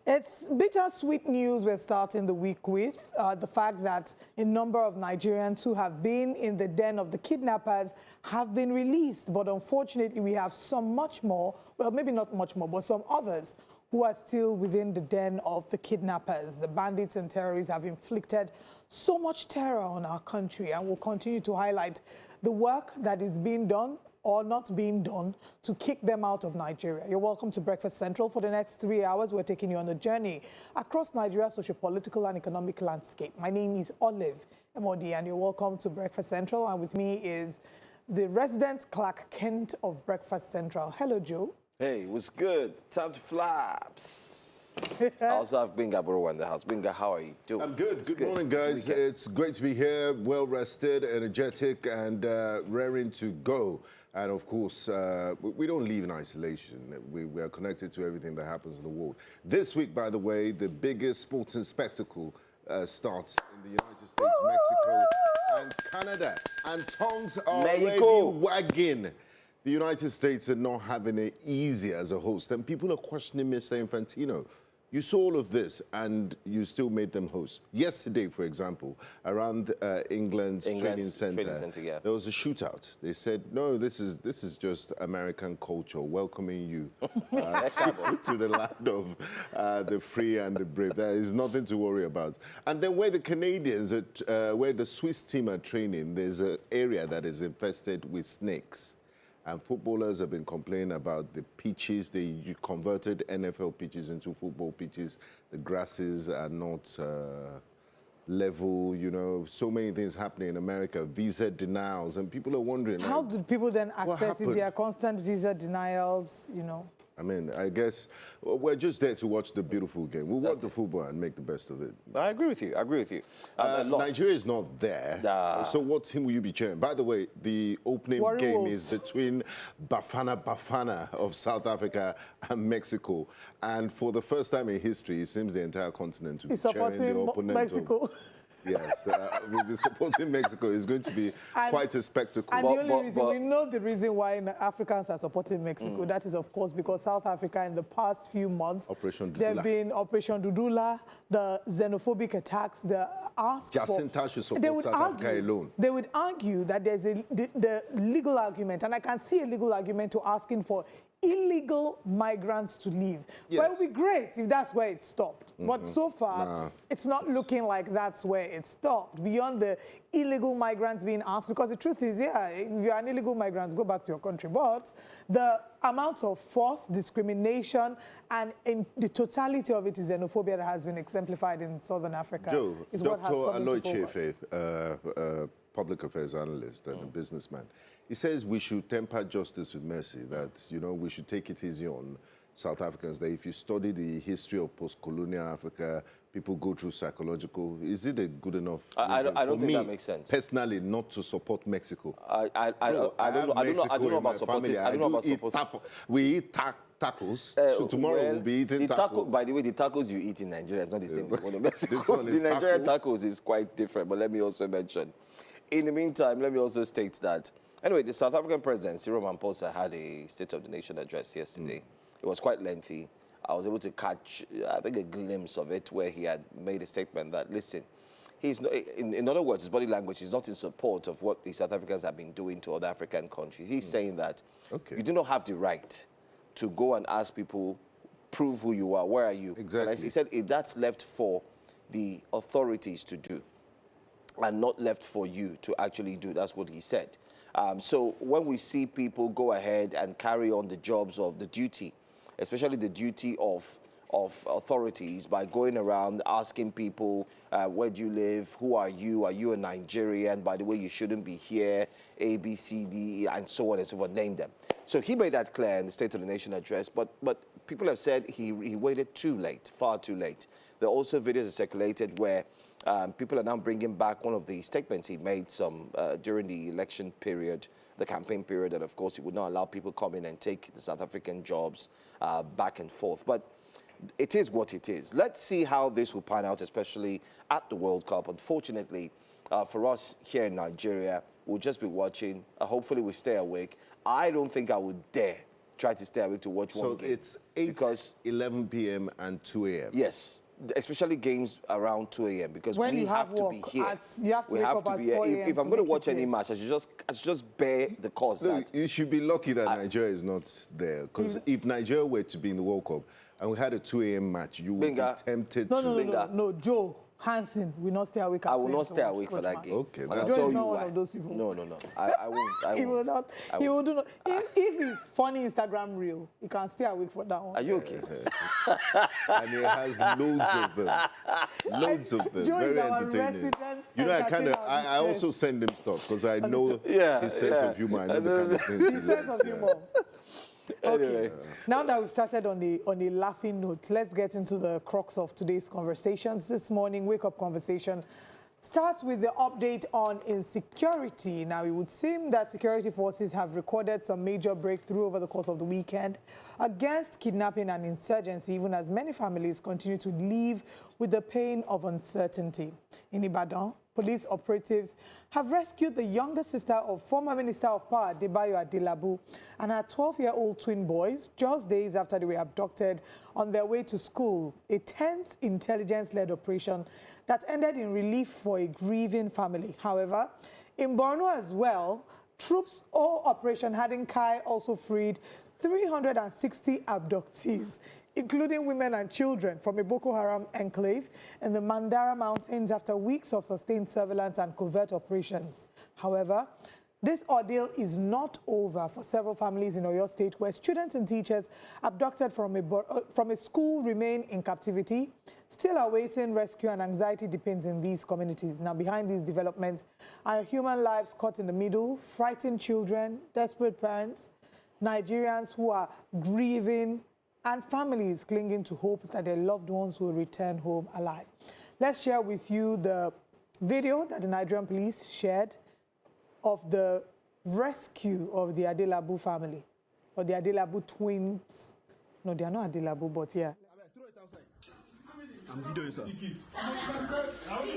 It's bittersweet news we're starting the week with. The fact that a number of Nigerians who have been in the den of the kidnappers have been released. But unfortunately, we have some much more, well, maybe not much more, but some others who are still within the den of the kidnappers. The bandits and terrorists have inflicted so much terror on our country, and will continue to highlight the work that is being done or not being done to kick them out of Nigeria. You're welcome to Breakfast Central. For the next 3 hours, we're taking you on a journey across Nigeria's socio-political and economic landscape. My name is Olive Emodi, and you're welcome to Breakfast Central. And with me is the resident Clark Kent of Breakfast Central. Hello, Joe. Hey, what's good? Time to flaps. I also have Binga Borowa in the house. Binga, how are you doing? I'm good. Good morning, guys. It's great to be here, well-rested, energetic, and raring to go. And of course, we don't live in isolation. We are connected to everything that happens in the world. This week, by the way, the biggest sporting spectacle starts in the United States, Mexico, and Canada. And tongues are already wagging. The United States are not having it easy as a host. And people are questioning Mr. Infantino. You saw all of this, and you still made them host. Yesterday, for example, around England's training center, yeah, there was a shootout. They said, no, this is just American culture welcoming you to the land of the free and the brave. There is nothing to worry about. And then where the Canadians, where the Swiss team are training, there's an area that is infested with snakes. And footballers have been complaining about the pitches. They converted NFL pitches into football pitches. The grasses are not level, you know. So many things happening in America. Visa denials, and people are wondering. How do people then access if there are constant visa denials, you know? I mean, I guess we're just there to watch the beautiful game. We'll watch the football and make the best of it. I agree with you. I agree with you. Nigeria is not there. So what team will you be cheering? By the way, the opening game is between Bafana of South Africa and Mexico. And for the first time in history, it seems the entire continent will be cheering the opponent. Mexico. Yes, we'll be supporting Mexico. It's going to be quite a spectacle. And the only reason, we know the reason why Africans are supporting Mexico. That is, of course, because South Africa in the past few months, there have been Operation Dudula, the xenophobic attacks, the ask Jacinta should support South Africa alone. They would argue that there's the legal argument, and I can see a legal argument to asking for illegal migrants to leave. Yes. Well, it would be great if that's where it stopped. But so far, it's not looking like that's where it stopped, beyond the illegal migrants being asked. Because the truth is, yeah, if you're an illegal migrant, go back to your country. But the amount of force, discrimination, and in the totality of it is xenophobia that has been exemplified in Southern Africa. Joe, is Dr. what has come into Aloy public affairs analyst and a businessman, he says we should temper justice with mercy, that, you know, we should take it easy on South Africans, that if you study the history of post-colonial Africa, people go through psychological. Is it a good enough reason? I don't think that makes sense. Personally, not to support Mexico. I don't know about supporting. I don't know about supporting. We eat tacos. Tomorrow we'll be eating tacos. By the way, the tacos you eat in Nigeria is not the same as one in Mexico. The Nigerian tacos is quite different, but let me also mention, in the meantime, let me also state that, anyway, the South African president, Cyril Ramaphosa, had a State of the Nation address yesterday. It was quite lengthy. I was able to catch, I think, a glimpse of it where he had made a statement that, listen, he's not, in other words, his body language is not in support of what the South Africans have been doing to other African countries. He's saying that you do not have the right to go and ask people, prove who you are, where are you? Exactly. And he said that's left for the authorities to do, and not left for you to actually do. That's what he said. So when we see people go ahead and carry on the jobs of the duty, especially the duty of authorities, by going around asking people, where do you live, who are you a Nigerian, by the way, you shouldn't be here, A, B, C, D, E, and so on and so forth, name them. So he made that clear in the State of the Nation address, but people have said he waited too late, far too late. There are also videos that circulated where people are now bringing back one of the statements he made during the election period, the campaign period, and of course he would not allow people come in and take the South African jobs back and forth. But it is what it is. Let's see how this will pan out, especially at the World Cup. Unfortunately, for us here in Nigeria, we'll just be watching. Hopefully we stay awake. I don't think I would dare try to stay awake to watch one game. So it's 8, because 11 p.m. and 2 a.m. Yes, especially games around 2 a.m. because When we you have have to be work here. you have to we wake have up to at be here. 4 If a.m. I'm to going to make watch it any here. match, I should just bear the cost No, that. you should be lucky that Nigeria is not there. Because if Nigeria were to be in the World Cup and we had a 2 a.m. match, you would be tempted to... No, Joe Hansen will not stay awake at I 2 will a.m. not to stay watch awake for coach that match. game. Okay, And that's- I'll Joe tell is you not one why. of those people. No, I won't. He will not. I He will won't. do not. If it's funny Instagram reel, you can stay awake for that one. Are you okay? And it has loads of them. Loads of them. Joe is Very our entertaining. resident You know, entertainer of I this also send him stuff because I know Yeah, his sense of humor. I know the kind of things he The sense likes, of humor. Okay. Anyway. Now that we've started on a laughing note, let's get into the crux of today's conversations. This morning, Wake Up Conversation starts with the update on insecurity. Now, it would seem that security forces have recorded some major breakthrough over the course of the weekend against kidnapping and insurgency, even as many families continue to live with the pain of uncertainty. In Ibadan, police operatives have rescued the younger sister of former Minister of Power, Adebayo Adelabu, and her 12-year-old twin boys just days after they were abducted on their way to school, a tense intelligence-led operation that ended in relief for a grieving family. However, in Borno as well, troops or Operation Hadin Kai also freed 360 abductees, including women and children, from a Boko Haram enclave in the Mandara Mountains after weeks of sustained surveillance and covert operations. However, this ordeal is not over for several families in Oyo State, where students and teachers abducted from a school remain in captivity, still awaiting rescue, and anxiety depends in these communities. Now, behind these developments are human lives caught in the middle, frightened children, desperate parents, Nigerians who are grieving, and families clinging to hope that their loved ones will return home alive. Let's share with you the video that the Nigerian police shared of the rescue of the Adelabu family, or the Adelabu twins. No, they are not Adelabu, but yeah. I'm videoing, sir.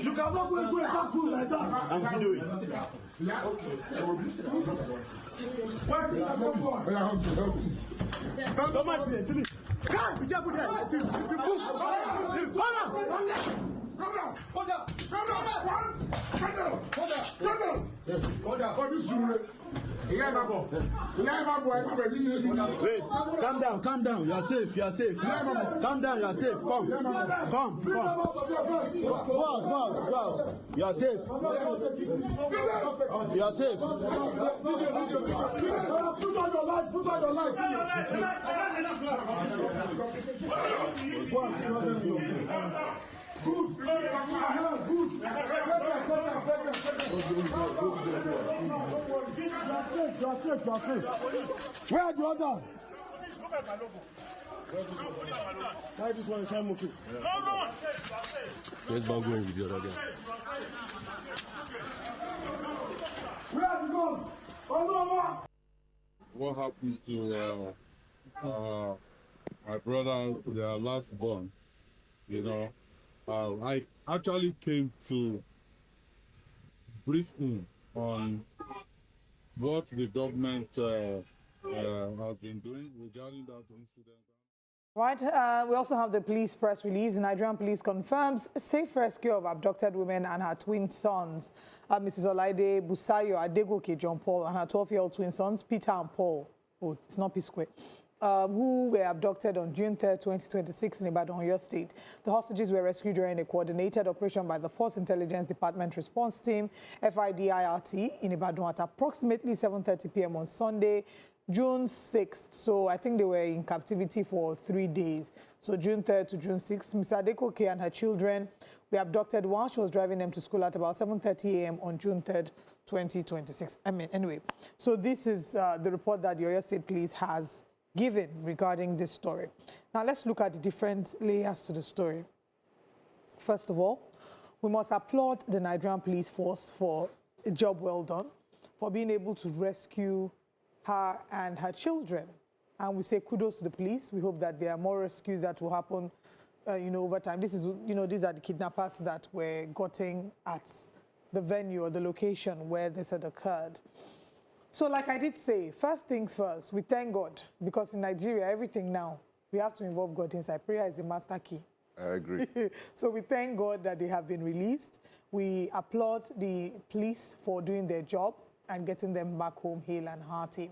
You cannot go into a dark room like that. I'm videoing. Yeah, okay. Somebody see me. Guys, be careful there. If you move, come down. Hold down. Wait, calm down. You are safe. Calm down, you are safe. Come. Go out. You are safe. You are safe. Put on your light. Good. You are safe. Where are the others? Why this one is okay? Where's Bango with the other guy? Where are the guns? What happened to my brother, their last born? You know, I actually came to brief him on what the government has been doing regarding that incident. Right, we also have the police press release. Nigerian police confirms safe rescue of abducted women and her twin sons, Mrs. Olaide Busayo Adegoke John Paul, and her 12-year-old twin sons, Peter and Paul. Oh, it's not P-Square. Who were abducted on June 3, 2026 in Ibadan, Oyo State. The hostages were rescued during a coordinated operation by the Force Intelligence Department Response Team, FIDIRT, in Ibadan at approximately 7:30 p.m. on Sunday, June 6th. So I think they were in captivity for 3 days. So June 3rd to June 6th, Ms. Adekoke and her children were abducted while she was driving them to school at about 7:30 a.m. on June 3rd, 2026. Anyway, so this is the report that the Oyo State Police has given regarding this story. Now let's look at the different layers to the story. First of all, we must applaud the Nigerian police force for a job well done, for being able to rescue her and her children. And we say kudos to the police. We hope that there are more rescues that will happen, over time. This is, these are the kidnappers that were gotten at the venue or the location where this had occurred. So like I did say, first things first, we thank God, because in Nigeria, everything now, we have to involve God inside. Prayer is the master key. I agree. So we thank God that they have been released. We applaud the police for doing their job and getting them back home hale and hearty.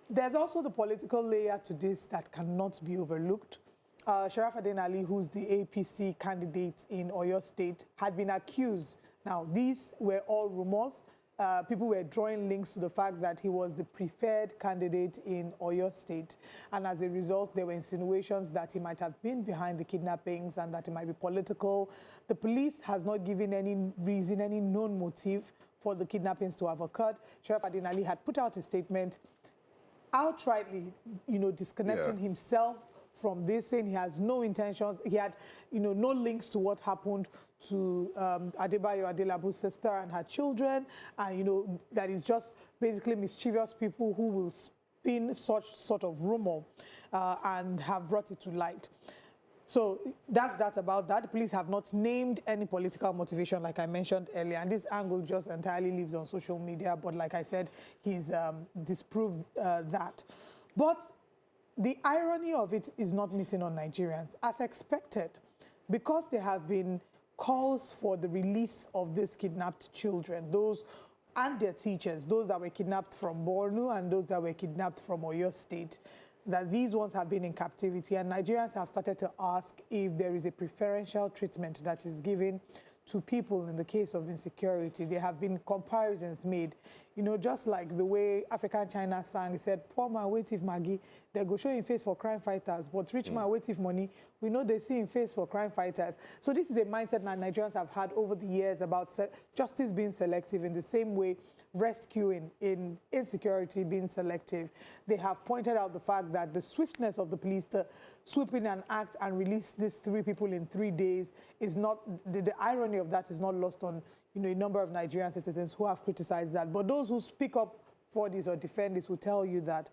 There's also the political layer to this that cannot be overlooked. Sharaf Adin Ali, who's the APC candidate in Oyo State, had been accused. Now, these were all rumors. People were drawing links to the fact that he was the preferred candidate in Oyo State. And as a result, there were insinuations that he might have been behind the kidnappings and that it might be political. The police has not given any reason, any known motive for the kidnappings to have occurred. Sharaf Adin Ali had put out a statement outrightly, disconnecting himself from this, saying he has no intentions. He had, no links to what happened to Adebayo Adelabu's sister and her children, and that is just basically mischievous people who will spin such sort of rumor and have brought it to light. So that's that about that. The police have not named any political motivation, like I mentioned earlier, and this angle just entirely lives on social media. But like I said, he's disproved that. But the irony of it is not missing on Nigerians, as expected, because there have been calls for the release of these kidnapped children, those and their teachers, those that were kidnapped from Borno and those that were kidnapped from Oyo State, that these ones have been in captivity. And Nigerians have started to ask if there is a preferential treatment that is given to people in the case of insecurity. There have been comparisons made, just like the way African China sang, he said, poor man wait if Maggie, they go show in face for crime fighters, but rich man wait if money, we know they see in face for crime fighters. So this is a mindset that Nigerians have had over the years about justice being selective, in the same way rescuing in insecurity being selective. They have pointed out the fact that the swiftness of the police to swoop in and act and release these 3 people in 3 days is not, the irony of that is not lost on a number of Nigerian citizens who have criticized that. But those who speak up for this or defend this will tell you that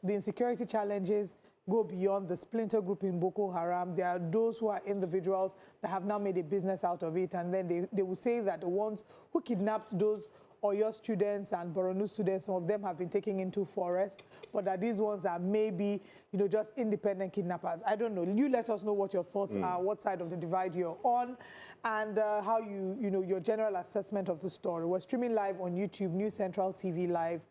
the insecurity challenges go beyond the splinter group in Boko Haram. There are those who are individuals that have now made a business out of it, and then they will say that the ones who kidnapped those Oyo students and Borno students, some of them have been taken into forest, but that these ones are maybe, just independent kidnappers. I don't know. You let us know what your thoughts are, what side of the divide you're on, and how your general assessment of the story. We're streaming live on YouTube, News Central TV Live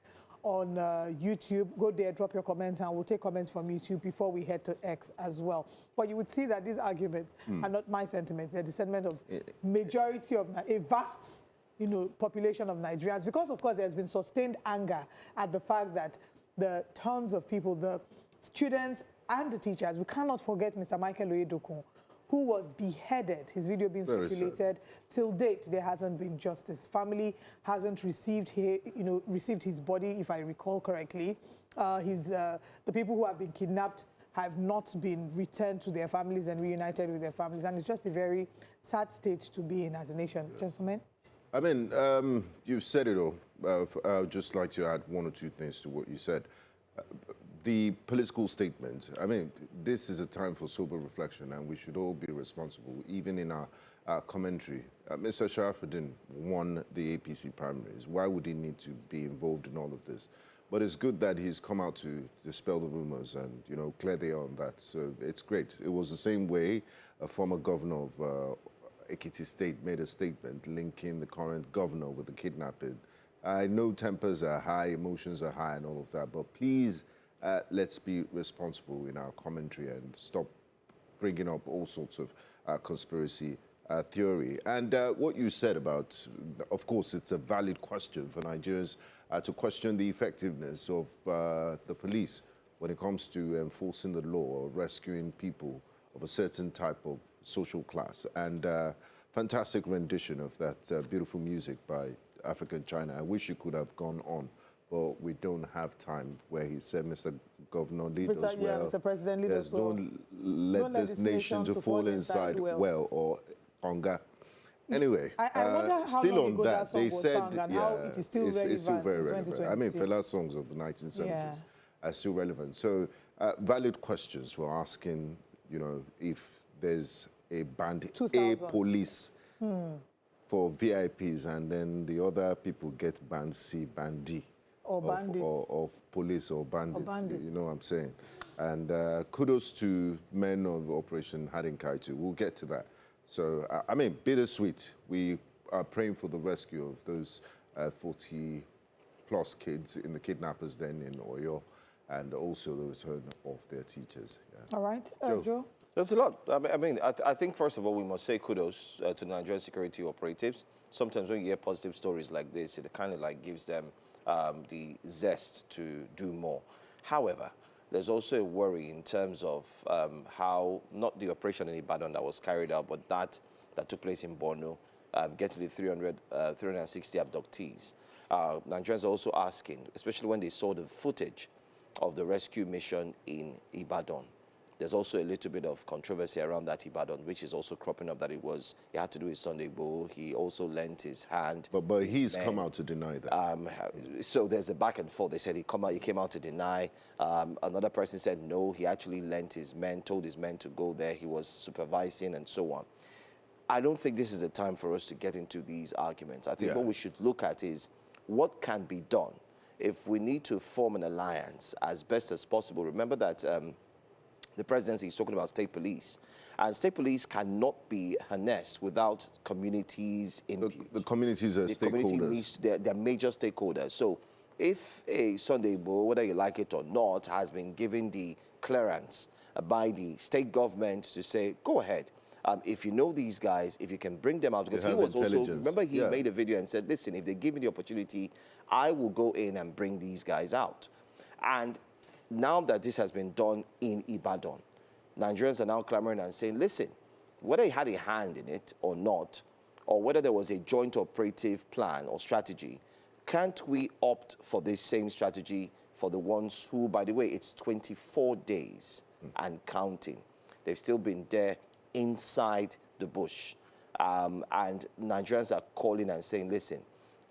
on YouTube. Go there, drop your comment, and we'll take comments from YouTube before we head to X as well. But you would see that these arguments are not my sentiments. They're the sentiment of majority of a vast population of Nigerians, because of course there's been sustained anger at the fact that the tons of people, the students and the teachers, we cannot forget Mr. Michael Oyedepo, who was beheaded, his video being circulated. Till date, there hasn't been justice. Family hasn't received his body, if I recall correctly. The people who have been kidnapped have not been returned to their families and reunited with their families, and it's just a very sad state to be in as a nation. Gentlemen? I mean, you've said it all. I would just like to add 1 or 2 things to what you said. The political statement, I mean, this is a time for sober reflection, and we should all be responsible, even in our commentary. Mr. Sharafuddin won the APC primaries. Why would he need to be involved in all of this? But it's good that he's come out to dispel the rumors and, clear the air on that. So it's great. It was the same way a former governor of Ekiti State made a statement linking the current governor with the kidnapping. I know tempers are high, emotions are high and all of that, but please let's be responsible in our commentary and stop bringing up all sorts of conspiracy theory. And what you said about, of course, it's a valid question for Nigerians to question the effectiveness of the police when it comes to enforcing the law or rescuing people of a certain type of social class. And fantastic rendition of that beautiful music by African China. I wish you could have gone on, but we don't have time, where he said, Mr. Governor, lead us well. Mr. President, lead us well. Don't let this nation to fall inside well or hunger. Anyway, I wonder how still long on ago that, they said, and how it is still relevant. It's still very relevant. I mean, Fela's songs of the 1970s are still relevant. So, valid questions for asking, if there's a band A police for VIPs and then the other people get band C, band D. Or bandits. of police or bandits. bandits. You know what I'm saying? And kudos to men of Operation Hadin Kai too. We'll get to that. So, I mean, bittersweet. We are praying for the rescue of those 40-plus kids in the kidnappers' den in Oyo, and also the return of their teachers. Yeah. All right, Joe? There's a lot. I think, first of all, we must say kudos to Nigerian security operatives. Sometimes when you hear positive stories like this, it kind of like gives them the zest to do more. However, there's also a worry in terms of how, not the operation in Ibadan that was carried out, but that took place in Borno, getting the 360 abductees. Nigerians are also asking, especially when they saw the footage of the rescue mission in Ibadan. There's also a little bit of controversy around that Ibadan, which is also cropping up that he had to do his Sunday bowl. He also lent his hand. But he's come out to deny that. So there's a back and forth. They said he came out to deny. Another person said no, he actually lent his men, told his men to go there. He was supervising and so on. I don't think this is the time for us to get into these arguments. I think what we should look at is what can be done if we need to form an alliance as best as possible. Remember that the presidency is talking about state police, and state police cannot be harnessed without communities' input. The communities are stakeholders. Community they're major stakeholders. So if a Sunday bowl, whether you like it or not, has been given the clearance by the state government to say, go ahead. If you know these guys, if you can bring them out, because he was also, remember he made a video and said, listen, if they give me the opportunity, I will go in and bring these guys out. And now that this has been done in Ibadan, Nigerians are now clamoring and saying, listen, whether he had a hand in it or not, or whether there was a joint operative plan or strategy, can't we opt for this same strategy for the ones who, by the way, it's 24 days and counting. They've still been there inside the bush. And Nigerians are calling and saying, listen,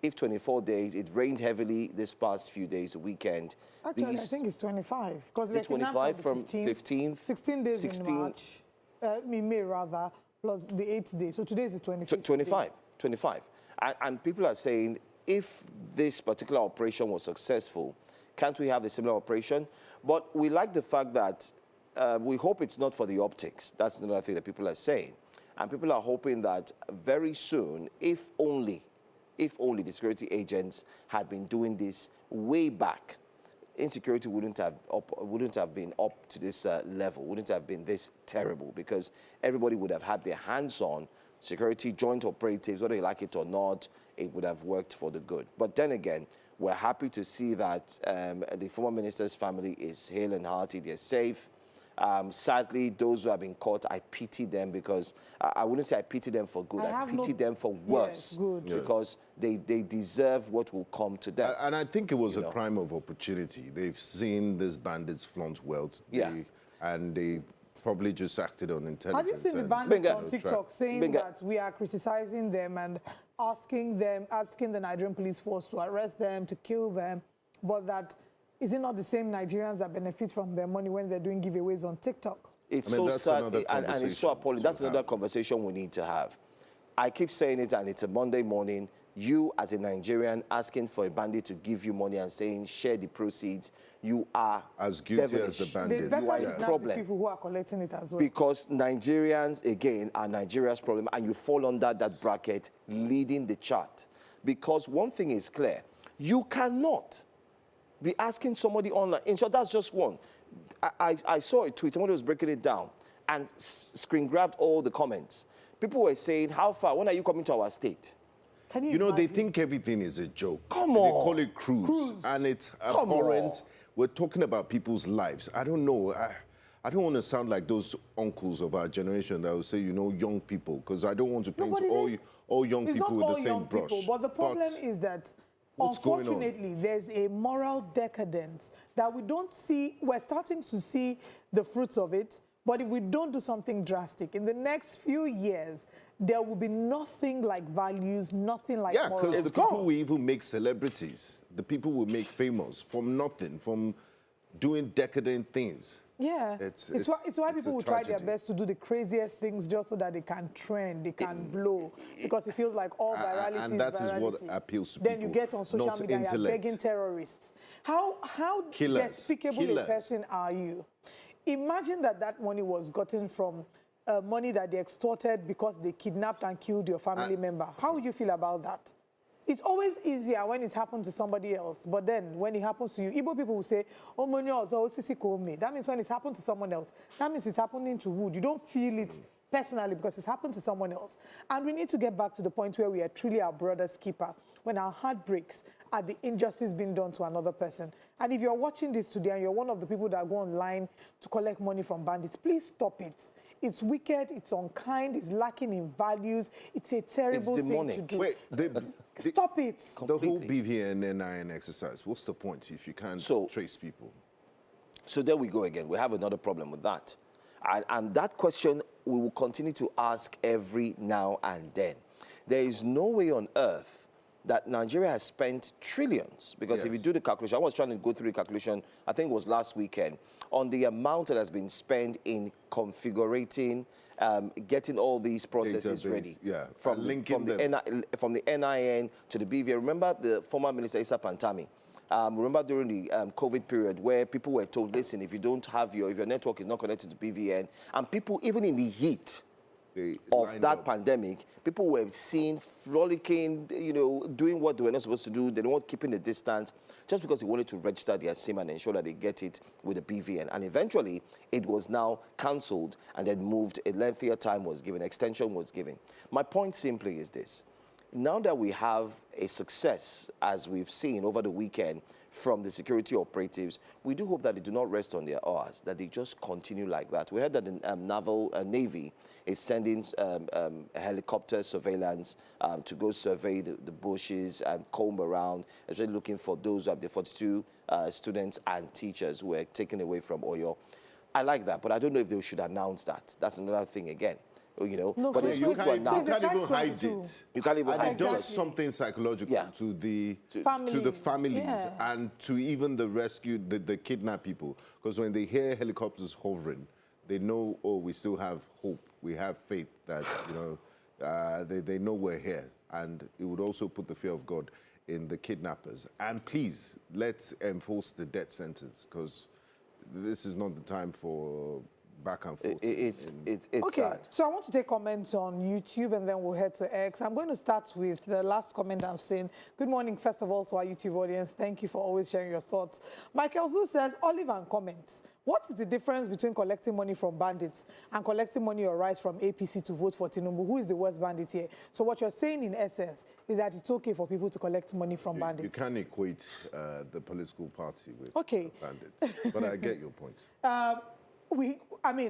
if 24 days, it rained heavily this past few days, the weekend. Actually, I think it's 25. Is it 25 from 15th? 16 days in March, in May rather, plus the 8th day. So today is the 25th. 25. And people are saying, if this particular operation was successful, can't we have a similar operation? But we like the fact that we hope it's not for the optics. That's another thing that people are saying. And people are hoping that very soon, if only the security agents had been doing this way back, insecurity wouldn't have been up to this level, wouldn't have been this terrible, because everybody would have had their hands on security, joint operatives, whether you like it or not, it would have worked for the good. But then again, we're happy to see that the former minister's family is hale and hearty, they're safe. Sadly, those who have been caught, I pity them, because I wouldn't say I pity them for good. I pity them for worse, because they deserve what will come to them. And I think it was a crime of opportunity. They've seen these bandits flaunt wealth, and they probably just acted on intelligence. Have you seen the bandits on TikTok saying that we are criticizing them and asking the Nigerian police force to arrest them, to kill them, but that is it not the same Nigerians that benefit from their money when they're doing giveaways on TikTok? It's so sad and it's so appalling. That's another conversation we need to have. I keep saying it, and it's a Monday morning. You, as a Nigerian, asking for a bandit to give you money and saying, share the proceeds, you are as guilty as the bandit. You are the problem. The people who are collecting it as well. Because Nigerians, again, are Nigeria's problem, and you fall under that bracket, leading the chart. Because one thing is clear, you cannot be asking somebody online. In short, that's just one. I saw a tweet, somebody was breaking it down and screen grabbed all the comments. People were saying, how far, when are you coming to our state? You know, they think everything is a joke. Come on. They call it cruise. And it's abhorrent. We're talking about people's lives. I don't know. I don't want to sound like those uncles of our generation that will say, you know, young people, because I don't want to paint all young people with the same brush. But the problem is that, unfortunately, there's a moral decadence that we don't see. We're starting to see the fruits of it, but if we don't do something drastic, in the next few years, there will be nothing like values, nothing like morals. Yeah, because the people will even make celebrities. The people will make famous from nothing, from doing decadent things. Yeah, it's why people will try their tragedy. best to do the craziest things just so that they can trend, they can blow, because it feels like all virality and that is is what virality. appeals to Then people, you get on social not media, you're intellect. begging terrorists. How Killers, despicable a killers. person are you? Imagine that money was gotten from money that they extorted because they kidnapped and killed your family member. How would you feel about that? It's always easier when it happens to somebody else, but then when it happens to you, Igbo people will say, "Oh, money also Sisi called me." That means when it's happened to someone else, that means it's happening to Wood. You don't feel it personally because it's happened to someone else. And we need to get back to the point where we are truly our brother's keeper, when our heart breaks at the injustice being done to another person. And if you're watching this today and you're one of the people that go online to collect money from bandits, please stop it. It's wicked, it's unkind, it's lacking in values, it's a terrible thing to do. Wait, Stop it. the whole BVN NIN exercise, what's the point if you can't trace people? So there we go again. We have another problem with that. And that question we will continue to ask every now and then. There is no way on earth that Nigeria has spent trillions, because if you do the calculation, I was trying to go through the calculation, I think it was last weekend, on the amount that has been spent in configuring, getting all these processes ready. Yeah, from linking from the NIN to the BVN. Remember the former Minister Issa Pantami? Remember during the COVID period where people were told, listen, if you don't have if your network is not connected to BVN, and people, even in the heat of that pandemic, people were seen frolicking, doing what they were not supposed to do. They weren't keeping the distance just because they wanted to register their SIM and ensure that they get it with the BVN. And eventually, it was now cancelled and then moved. A lengthier time was given, extension was given. My point simply is this. Now that we have a success, as we've seen over the weekend from the security operatives, we do hope that they do not rest on their oars, that they just continue like that. We heard that the Navy is sending helicopter surveillance to go survey the bushes and comb around, especially looking for those of the 42 students and teachers who were taken away from Oyo. I like that, but I don't know if they should announce that. That's another thing again. No, but you can't even hide it. You can't even hide it. And it does something psychological to the families and to even the rescue, the kidnapped people. Because when they hear helicopters hovering, they know, oh, we still have hope. We have faith that, they know we're here. And it would also put the fear of God in the kidnappers. And please, let's enforce the death sentence, because this is not the time for back and forth. It's okay, sad. so I want to take comments on YouTube and then we'll head to X. I'm going to start with the last comment I've seen. Good morning, first of all, to our YouTube audience. Thank you for always sharing your thoughts. Michael Zu says, Olive and comments. What is the difference between collecting money from bandits and collecting money or rights from APC to vote for Tinubu? Who is the worst bandit here? So what you're saying in essence is that it's okay for people to collect money from bandits. You can't equate the political party with bandits, but I get your point.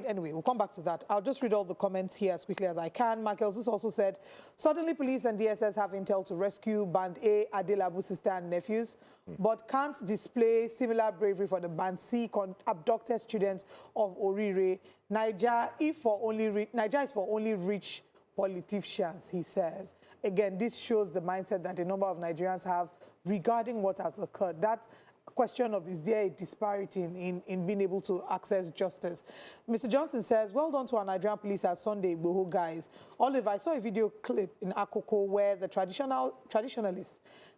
Anyway, we'll come back to that. I'll just read all the comments here as quickly as I can. Michael Zus also said, suddenly police and DSS have intel to rescue Band A, Adelabu's sister and nephews, but can't display similar bravery for the Band C abducted students of Orire. Niger is for only rich politicians, he says. Again, this shows the mindset that a number of Nigerians have regarding what has occurred. That question of is there a disparity in being able to access justice. Mr. Johnson says, well done to our Nigerian police as Sunday Igboho guys. Oliver, I saw a video clip in Akoko where the traditionalists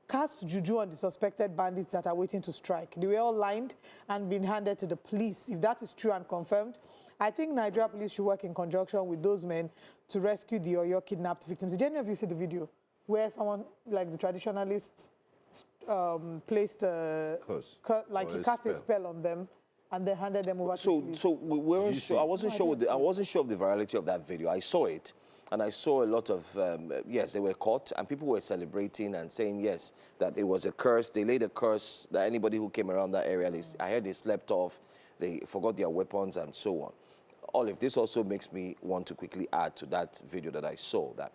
cast juju on the suspected bandits that are waiting to strike. They were all lined and been handed to the police. If that is true and confirmed, I think Nigeria police should work in conjunction with those men to rescue the Oyo kidnapped victims. Did any of you see the video where someone, like the traditionalists, placed he cast a spell on them and they handed them over to police? So we weren't sure. I wasn't sure of the virality of that video. I saw it, and I saw a lot of yes, they were caught, and people were celebrating and saying yes, that it was a curse. They laid a curse that anybody who came around that area, I heard they slept off, they forgot their weapons and so on. Olive, this also makes me want to quickly add to that video that I saw that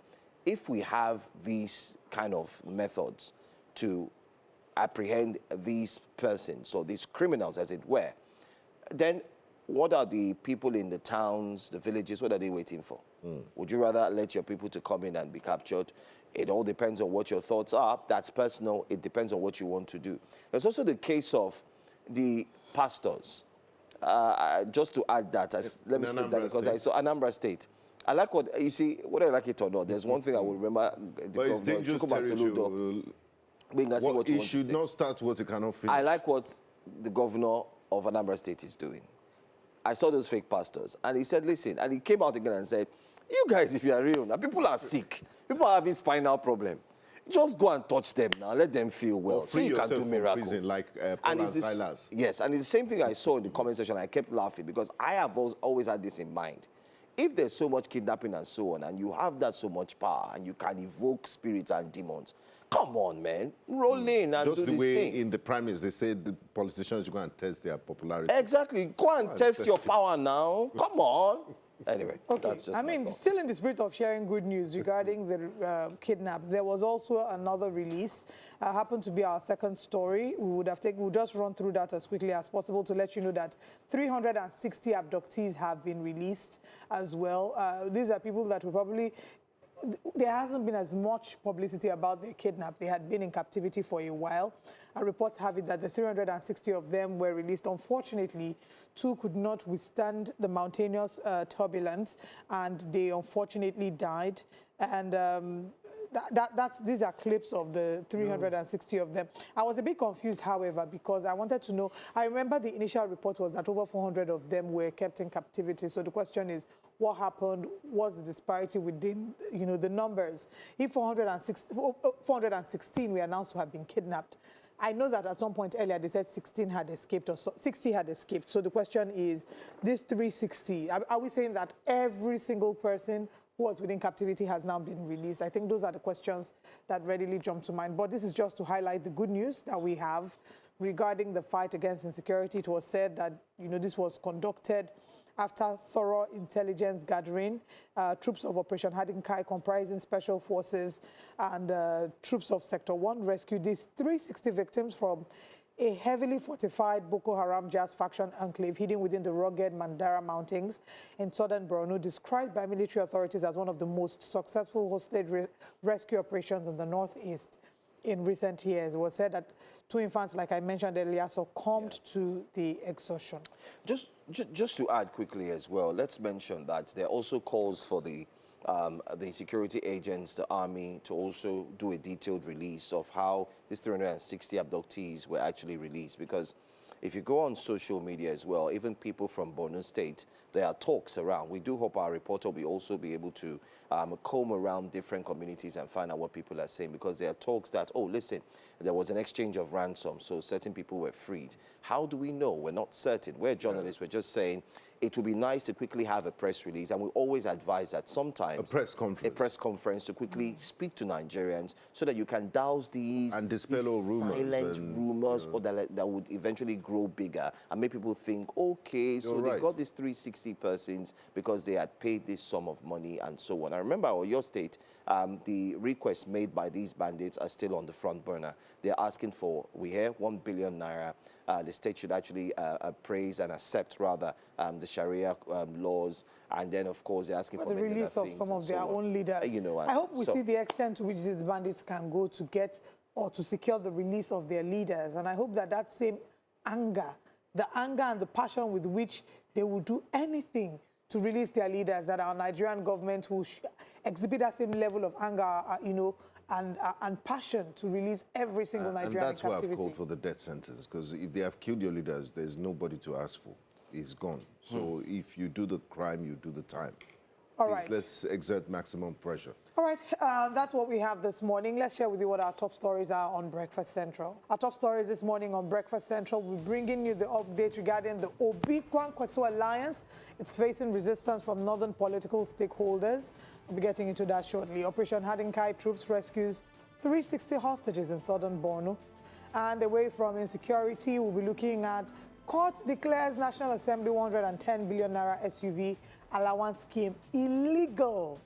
if we have these kind of methods to apprehend these persons or these criminals, as it were, then what are the people in the towns, the villages, what are they waiting for? Would you rather let your people to come in and be captured? It all depends on what your thoughts are. That's personal. It depends on what you want to do. There's also the case of the pastors just to add that, let me state that because I saw Anambra State. I like what, you see, whether I like it or not, there's one thing I will remember. But it's dangerous territory. It should not start what it cannot finish. I like what the governor of Anambra State is doing. I saw those fake pastors, and he said, listen, and he came out again and said, you guys, if you are real, now people are sick. People are having spinal problem. Just go and touch them now. Let them feel well. So you can do miracles. Prison, like Paul and Silas. Yes, and it's the same thing I saw in the comment section. I kept laughing because I have always had this in mind. If there's so much kidnapping and so on, and you have that so much power, and you can evoke spirits and demons, come on, man. Roll in and just do this thing. Just the way in the primaries, they say the politicians should go and test their popularity. Exactly. Go and test your power now. Come on. Anyway, okay. That's just I mean, still in the spirit of sharing good news regarding the kidnap, there was also another release. Happened to be our second story. We'll just run through that as quickly as possible to let you know that 360 abductees have been released as well. These are people that will probably... There hasn't been as much publicity about their kidnap. They had been in captivity for a while. Reports have it that the 360 of them were released. Unfortunately, 2 could not withstand the mountainous turbulence, and they unfortunately died. And these are clips of the 360 of them. I was a bit confused, however, because I wanted to know. I remember the initial report was that over 400 of them were kept in captivity. So the question is, what happened? What's the disparity within, the numbers? If 416 were announced to have been kidnapped, I know that at some point earlier they said 16 had escaped or 60 had escaped. So the question is, this 360, are we saying that every single person who was within captivity has now been released? I think those are the questions that readily jump to mind. But this is just to highlight the good news that we have regarding the fight against insecurity. It was said that, this was conducted after thorough intelligence gathering. Troops of Operation Hadin Kai, comprising special forces and troops of Sector 1, rescued these 360 victims from a heavily fortified Boko Haram jazz faction enclave hidden within the rugged Mandara Mountains in southern Borno, described by military authorities as one of the most successful hostage rescue operations in the northeast in recent years. It was said that 2 infants, like I mentioned earlier, succumbed to the exhaustion. Just to add quickly as well, let's mention that there are also calls for the security agents, the army, to also do a detailed release of how these 360 abductees were actually released. Because if you go on social media as well, even people from Borno State, there are talks around. We do hope our reporter will also be able to comb around different communities and find out what people are saying, because there are talks that, oh, listen, there was an exchange of ransom, so certain people were freed. How do we know? We're not certain. We're journalists. We're just saying it would be nice to quickly have a press release, and we always advise that sometimes a press conference to quickly speak to Nigerians so that you can douse these and dispel all rumors, silent rumors, or that would eventually grow bigger and make people think, okay, so they got these 360 persons because they had paid this sum of money and so on. I remember your state, the requests made by these bandits are still on the front burner. They're asking for, we hear, 1 billion naira. The state should actually appraise and accept, rather, the Sharia laws. And then, of course, they're asking for the release of some of their own leaders. I hope we see the extent to which these bandits can go to get or to secure the release of their leaders. And I hope that that same anger, the anger and the passion with which they will do anything to release their leaders, that our Nigerian government will exhibit that same level of anger, and passion to release every single Nigerian in captivity. And that's why I've called for the death sentence, because if they have killed your leaders, there's nobody to ask for. It's gone. So if you do the crime, you do the time. All right. Let's exert maximum pressure. All right, that's what we have this morning. Let's share with you what our top stories are on Breakfast Central. Our top stories this morning on Breakfast Central, we're bringing you the update regarding the Obi-Kwankwaso alliance. It's facing resistance from northern political stakeholders. We'll be getting into that shortly. Operation Hadin Kai troops rescues 360 hostages in southern Borno. And away from insecurity, we'll be looking at court declares National Assembly 110 billion naira SUV allowance scheme illegal.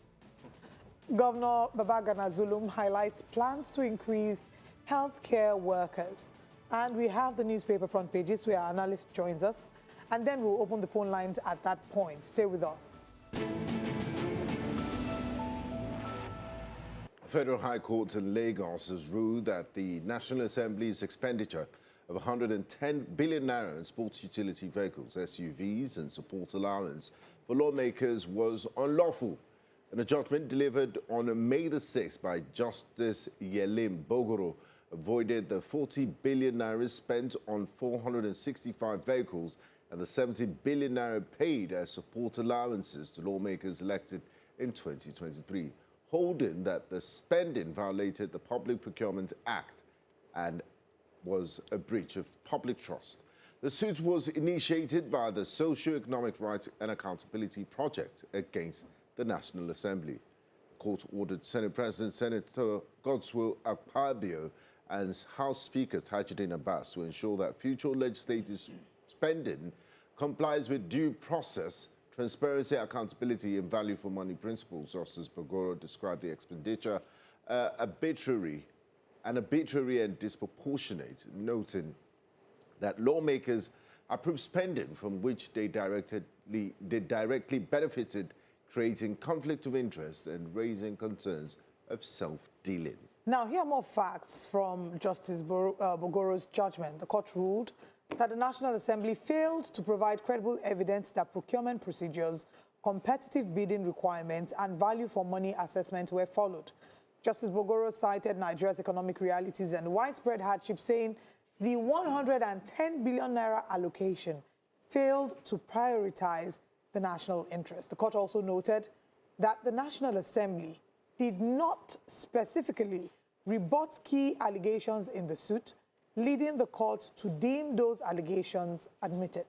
Governor Babagana Zulum highlights plans to increase healthcare workers. And we have the newspaper front pages where our analyst joins us. And then we'll open the phone lines at that point. Stay with us. Federal High Court in Lagos has ruled that the National Assembly's expenditure of 110 billion naira in sports utility vehicles, SUVs, and support allowance for lawmakers was unlawful. And a judgment delivered on May the 6th by Justice Yelim Bogoro avoided the 40 billion naira spent on 465 vehicles and the 70 billion naira paid as support allowances to lawmakers elected in 2023, holding that the spending violated the Public Procurement Act and was a breach of public trust. The suit was initiated by the Socio-Economic Rights and Accountability Project against the National Assembly. The court ordered Senate President Senator Godswill Akpabio and House Speaker Tajuddin Abbas to ensure that future legislative spending complies with due process, transparency, accountability, and value for money principles. Justice Bogoro described the expenditure arbitrary and disproportionate, noting that lawmakers approved spending from which they directly benefited, creating conflict of interest and raising concerns of self-dealing. Now, here are more facts from Justice Bogoro's judgment. The court ruled that the National Assembly failed to provide credible evidence that procurement procedures, competitive bidding requirements, and value for money assessments were followed. Justice Bogoro cited Nigeria's economic realities and widespread hardship, saying the 110 billion naira allocation failed to prioritize the national interest. The court also noted that the National Assembly did not specifically rebut key allegations in the suit, leading the court to deem those allegations admitted.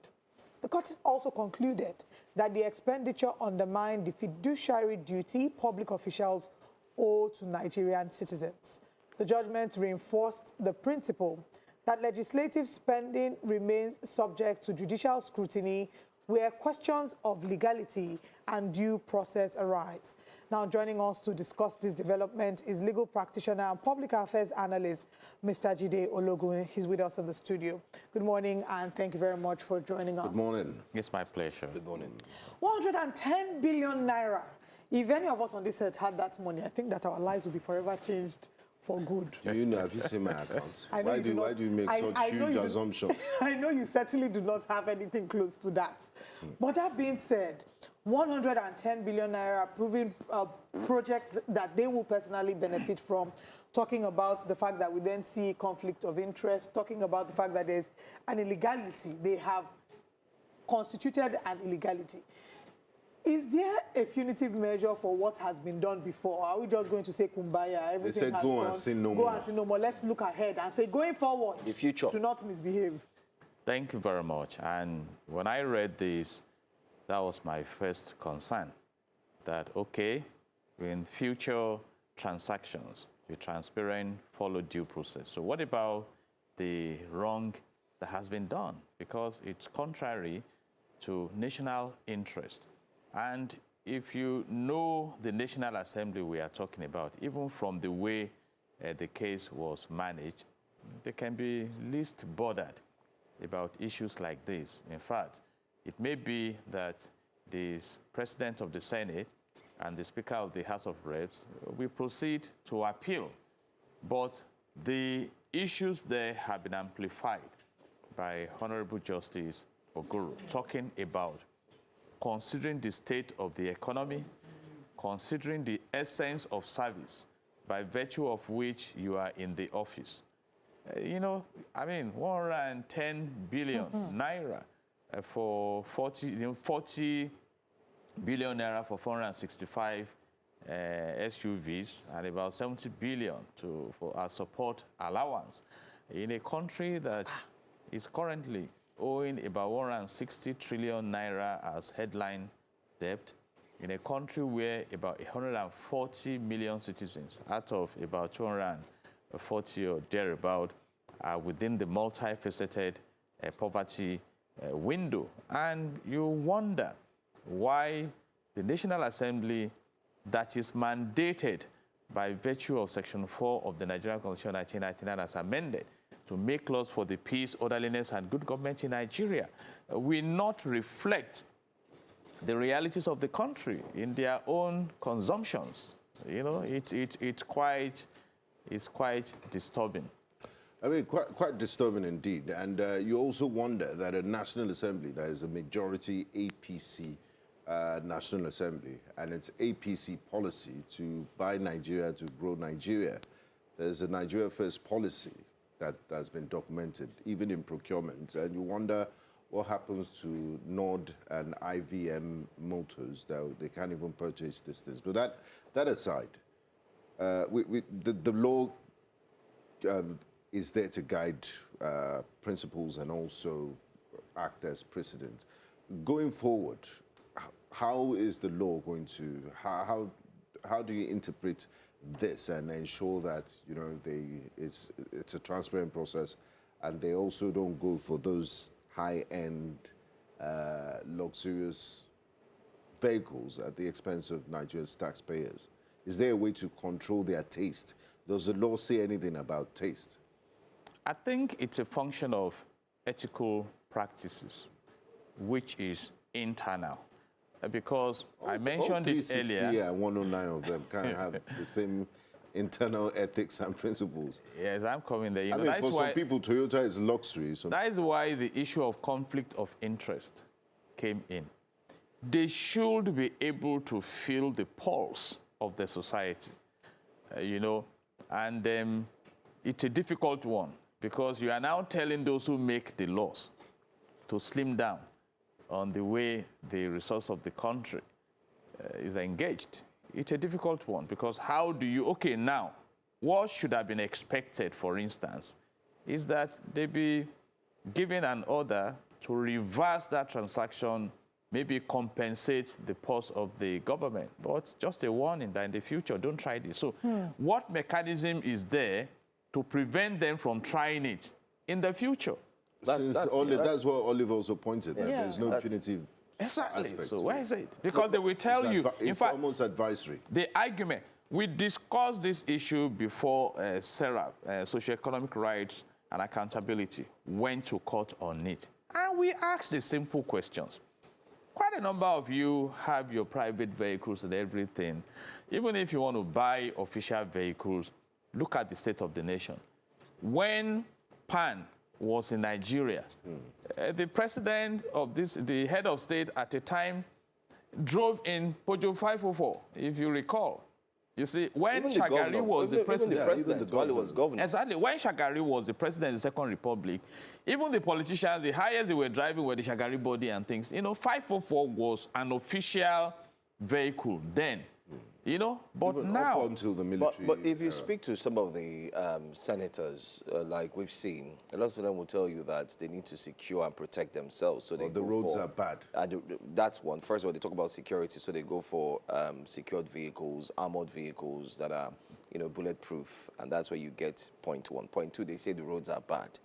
The court also concluded that the expenditure undermined the fiduciary duty public officials owe to Nigerian citizens. The judgment reinforced the principle that legislative spending remains subject to judicial scrutiny where questions of legality and due process arise. Now, joining us to discuss this development is legal practitioner and public affairs analyst, Mr. Jide Ologun. He's with us in the studio. Good morning, and thank you very much for joining us. Good morning. It's my pleasure. Good morning. 110 billion naira. If any of us on this earth had that money, I think that our lives would be forever changed for good. Do you know, have you seen my account? I know Why do you make such huge assumptions? I know you certainly do not have anything close to that. But that being said, 110 billion naira proving a project that they will personally benefit from, talking about the fact that we then see conflict of interest, talking about the fact that there's an illegality. They have constituted an illegality. Is there a punitive measure for what has been done before? Are we just going to say kumbaya? Everything They said has go gone, and sin no go more. and sin no more. Let's look ahead and say, going forward, The future. do not misbehave. Thank you very much. And when I read this, that was my first concern, that, okay, in future transactions, be transparent, follow due process. So what about the wrong that has been done? Because it's contrary to national interest. And if you know the National Assembly we are talking about, even from the way the case was managed, they can be least bothered about issues like this. In fact, it may be that the President of the Senate and the Speaker of the House of Reps will proceed to appeal. But the issues there have been amplified by Honorable Justice Bogoro, talking about considering the state of the economy, considering the essence of service by virtue of which you are in the office. You know, I mean, 110 billion naira for 40 billion naira for 465 SUVs and about 70 billion for our support allowance in a country that is currently owing about 160 trillion naira as headline debt, in a country where about 140 million citizens out of about 240 or thereabout are within the multifaceted poverty window. And you wonder why the National Assembly, that is mandated by virtue of Section 4 of the Nigerian Constitution 1999 as amended, to make laws for the peace, orderliness, and good government in Nigeria, will not reflect the realities of the country in their own consumptions. You know, it's quite disturbing. I mean, quite disturbing indeed. And you also wonder that a National Assembly, that is a majority APC National Assembly, and it's APC policy to buy Nigeria, to grow Nigeria. There's a Nigeria First policy that's been documented, even in procurement. And you wonder what happens to Nord and IVM motors, that they can't even purchase these things. But that aside, the law is there to guide principles and also act as precedent. Going forward, how is the law going to, how do you interpret this and ensure that, you know, it's a transparent process and they also don't go for those high-end, luxurious vehicles at the expense of Nigeria's taxpayers? Is there a way to control their taste? Does the law say anything about taste? I think it's a function of ethical practices, which is internal. Because I mentioned it earlier. And 109 of them can't have the same internal ethics and principles. Yes, I'm coming there. I mean, for some people, Toyota is luxury. So that is why the issue of conflict of interest came in. They should be able to feel the pulse of the society, you know, and it's a difficult one because you are now telling those who make the laws to slim down on the way the resource of the country is engaged. It's a difficult one because how do you, okay, now, what should have been expected, for instance, is that they be given an order to reverse that transaction, maybe compensate the purse of the government. But just a warning that in the future, don't try this. So what mechanism is there to prevent them from trying it in the future? That's what Oliver also pointed out. There's no punitive aspect. So where is it? Because they will tell you. It's almost advisory. The argument, we discussed this issue before SERAP, Socioeconomic Rights and Accountability, went to court on it. And we asked the simple questions. Quite a number of you have your private vehicles and everything. Even if you want to buy official vehicles, look at the state of the nation. When PAN was in Nigeria, the president of the head of state at the time, drove in Peugeot 504, if you recall. You see, when Shagari was the president, while he was governor. Exactly. When Shagari was the president of the Second Republic, even the politicians, the highest they were driving were the Shagari body and things. You know, 544 was an official vehicle then. You know, but even now... up until the military... But if you speak to some of the senators, like we've seen, a lot of them will tell you that they need to secure and protect themselves. So they the roads are bad. That's one. First of all, they talk about security, so they go for secured vehicles, armored vehicles that are, you know, bulletproof, and that's where you get point one. Point two, they say the roads are bad.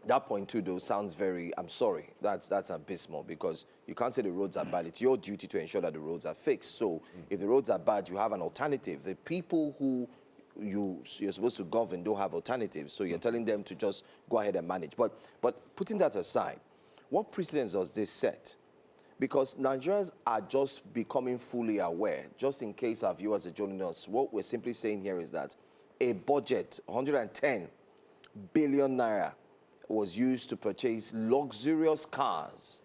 That point two, though, sounds very, I'm sorry, that's abysmal because you can't say the roads are bad. It's your duty to ensure that the roads are fixed. So if the roads are bad, you have an alternative. The people who you're supposed to govern don't have alternatives. So you're telling them to just go ahead and manage. But putting that aside, what precedents does this set? Because Nigerians are just becoming fully aware. Just in case our viewers are joining us, what we're simply saying here is that a budget, 110 billion naira, was used to purchase luxurious cars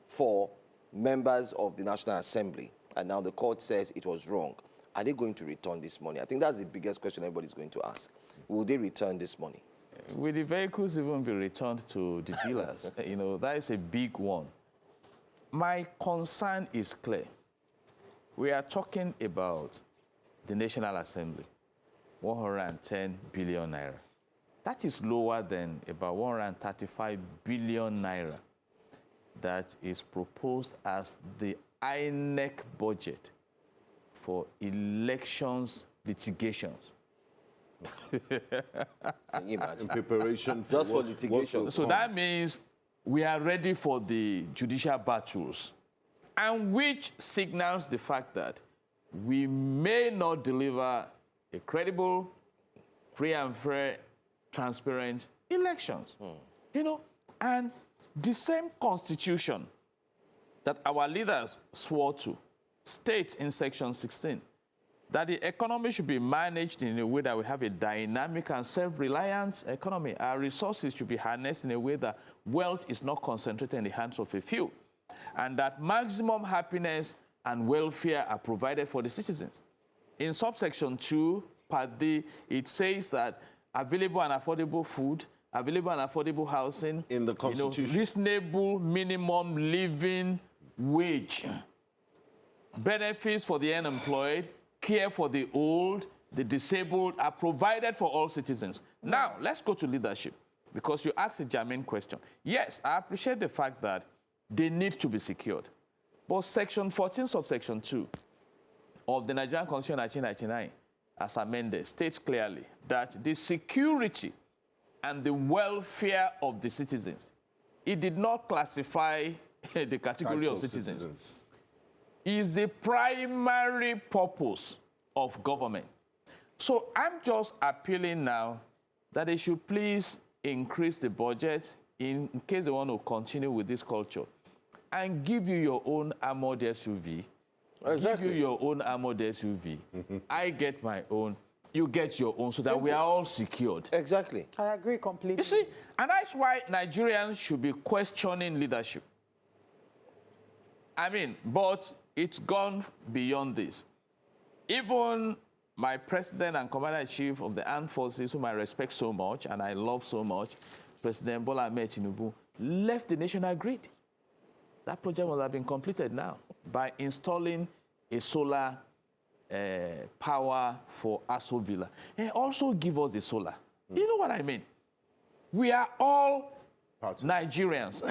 for members of the National Assembly. And now the court says it was wrong. Are they going to return this money? I think that's the biggest question everybody's going to ask. Will they return this money? Will the vehicles even be returned to the dealers? You know, that is a big one. My concern is clear. We are talking about the National Assembly, 110 billion naira. That is lower than about 135 billion naira that is proposed as the INEC budget for elections litigations. Can you imagine? In preparation for Just for litigation. So that means we are ready for the judicial battles, and which signals the fact that we may not deliver a credible, free and fair, transparent elections. You know, and the same constitution that our leaders swore to states in section 16 that the economy should be managed in a way that we have a dynamic and self-reliant economy. Our resources should be harnessed in a way that wealth is not concentrated in the hands of a few, and that maximum happiness and welfare are provided for the citizens. In subsection 2, part D, it says that available and affordable food, available and affordable housing, In the Constitution. reasonable minimum living wage, benefits for the unemployed, care for the old, the disabled are provided for all citizens. Now, let's go to leadership, because you asked a germane question. Yes, I appreciate the fact that they need to be secured. But Section 14, subsection 2 of the Nigerian Constitution 1999, as amended, states clearly that the security and the welfare of the citizens, it did not classify the category of citizens, is the primary purpose of government. So I'm just appealing now that they should please increase the budget in case they want to continue with this culture, and give you your own armored SUV. Exactly. Give you your own armored SUV. I get my own. You get your own, so that we are all secured. Exactly. I agree completely. You see, and that's why Nigerians should be questioning leadership. I mean, but it's gone beyond this. Even my president and commander-in-chief of the armed forces, whom I respect so much and I love so much, President Bola Ahmed Tinubu, left the national grid. That project must have been completed now by installing a solar power for Aso Villa. And also give us the solar. You know what I mean? We are all Nigerians.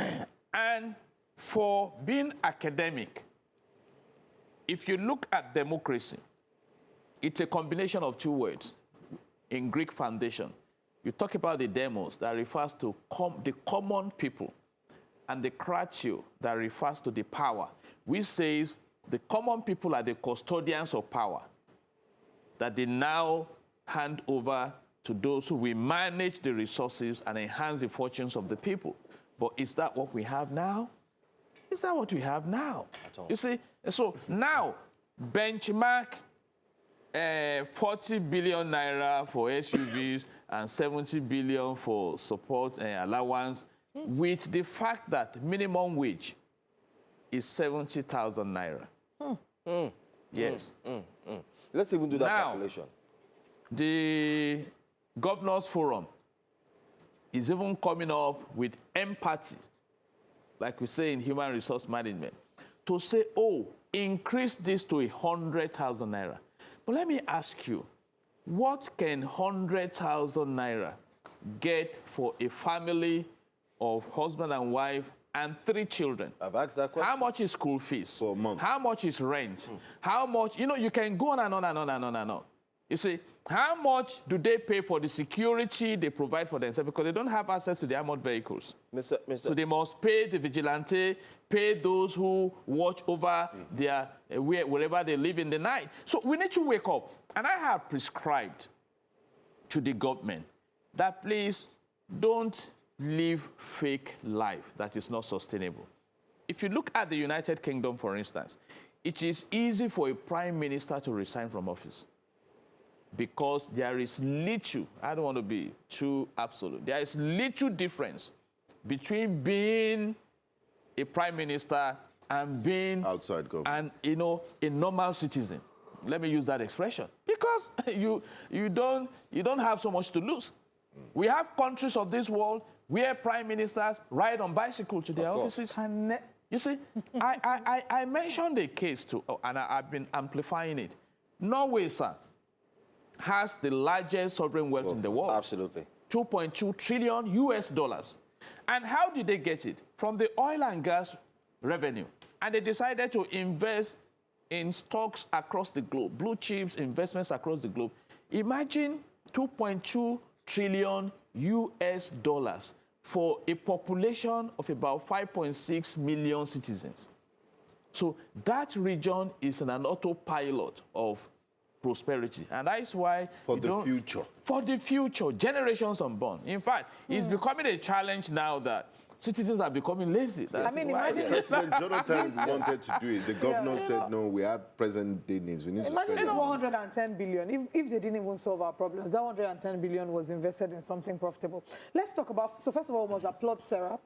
And for being academic, if you look at democracy, it's a combination of two words. In Greek foundation, you talk about the demos, that refers to the common people, and the kratio, that refers to the power, which says the common people are the custodians of power, that they now hand over to those who will manage the resources and enhance the fortunes of the people. But is that what we have now? Is that what we have now? You see, so now, benchmark 40 billion naira for SUVs and 70 billion for support and allowance, with the fact that minimum wage is 70,000 naira. Yes. Let's even do that Now, calculation. The Governors Forum is even coming up with empathy, like we say in human resource management, to say, oh, increase this to 100,000 naira. But let me ask you, what can 100,000 naira get for a family of husband and wife and 3 children? I've asked that question. How much is school fees? For a month. How much is rent? How much, you can go on and on and on and on and on. You see, how much do they pay for the security they provide for themselves? Because they don't have access to the armored vehicles. So they must pay the vigilante, pay those who watch over their wherever they live in the night. So we need to wake up. And I have prescribed to the government that please don't live fake life that is not sustainable. If you look at the United Kingdom, for instance, it is easy for a prime minister to resign from office, because there is little, I don't want to be too absolute, there is little difference between being a prime minister and being outside government, and a normal citizen. Let me use that expression, because you don't have so much to lose. We have countries of this world where prime ministers ride on bicycle to their offices. You see, I mentioned a case too, and I've been amplifying it. Norway, sir, has the largest sovereign wealth in the world. Absolutely. 2.2 trillion US dollars. And how did they get it? From the oil and gas revenue. And they decided to invest in stocks across the globe, blue chips, investments across the globe. Imagine 2.2 trillion US dollars for a population of about 5.6 million citizens. So that region is in an autopilot of prosperity. And that's why... For the future. For the future, generations unborn. In fact, it's becoming a challenge now that citizens are becoming lazy. I mean, imagine President Jonathan wanted to do it. The governor said, no, we have present-day needs. We need to imagine spend if it. 110 billion, if they didn't even solve our problems, that 110 billion was invested in something profitable. Let's talk about, so first of all, we must applaud Serap,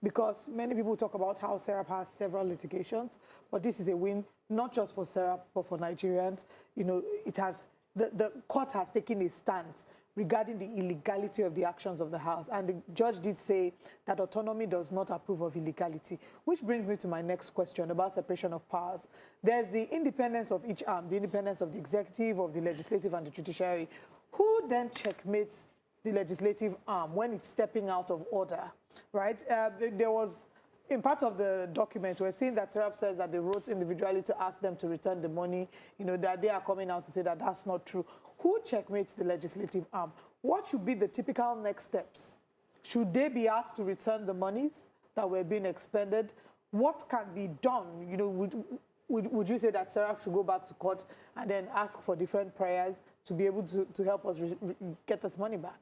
because many people talk about how Serap has several litigations, but this is a win, not just for Serap, but for Nigerians. You know, it has, the court has taken a stance regarding the illegality of the actions of the House. And the judge did say that autonomy does not approve of illegality, which brings me to my next question about separation of powers. There's the independence of each arm, the independence of the executive, of the legislative, and the judiciary. Who then checkmates the legislative arm when it's stepping out of order, right? There was, in part of the document, we're seeing that Serap says that they wrote individually to ask them to return the money, you know, that they are coming out to say that that's not true. Who checkmates the legislative arm? What should be the typical next steps? Should they be asked to return the monies that were being expended? What can be done? You know, would you say that Serap should go back to court and then ask for different prayers to be able to help us get this money back?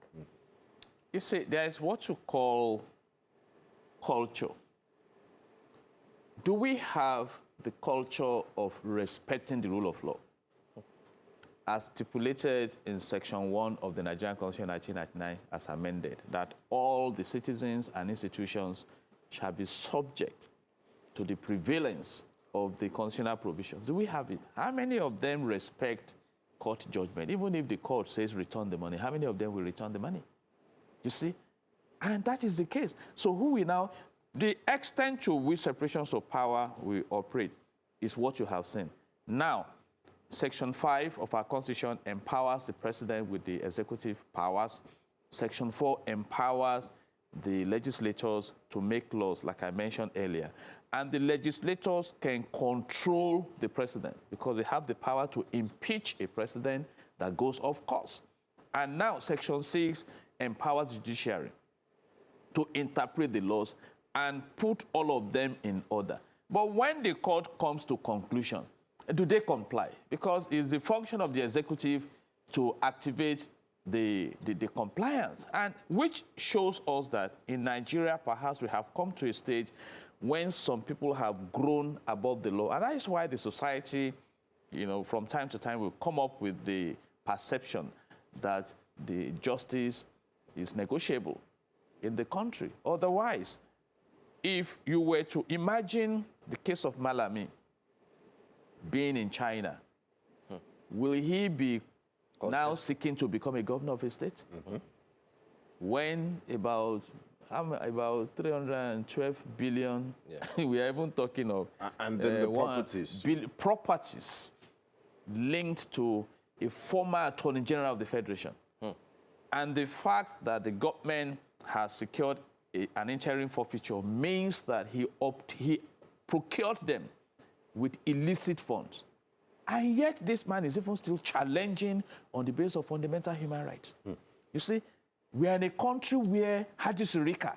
You see, there is what you call culture. Do we have the culture of respecting the rule of law? As stipulated in Section 1 of the Nigerian Constitution 1999 as amended, that all the citizens and institutions shall be subject to the prevalence of the constitutional provisions. Do we have it? How many of them respect court judgment? Even if the court says return the money, how many of them will return the money? You see? And that is the case. So who we now, the extent to which separations of power will operate is what you have seen. Now, Section 5 of our Constitution empowers the president with the executive powers. Section 4 empowers the legislators to make laws, like I mentioned earlier. And the legislators can control the president because they have the power to impeach a president that goes off course. And now Section 6 empowers the judiciary to interpret the laws and put all of them in order. But when the court comes to conclusion, do they comply? Because it's the function of the executive to activate the compliance, and which shows us that in Nigeria, perhaps we have come to a stage when some people have grown above the law. And that is why the society, you know, from time to time will come up with the perception that the justice is negotiable in the country. Otherwise, if you were to imagine the case of Malami being in China, will he be now seeking to become a governor of a state? When about 312 billion, we are even talking of... And then the properties. Properties linked to a former Attorney General of the Federation. And the fact that the government has secured an interim forfeiture means that he procured them with illicit funds. And yet this man is even still challenging on the basis of fundamental human rights. You see, we are in a country where Haji Sirika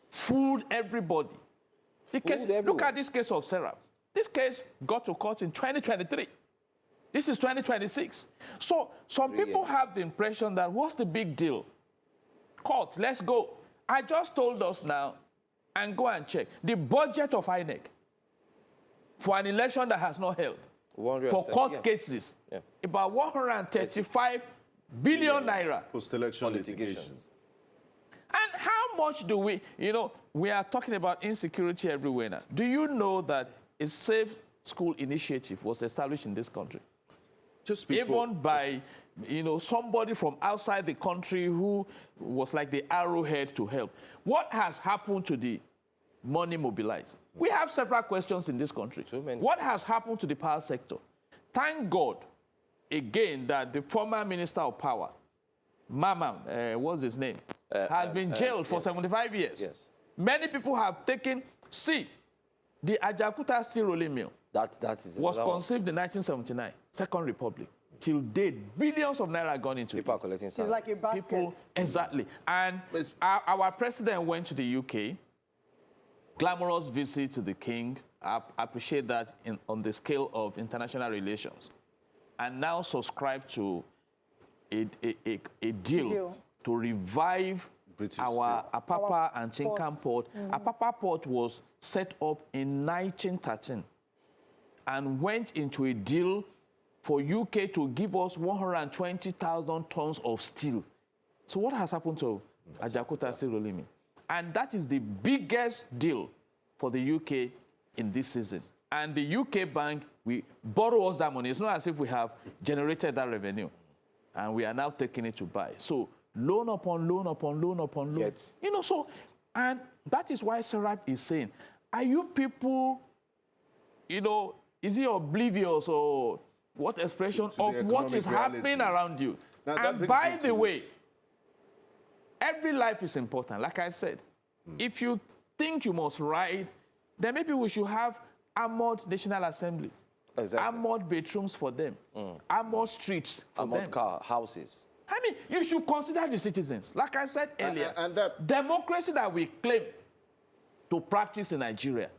fooled everybody. Look at this case of Serap. This case got to court in 2023. This is 2026. So some people have the impression that what's the big deal? Court, let's go. I just told us now, and go and check, the budget of INEC for an election that has not held, for court cases, about 135 billion naira. Post-election litigation. And how much do we, you know, we are talking about insecurity everywhere now. Do you know that a safe school initiative was established in this country? Just before, even by, you know, somebody from outside the country who was like the arrowhead to help. What has happened to the money mobilized? We have several questions in this country. What has happened to the power sector? Thank God, again, that the former Minister of Power, Mamam, what's his name, has been jailed for 75 years. Many people have taken, the Ajakuta steel rolling mill was conceived in 1979, Second Republic. Till date, billions of naira gone into people are collecting. It's like a basket. Exactly. And our president went to the UK, glamorous visit to the king. I appreciate that on the scale of international relations. And now subscribe to a deal to revive British our still. Apapa and Chinkan port. Mm-hmm. Apapa port was set up in 1913 and went into a deal for UK to give us 120,000 tons of steel. So what has happened to Ajakuta Steel Rolling Mill? And that is the biggest deal for the UK in this season. And the UK bank, we borrow us that money. It's not as if we have generated that revenue. And we are now taking it to buy. So loan upon loan upon loan upon loan. Yes. You know, so, and that is why Serap is saying, are you people, you know, is he oblivious or what expression to of the what is economic happening realities. around you? Now, that And brings by me to the this. way, every life is important. Like I said, if you think you must ride, then maybe we should have armored National Assembly. Exactly. Armored bedrooms for them. Armored streets for them. Armored car houses. I mean, you should consider the citizens. Like I said earlier, and that- democracy that we claim to practice in Nigeria,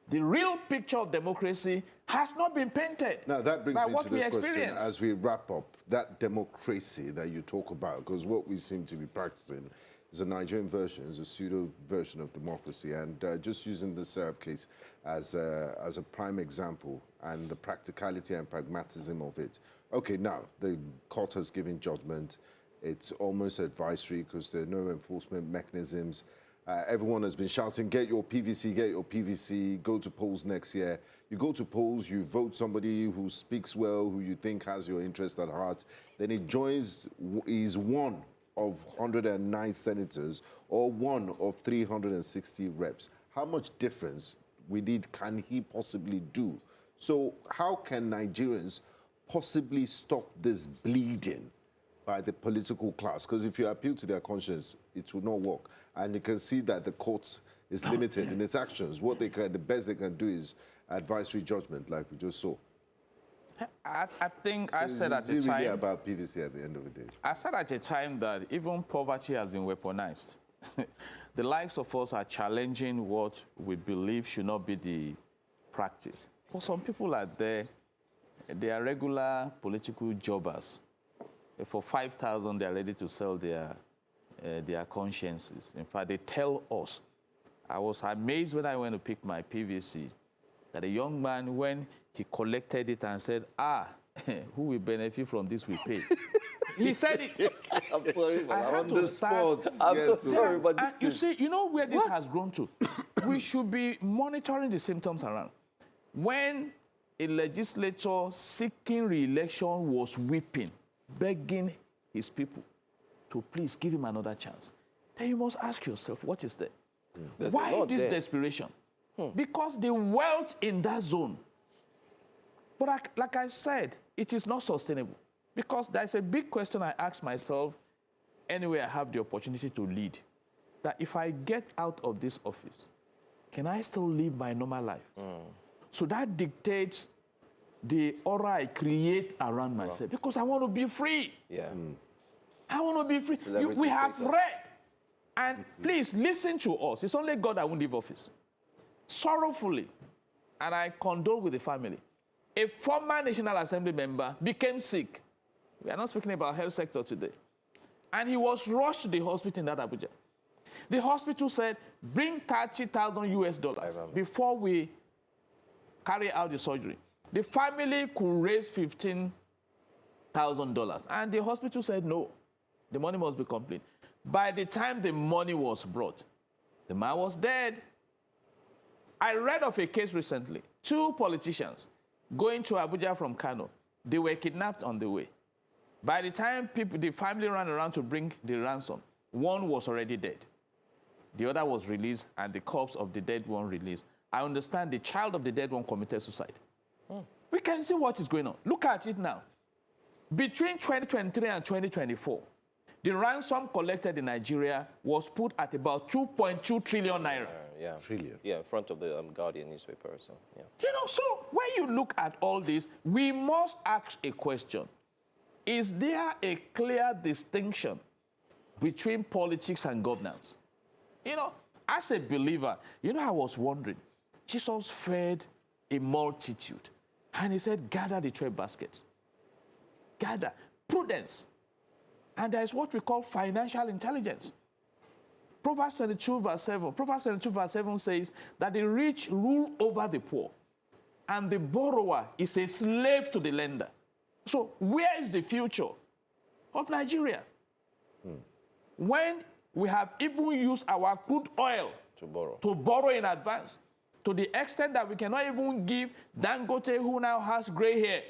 the real picture of democracy has not been painted. Now, that brings by me what to we this question experience. as we wrap up. That democracy that you talk about, because what we seem to be practicing is a Nigerian version, is a pseudo version of democracy. And just using the Serap case as a prime example and the practicality and pragmatism of it. Okay, now, the court has given judgment. It's almost advisory because there are no enforcement mechanisms. Everyone has been shouting, get your PVC, go to polls next year. You go to polls, you vote somebody who speaks well, who you think has your interest at heart, then he joins, is one of 109 senators or one of 360 reps. How much difference can he possibly do? So how can Nigerians possibly stop this bleeding by the political class? Because if you appeal to their conscience, it will not work. And you can see that the courts is limited in its actions. What they can, the best they can do is advisory judgment, like we just saw. I think I said at Is the it really time, about PVC at the end of the day? I said at a time that even poverty has been weaponized. The likes of us are challenging what we believe should not be the practice. For some people out there, they are regular political jobbers. For 5,000, they are ready to sell their consciences. In fact, they tell us. I was amazed when I went to pick my PVC that a young man, when he collected it and said, who will benefit from this we pay? He said it. I'm sorry, but I had On to the start- spot. I'm Yes, so sorry, but And this you is... see, you know where this has grown to? We should be monitoring the symptoms around. When a legislator seeking re-election was weeping, begging his people to please give him another chance, then you must ask yourself, what is there? There's a Why lot this there. desperation? Because the wealth in that zone. But like I said, it is not sustainable. Because there's a big question I ask myself anyway I have the opportunity to lead. That if I get out of this office, can I still live my normal life? So that dictates the aura I create around myself. Because I want to be free. Yeah. I want to be free. Celebrity We have status. read. And please listen to us. It's only God that won't leave office. Sorrowfully, and I condole with the family, a former National Assembly member became sick. We are not speaking about health sector today. And he was rushed to the hospital in that Abuja. The hospital said, bring $30,000 before we carry out the surgery. The family could raise $15,000. And the hospital said, no, the money must be complete. By the time the money was brought, the man was dead. I read of a case recently. 2 politicians going to Abuja from Kano. They were kidnapped on the way. By the time the family ran around to bring the ransom, one was already dead. The other was released, and the corpse of the dead one released. I understand the child of the dead one committed suicide. We can see what is going on. Look at it now. Between 2023 and 2024, the ransom collected in Nigeria was put at about 2.2 trillion naira. Yeah. Trillion. Yeah, in front of the Guardian newspaper. So, yeah. You know, so when you look at all this, we must ask a question. Is there a clear distinction between politics and governance? You know, as a believer, you know, I was wondering, Jesus fed a multitude, and he said, gather the 12 baskets. Gather. Prudence. And there's what we call financial intelligence. Proverbs 22 verse 7. Proverbs 22 verse 7 says that the rich rule over the poor, and the borrower is a slave to the lender. So where is the future of Nigeria? When we have even used our crude oil to borrow in advance, to the extent that we cannot even give Dangote, who now has gray hair,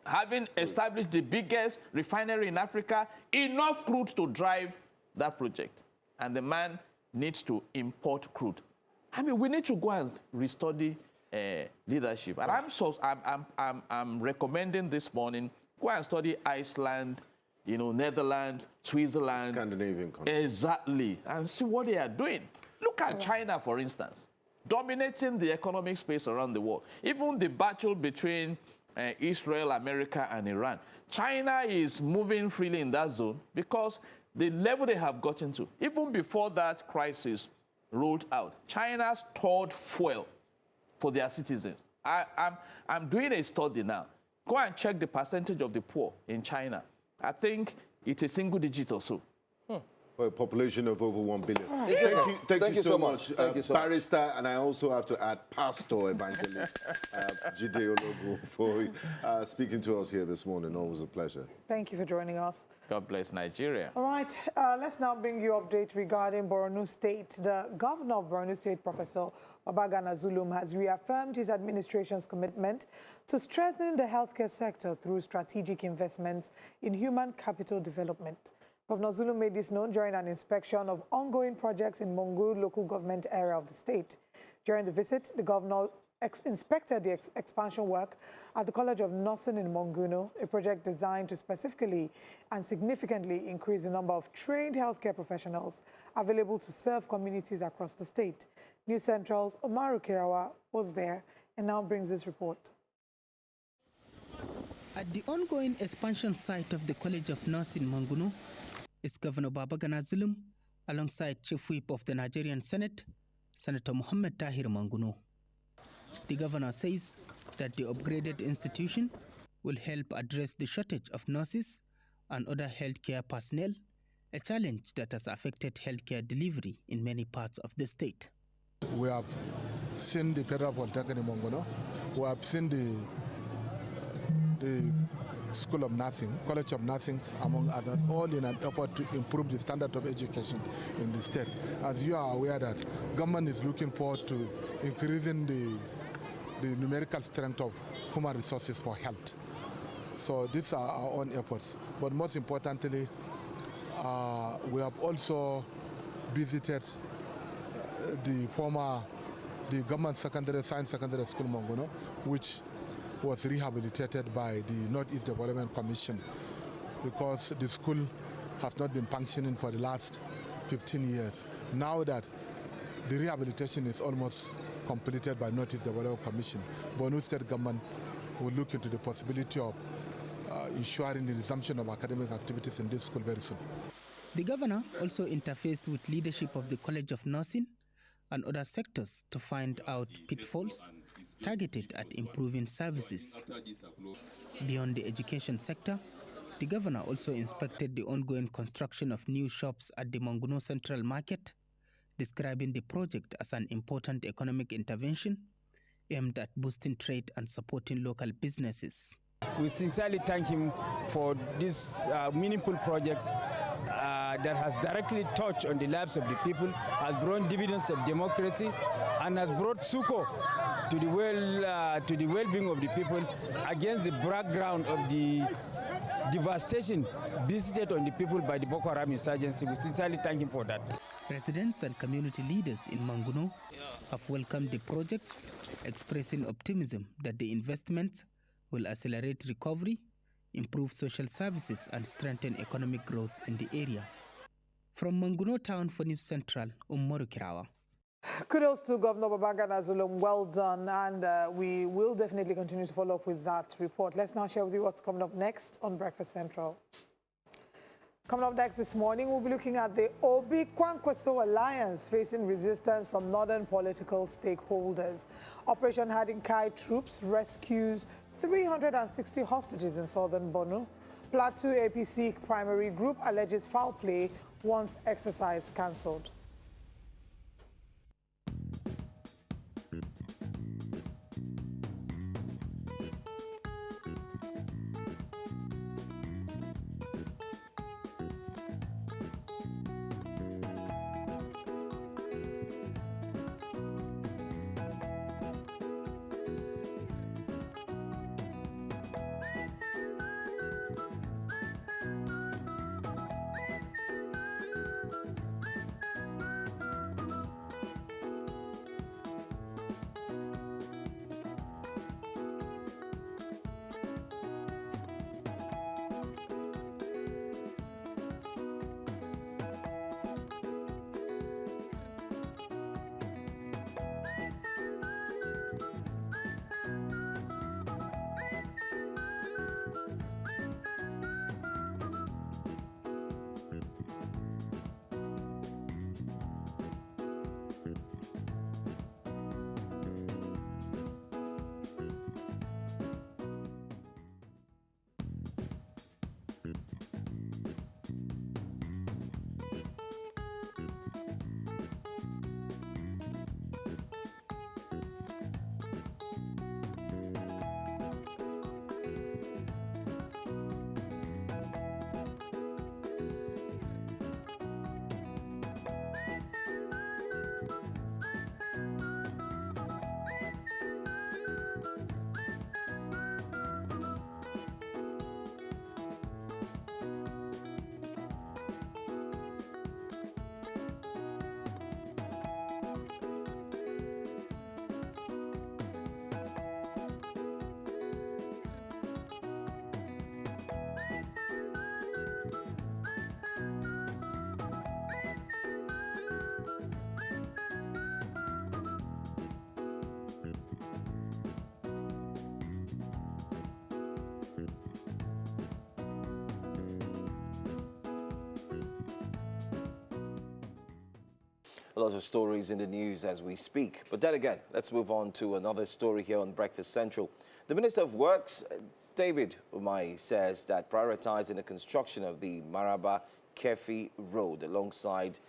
having established the biggest refinery in Africa, enough crude to drive that project. And the man needs to import crude. I mean, we need to go and restudy leadership. And I'm recommending this morning, go and study Iceland, Netherlands, Switzerland. Scandinavian countries. Exactly. And see what they are doing. Look at China, for instance, dominating the economic space around the world. Even the battle between Israel, America, and Iran. China is moving freely in that zone because the level they have gotten to, even before that crisis rolled out, China stored fuel for their citizens. I'm doing a study now. Go and check the percentage of the poor in China. I think it's a single digit or so. For a population of over 1 billion. Thank you so much. Barrister, and I also have to add Pastor Evangelist Jide Ologu for speaking to us here this morning. Always a pleasure. Thank you for joining us. God bless Nigeria. All right, let's now bring you update regarding Borno State. The governor of Borno State, Professor Babagana Zulum, has reaffirmed his administration's commitment to strengthening the healthcare sector through strategic investments in human capital development. Governor Zulum made this known during an inspection of ongoing projects in Mongu local government area of the state. During the visit, the governor inspected the expansion work at the College of Nursing in Monguno, a project designed to specifically and significantly increase the number of trained healthcare professionals available to serve communities across the state. News Central's Omaru Kirawa was there and now brings this report. At the ongoing expansion site of the College of Nursing in Monguno is Governor Babagana Zulum alongside Chief Whip of the Nigerian Senate, Senator Mohammed Tahir Manguno. The governor says that the upgraded institution will help address the shortage of nurses and other healthcare personnel, a challenge that has affected healthcare delivery in many parts of the state. We have seen the Federal Polytechnic in Monguno. We have seen the School of Nursing, College of Nursing, among others, all in an effort to improve the standard of education in the state. As you are aware that government is looking forward to increasing the numerical strength of human resources for health. So these are our own efforts. But most importantly, we have also visited the government science secondary school Monguno, which was rehabilitated by the Northeast Development Commission because the school has not been functioning for the last 15 years. Now that the rehabilitation is almost completed by Northeast Development Commission, Borno State government will look into the possibility of ensuring the resumption of academic activities in this school very soon. The governor also interfaced with leadership of the College of Nursing and other sectors to find out pitfalls targeted at improving services. Beyond the education sector, the governor also inspected the ongoing construction of new shops at the Monguno Central Market, describing the project as an important economic intervention aimed at boosting trade and supporting local businesses. We sincerely thank him for this meaningful project that has directly touched on the lives of the people, has brought dividends of democracy, and has brought succor to the well-being of the people against the background of the devastation visited on the people by the Boko Haram insurgency. We sincerely thank him for that. Residents and community leaders in Monguno have welcomed the project, expressing optimism that the investments will accelerate recovery, improve social services, and strengthen economic growth in the area. From Monguno town for News Central, Umaru Kirawa. Kudos to Governor Babagana Zulum. Well done. And we will definitely continue to follow up with that report. Let's now share with you what's coming up next on Breakfast Central. Coming up next this morning, we'll be looking at the Obi-Kwankwaso alliance facing resistance from northern political stakeholders. Operation Hadin Kai troops rescues 360 hostages in southern Borno. Plateau APC primary group alleges foul play once exercise cancelled. A lot of stories in the news as we speak. But then again, let's move on to another story here on Breakfast Central. The Minister of Works, David Umahi, says that prioritizing the construction of the Mararaba-Keffi road alongside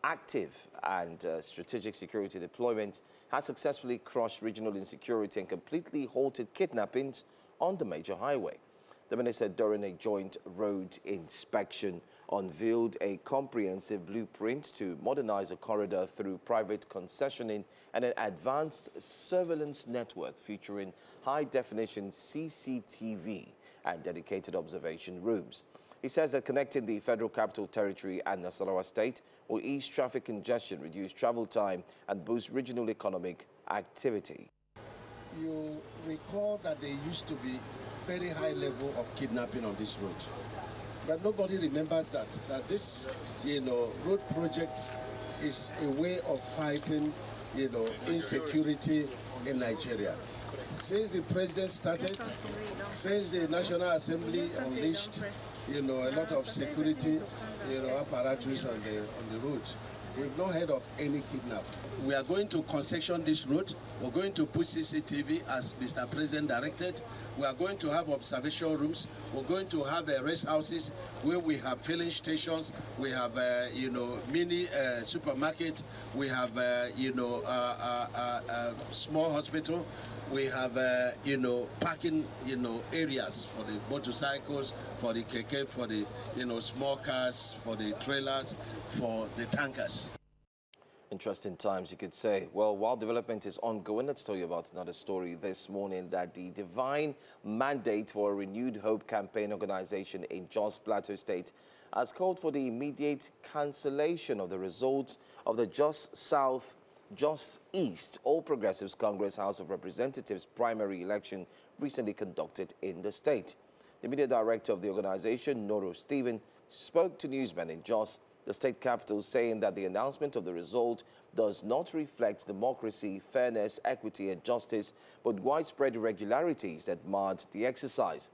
active and strategic security deployment has successfully crushed regional insecurity and completely halted kidnappings on the major highway. The minister, during a joint road inspection, unveiled a comprehensive blueprint to modernize a corridor through private concessioning and an advanced surveillance network featuring high-definition CCTV and dedicated observation rooms. He says that connecting the Federal Capital Territory and Nasarawa State will ease traffic congestion, reduce travel time, and boost regional economic activity. You recall that there used to be very high level of kidnapping on this road. But nobody remembers that this, road project is a way of fighting, insecurity in Nigeria. Since the president started, since the National Assembly unleashed, a lot of security, apparatus on the road, we've not heard of any kidnap. We are going to concession this road. We're going to put CCTV as Mr. President directed. We are going to have observation rooms. We're going to have rest houses where we have filling stations. We have, mini supermarket. We have, small hospital. We have, parking, areas for the motorcycles, for the keke, for the, small cars, for the trailers, for the tankers. Interesting times, you could say. Well, while development is ongoing, let's tell you about another story this morning that the Divine Mandate for a Renewed Hope campaign organization in Jos Plateau State has called for the immediate cancellation of the results of the Jos South, Jos East All Progressives Congress House of Representatives primary election recently conducted in the state. The media director of the organization, Noro Stephen, spoke to newsmen in Jos, the state capital, saying that the announcement of the result does not reflect democracy, fairness, equity and justice, but widespread irregularities that marred the exercise.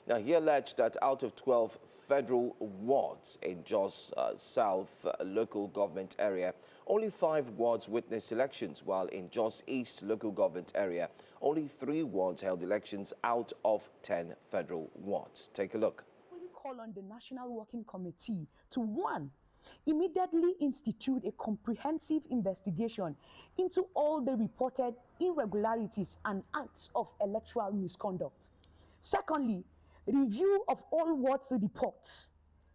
Now, he alleged that out of 12 federal wards in Jos South local government area, only 5 wards witnessed elections, while in Jos East local government area, only 3 wards held elections out of 10 federal wards. Take a look. We call on the National Working Committee to, one, immediately institute a comprehensive investigation into all the reported irregularities and acts of electoral misconduct. Secondly, review of all Ward's reports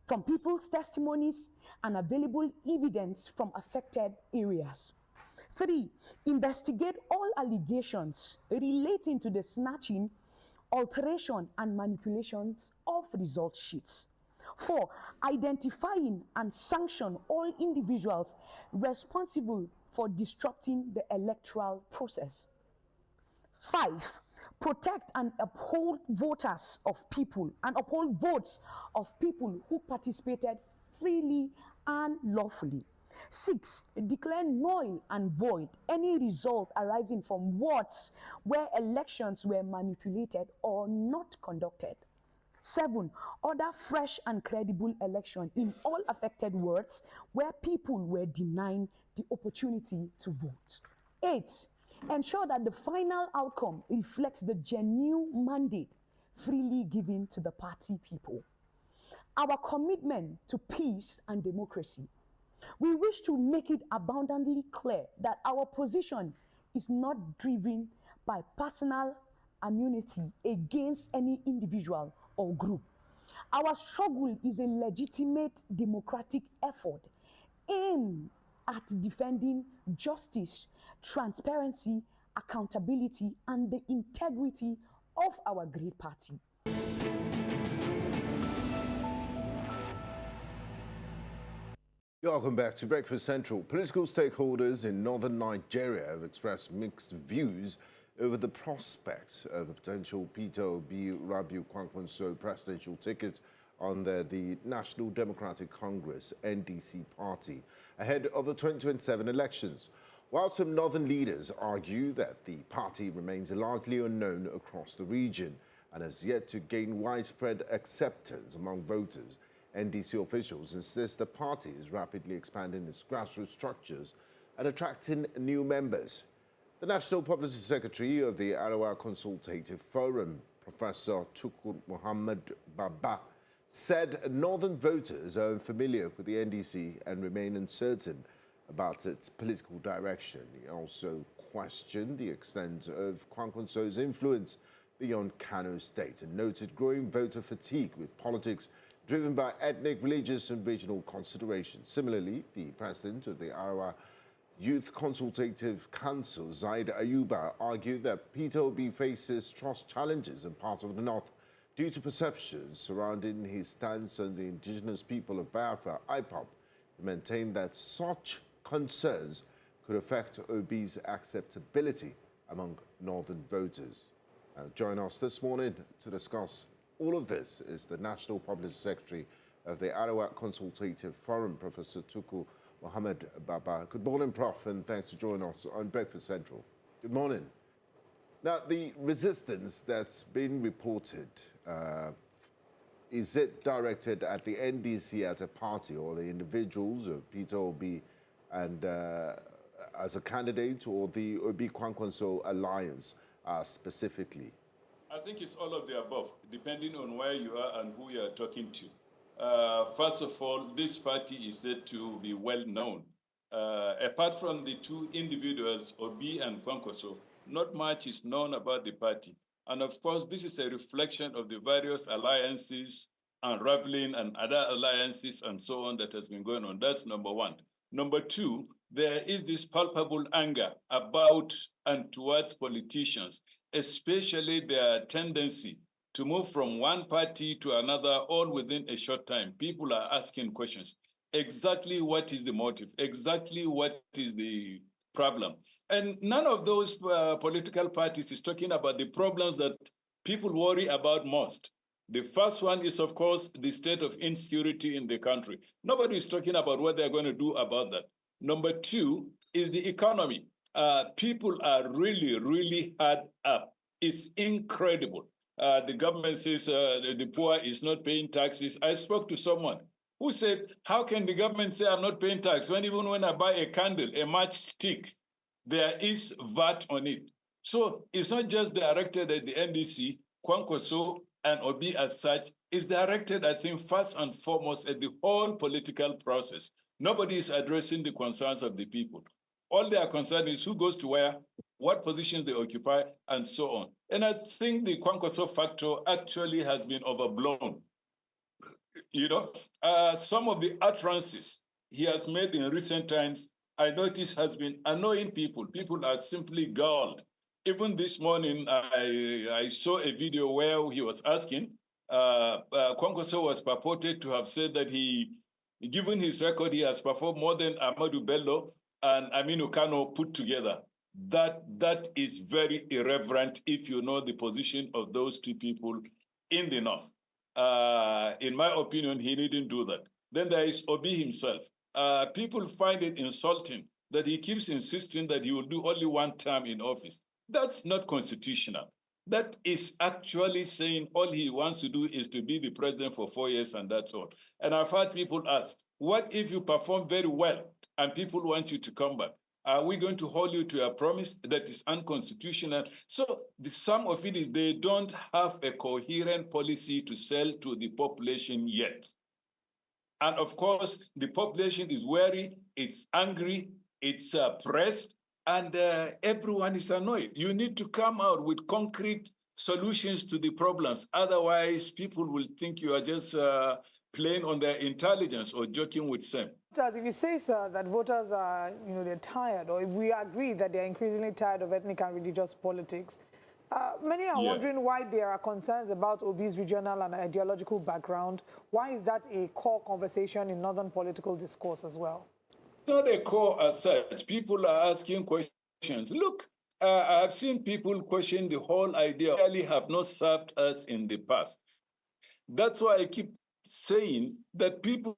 from people's testimonies and available evidence from affected areas. 3, investigate all allegations relating to the snatching, alteration, and manipulations of result sheets. 4, identifying and sanction all individuals responsible for disrupting the electoral process. 5, protect and uphold voters of people and uphold votes of people who participated freely and lawfully. 6, declare null and void any result arising from wards where elections were manipulated or not conducted. 7, order fresh and credible election in all affected wards where people were denied the opportunity to vote. 8, ensure that the final outcome reflects the genuine mandate freely given to the party people. Our commitment to peace and democracy. We wish to make it abundantly clear that our position is not driven by personal immunity against any individual or group. Our struggle is a legitimate democratic effort aimed at defending justice, transparency, accountability, and the integrity of our great party. Welcome back to Breakfast Central. Political stakeholders in northern Nigeria have expressed mixed views over the prospects of a potential Peter Obi-Kwankwaso presidential ticket under the National Democratic Congress (NDC) party ahead of the 2027 elections. While some northern leaders argue that the party remains largely unknown across the region and has yet to gain widespread acceptance among voters, NDC officials insist the party is rapidly expanding its grassroots structures and attracting new members. The National Publicity Secretary of the Arewa Consultative Forum, Professor Tukur Muhammad Baba, said northern voters are unfamiliar with the NDC and remain uncertain about its political direction. He also questioned the extent of Kwankwaso's influence beyond Kano State and noted growing voter fatigue with politics driven by ethnic, religious, and regional considerations. Similarly, the president of the Arewa Youth Consultative Council, Zaid Ayuba, argued that Peter Obi faces trust challenges in parts of the north due to perceptions surrounding his stance on the indigenous people of Biafra, IPOB. He maintained that such concerns could affect Obi's acceptability among northern voters. Join us this morning to discuss all of this is the National Publicity Secretary of the Arewa Consultative Forum, Professor Tukur Muhammad Baba. Good morning, Prof, and thanks for joining us on Breakfast Central. Good morning. Now, the resistance that's been reported, is it directed at the NDC as a party or the individuals of Peter Obi and as a candidate, or the Obi-Kwankwaso alliance specifically? I think it's all of the above, depending on where you are and who you are talking to. First of all, this party is said to be well known. Apart from the two individuals, Obi and Kwankwaso, not much is known about the party. And of course, this is a reflection of the various alliances, unraveling and other alliances and so on that has been going on. That's number one. Number two, there is this palpable anger about and towards politicians, especially their tendency to move from one party to another all within a short time. People are asking questions. Exactly what is the motive? Exactly what is the problem? And none of those political parties is talking about the problems that people worry about most. The first one is, of course, the state of insecurity in the country. Nobody is talking about what they're going to do about that. Number two is the economy. People are really, really hard up. It's incredible. The government says the poor is not paying taxes. I spoke to someone who said, how can the government say I'm not paying tax when even when I buy a candle, a matchstick, there is VAT on it? So it's not just directed at the NDC. Kwankwaso and Obi as such is directed, I think, first and foremost at the whole political process. Nobody is addressing the concerns of the people. All they are concerned is who goes to where, what positions they occupy, and so on. And I think the Kwankwaso factor actually has been overblown. You know, some of the utterances he has made in recent times, I notice has been annoying people. People are simply galled. Even this morning, I saw a video where he was asking, Kwankwaso was purported to have said that given his record, he has performed more than Ahmadu Bello and Aminu Kano put together. That is very irreverent if you know the position of those two people in the North. In my opinion, he didn't do that. Then there is Obi himself. People find it insulting that he keeps insisting that he will do only one term in office. That's not constitutional. That is actually saying all he wants to do is to be the president for 4 years and that's all. And I've heard people ask, what if you perform very well and people want you to come back? Are we going to hold you to a promise that is unconstitutional? So the sum of it is they don't have a coherent policy to sell to the population yet. And of course, the population is wary, it's angry, it's pressed, and everyone is annoyed. You need to come out with concrete solutions to the problems. Otherwise, people will think you are just playing on their intelligence or joking with them. If you say, sir, that voters are, they're tired, or if we agree that they're increasingly tired of ethnic and religious politics, many are wondering why there are concerns about Obi's regional and ideological background. Why is that a core conversation in northern political discourse as well? It's not a core as such. People are asking questions. Look, I've seen people question the whole idea. Really have not served us in the past. That's why I keep saying that people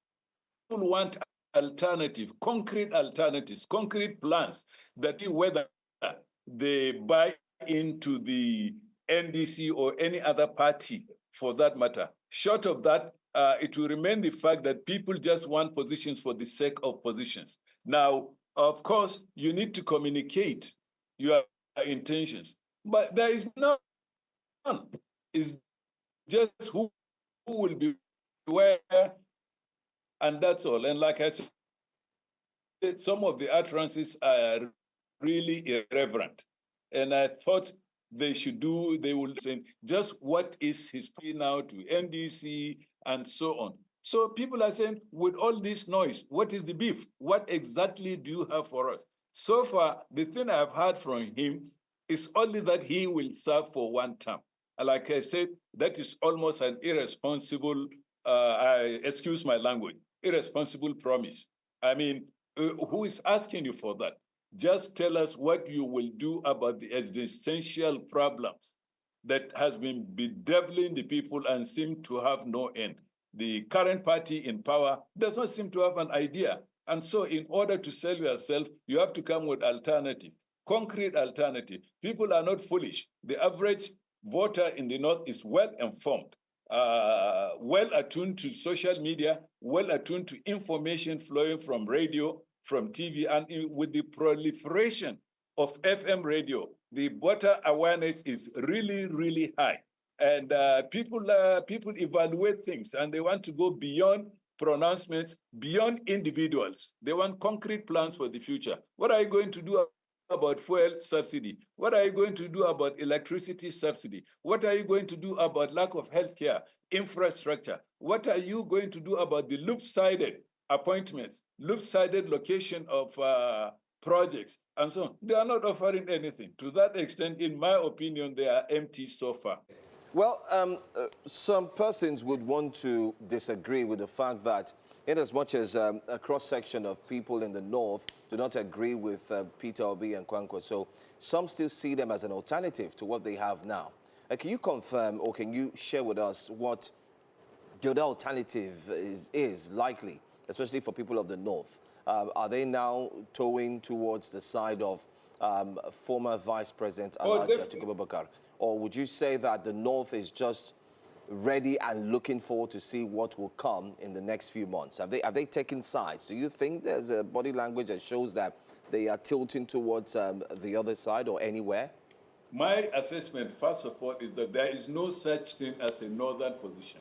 want alternatives, concrete plans that whether they buy into the NDC or any other party for that matter. Short of that, it will remain the fact that people just want positions for the sake of positions. Now, of course, you need to communicate your intentions, but there is none. It's just who will be where, and that's all. And like I said, some of the utterances are really irreverent. And I thought they will say just what is his plea now to NDC and so on. So people are saying, with all this noise, what is the beef? What exactly do you have for us? So far, the thing I've heard from him is only that he will serve for one term. And like I said, that is almost an irresponsible, excuse my language, irresponsible promise. I mean, who is asking you for that? Just tell us what you will do about the existential problems that has been bedeviling the people and seem to have no end. The current party in power does not seem to have an idea. And so in order to sell yourself, you have to come with alternative, concrete alternative. People are not foolish. The average voter in the North is well informed, well attuned to social media, well attuned to information flowing from radio, from TV, and with the proliferation of FM radio, the voter awareness is really, really high. And people evaluate things and they want to go beyond pronouncements, beyond individuals. They want concrete plans for the future. What are you going to do about fuel subsidy? What are you going to do about electricity subsidy? What are you going to do about lack of healthcare, infrastructure? What are you going to do about the loop-sided appointments, loop-sided location of projects, and so on? They are not offering anything. To that extent, in my opinion, they are empty so far. Well, some persons would want to disagree with the fact that in as much as a cross-section of people in the North do not agree with Peter Obi and Kwankwaso, some still see them as an alternative to what they have now. Can you confirm or can you share with us what the other alternative is likely, especially for people of the North? Are they now towing towards the side of former Vice President Alhaji Atiku Abubakar? Or would you say that the North is just ready and looking forward to see what will come in the next few months? Have they taken sides? Do you think there's a body language that shows that they are tilting towards the other side or anywhere? My assessment, first of all, is that there is no such thing as a northern position.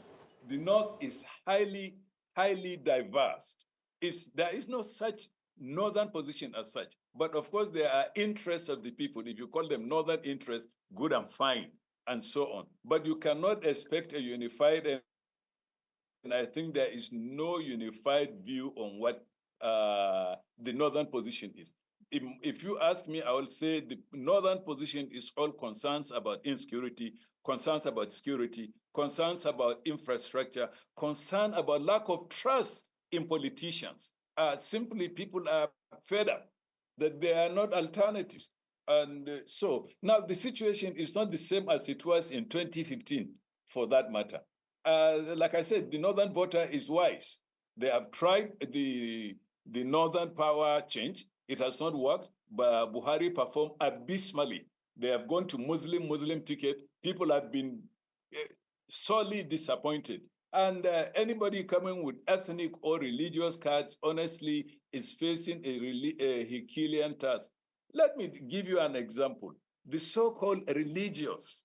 The North is highly, highly diverse. There is no such northern position as such. But of course, there are interests of the people. If you call them northern interests, good and fine, and so on. But you cannot expect a unified, and I think there is no unified view on what the northern position is. If you ask me, I will say the northern position is all concerns about insecurity, concerns about security, concerns about infrastructure, concern about lack of trust in politicians. Simply, people are fed up that there are not alternatives. And so now the situation is not the same as it was in 2015, for that matter. Like I said, the northern voter is wise. They have tried the northern power change. It has not worked, but Buhari performed abysmally. They have gone to Muslim ticket. People have been sorely disappointed. And anybody coming with ethnic or religious cards, honestly, is facing a Herculean task. Let me give you an example. The so-called religious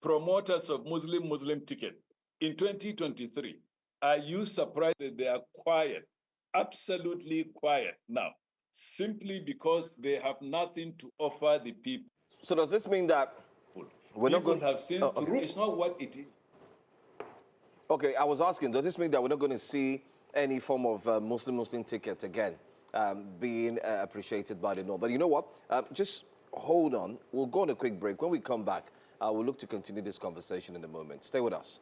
promoters of Muslim ticket in 2023, are you surprised that they are quiet, absolutely quiet now, simply because they have nothing to offer the people? So does this mean that we're not going to have seen through? It's not what it is. Okay, I was asking, does this mean that we're not going to see any form of Muslim ticket again being appreciated by the North? But you know what? Just hold on. We'll go on a quick break. When we come back, we'll look to continue this conversation in a moment. Stay with us.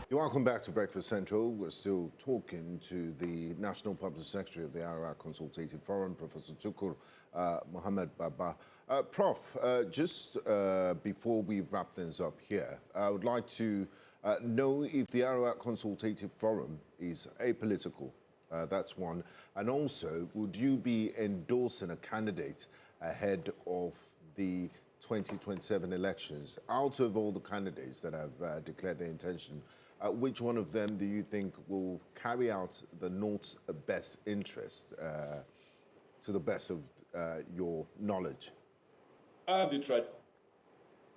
You're welcome back to Breakfast Central. We're still talking to the National Public Secretary of the Arewa Consultative Forum, Professor Tukur Mohammed Baba. Prof, just before we wrap things up here, I would like to know if the Arewa Consultative Forum is apolitical. That's one. And also, would you be endorsing a candidate ahead of the 2027 elections? Out of all the candidates that have declared their intention, which one of them do you think will carry out the North's best interest to the best of your knowledge? The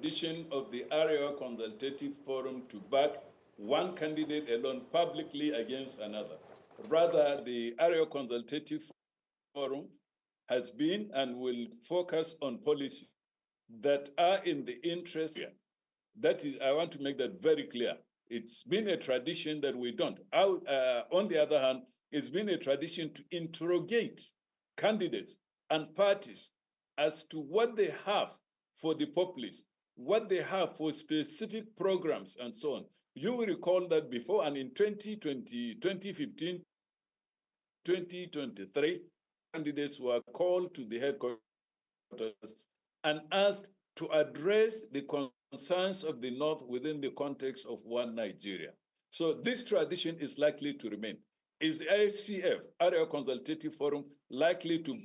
tradition of the Arewa Consultative Forum to back one candidate alone publicly against another. Rather, the Arewa Consultative Forum has been and will focus on policies that are in the interest. That is, I want to make that very clear. It's been a tradition that we don't. On the other hand, it's been a tradition to interrogate candidates and parties as to what they have for the populace, what they have for specific programs and so on. You will recall that before, and in 2020, 2015, 2023, candidates were called to the headquarters and asked to address the concerns of the North within the context of one Nigeria. So this tradition is likely to remain. Is the AFCF, Arewa Consultative Forum, likely to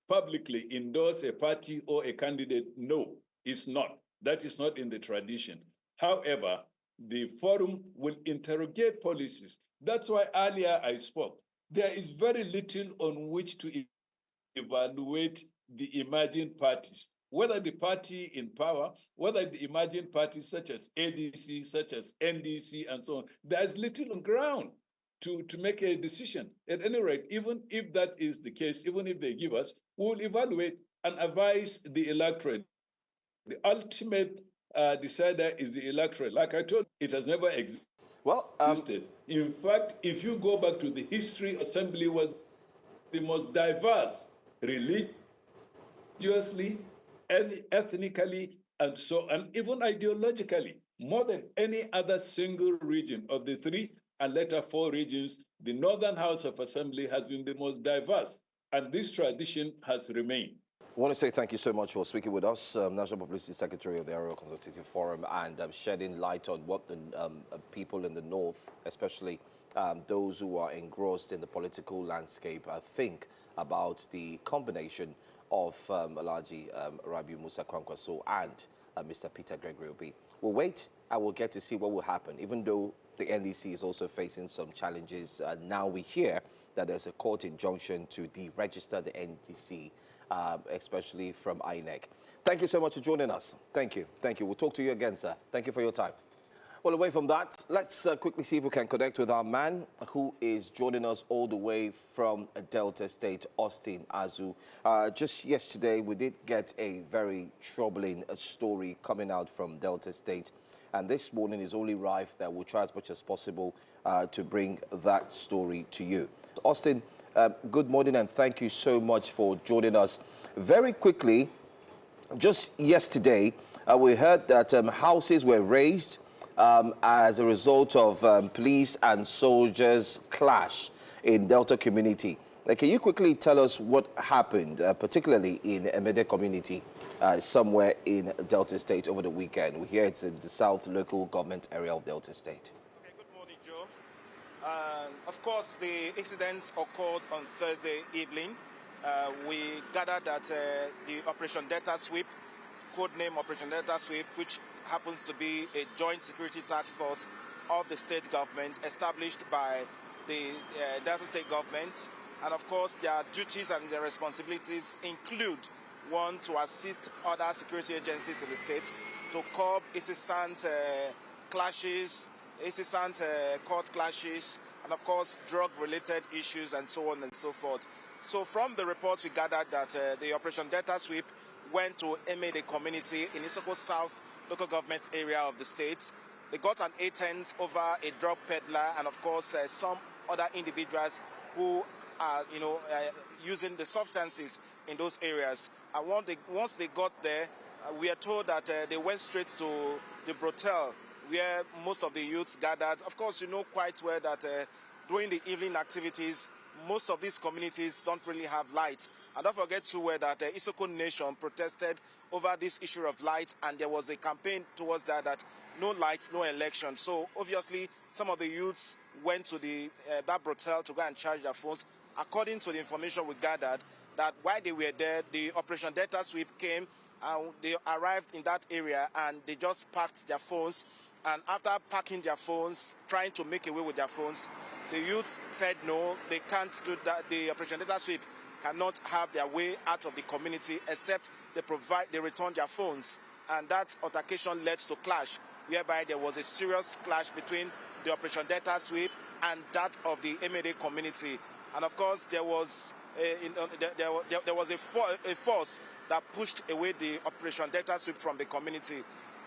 publicly endorse a party or a candidate? No, it's not. That is not in the tradition. However, the forum will interrogate policies. That's why earlier I spoke. There is very little on which to evaluate the emerging parties, whether the party in power, whether the emerging parties such as ADC, such as NDC, and so on. There's little on ground to make a decision. At any rate, even if that is the case, even if they give us, we'll evaluate and advise the electorate. The ultimate decider is the electorate. Like I told you, it has never existed. In fact, if you go back to the history, assembly was the most diverse, religiously, ethnically, and so, and even ideologically, more than any other single region of the 3 and later 4 regions. The Northern House of Assembly has been the most diverse, and this tradition has remained. I want to say thank you so much for speaking with us, National Publicity Secretary of the Arewa Consultative Forum, and shedding light on what the people in the North, especially those who are engrossed in the political landscape, think about the combination of Alhaji Rabiu Musa Kwankwaso and Mr. Peter Gregory Obi. We'll wait and we'll get to see what will happen, even though the NDC is also facing some challenges. Now we hear that there's a court injunction to deregister the NDC, especially from INEC. Thank you so much for joining us. Thank you. Thank you. We'll talk to you again, sir. Thank you for your time. Well, away from that, let's quickly see if we can connect with our man who is joining us all the way from Delta State, Austin Azu. Just yesterday, we did get a very troubling story coming out from Delta State. And this morning is only rife that we'll try as much as possible to bring that story to you. Austin, good morning and thank you so much for joining us. Very quickly, just yesterday, we heard that houses were razed as a result of police and soldiers' clash in Delta community. Can you quickly tell us what happened, particularly in Emede community, somewhere in Delta State over the weekend? We hear it's in the South local government area of Delta State. Okay, good morning, Joe. Of course, the incidents occurred on Thursday evening. We gathered that the Operation Delta Sweep, codename Operation Delta Sweep, which happens to be a joint security task force of the state government established by the Delta State government. And of course, their duties and their responsibilities include, one, to assist other security agencies in the state to curb incessant clashes, incessant court clashes, and of course, drug-related issues and so on and so forth. So from the report, we gathered that the Operation Delta Sweep went to Emede community in Isoko South local government area of the state. They got an 810 over a drug peddler and of course some other individuals who are using the substances in those areas. And once they got there, we are told that they went straight to the brothel where most of the youths gathered. Of course, you know quite well that during the evening activities, most of these communities don't really have lights. And don't forget too well that the Isoko Nation protested over this issue of lights, and there was a campaign towards that no lights, no election. So obviously, some of the youths went to that brothel to go and charge their phones. According to the information we gathered, that while they were there, the Operation Delta Sweep came, and they arrived in that area, and they just packed their phones. And after packing their phones, trying to make away with their phones, the youths said no, they can't do that. The Operation Delta Sweep cannot have their way out of the community except they return their phones. And that altercation led to clash, whereby there was a serious clash between the Operation Delta Sweep and that of the Emede community. And of course, there was a force that pushed away the Operation Delta Sweep from the community.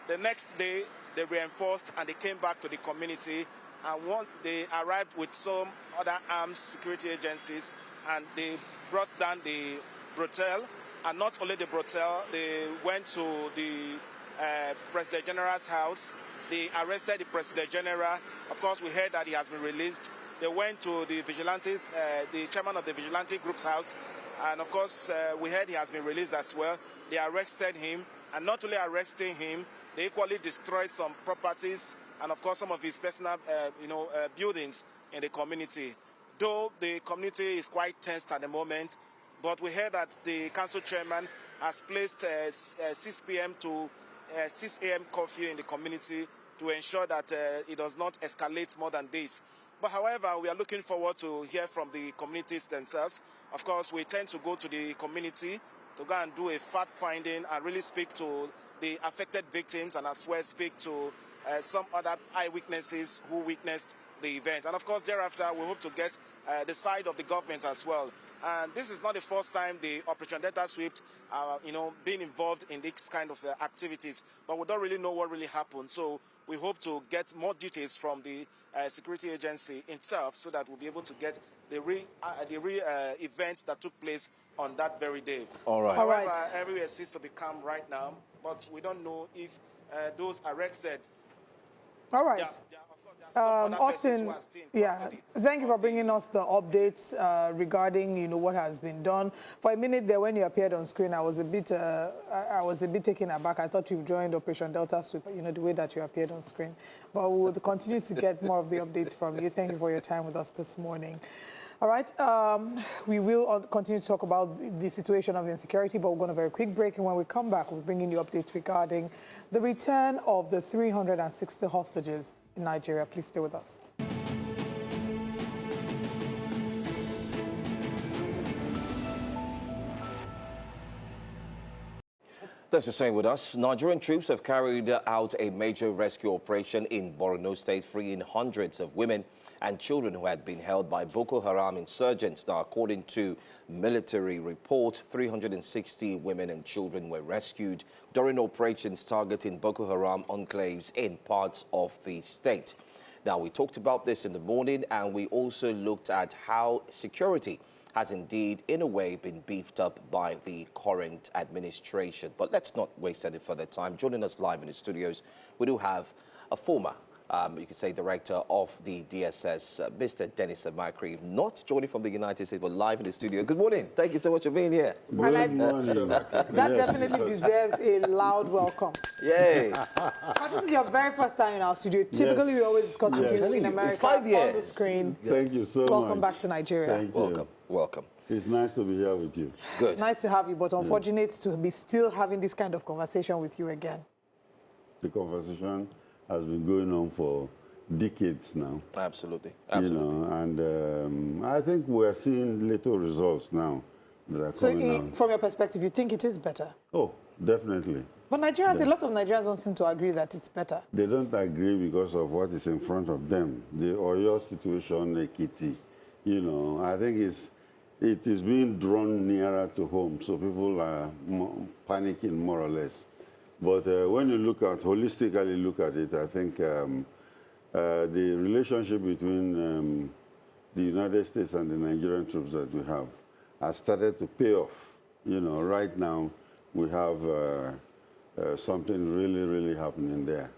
The next day, they reinforced and they came back to the community. And once they arrived with some other armed security agencies, and they brought down the brothel. And not only the brothel, they went to the President General's house. They arrested the President General. Of course, we heard that he has been released. They went to the vigilantes, the chairman of the vigilante group's house. And of course, we heard he has been released as well. They arrested him. And not only arresting him, they equally destroyed some properties and of course some of his personal buildings in the community. Though the community is quite tense at the moment, but we heard that the council chairman has placed 6 p.m. to 6 a.m. curfew in the community to ensure that it does not escalate more than this. But however, we are looking forward to hear from the communities themselves. Of course, we tend to go to the community to go and do a fact-finding and really speak to the affected victims and as well speak to some other eyewitnesses who witnessed the event. And of course, thereafter, we hope to get the side of the government as well. And this is not the first time the Operation Delta Sweep, being involved in this kind of activities. But we don't really know what really happened. So we hope to get more details from the security agency itself so that we'll be able to get the real events that took place on that very day. All right. However, everywhere seems to be calm right now, but we don't know if those arrested. All right. Austin, thank you for bringing us the updates regarding, what has been done. For a minute there, when you appeared on screen, I was a bit taken aback. I thought you joined Operation Delta Sweep, the way that you appeared on screen. But we will continue to get more of the updates from you. Thank you for your time with us this morning. All right, we will continue to talk about the situation of insecurity, but we're going to have a very quick break, and when we come back, we'll bring in you updates regarding the return of the 360 hostages in Nigeria. Please stay with us. Thanks for staying with us. Nigerian troops have carried out a major rescue operation in Borno State, freeing hundreds of women and children who had been held by Boko Haram insurgents. Now, according to military reports, 360 women and children were rescued during operations targeting Boko Haram enclaves in parts of the state. Now, we talked about this in the morning, and we also looked at how security has indeed, in a way, been beefed up by the current administration. But let's not waste any further time. Joining us live in the studios, we do have a former, you could say, director of the DSS, Mr. Dennis Amakri, not joining from the United States, but live in the studio. Good morning. Thank you so much for being here. Good morning. That definitely deserves a loud welcome. Yay. This is your very first time in our studio. Typically, we always discuss with you in America, in 5 years. on the screen. Thank you so much. Welcome back to Nigeria. Thank you. Welcome. Welcome. It's nice to be here with you. Good. Nice to have you, but unfortunate to be still having this kind of conversation with you again. The conversation has been going on for decades now. Absolutely. Absolutely. You know, and I think we're seeing little results now that are coming out. From your perspective, you think it is better? Oh, definitely. But Nigerians, a lot of Nigerians don't seem to agree that it's better. They don't agree because of what is in front of them. The Oyo situation, Ekiti, you know, I think it is being drawn nearer to home, so people are panicking more or less. But when you holistically look at it, I think the relationship between the United States and the Nigerian troops that we have has started to pay off. You know, right now we have something really, really happening there.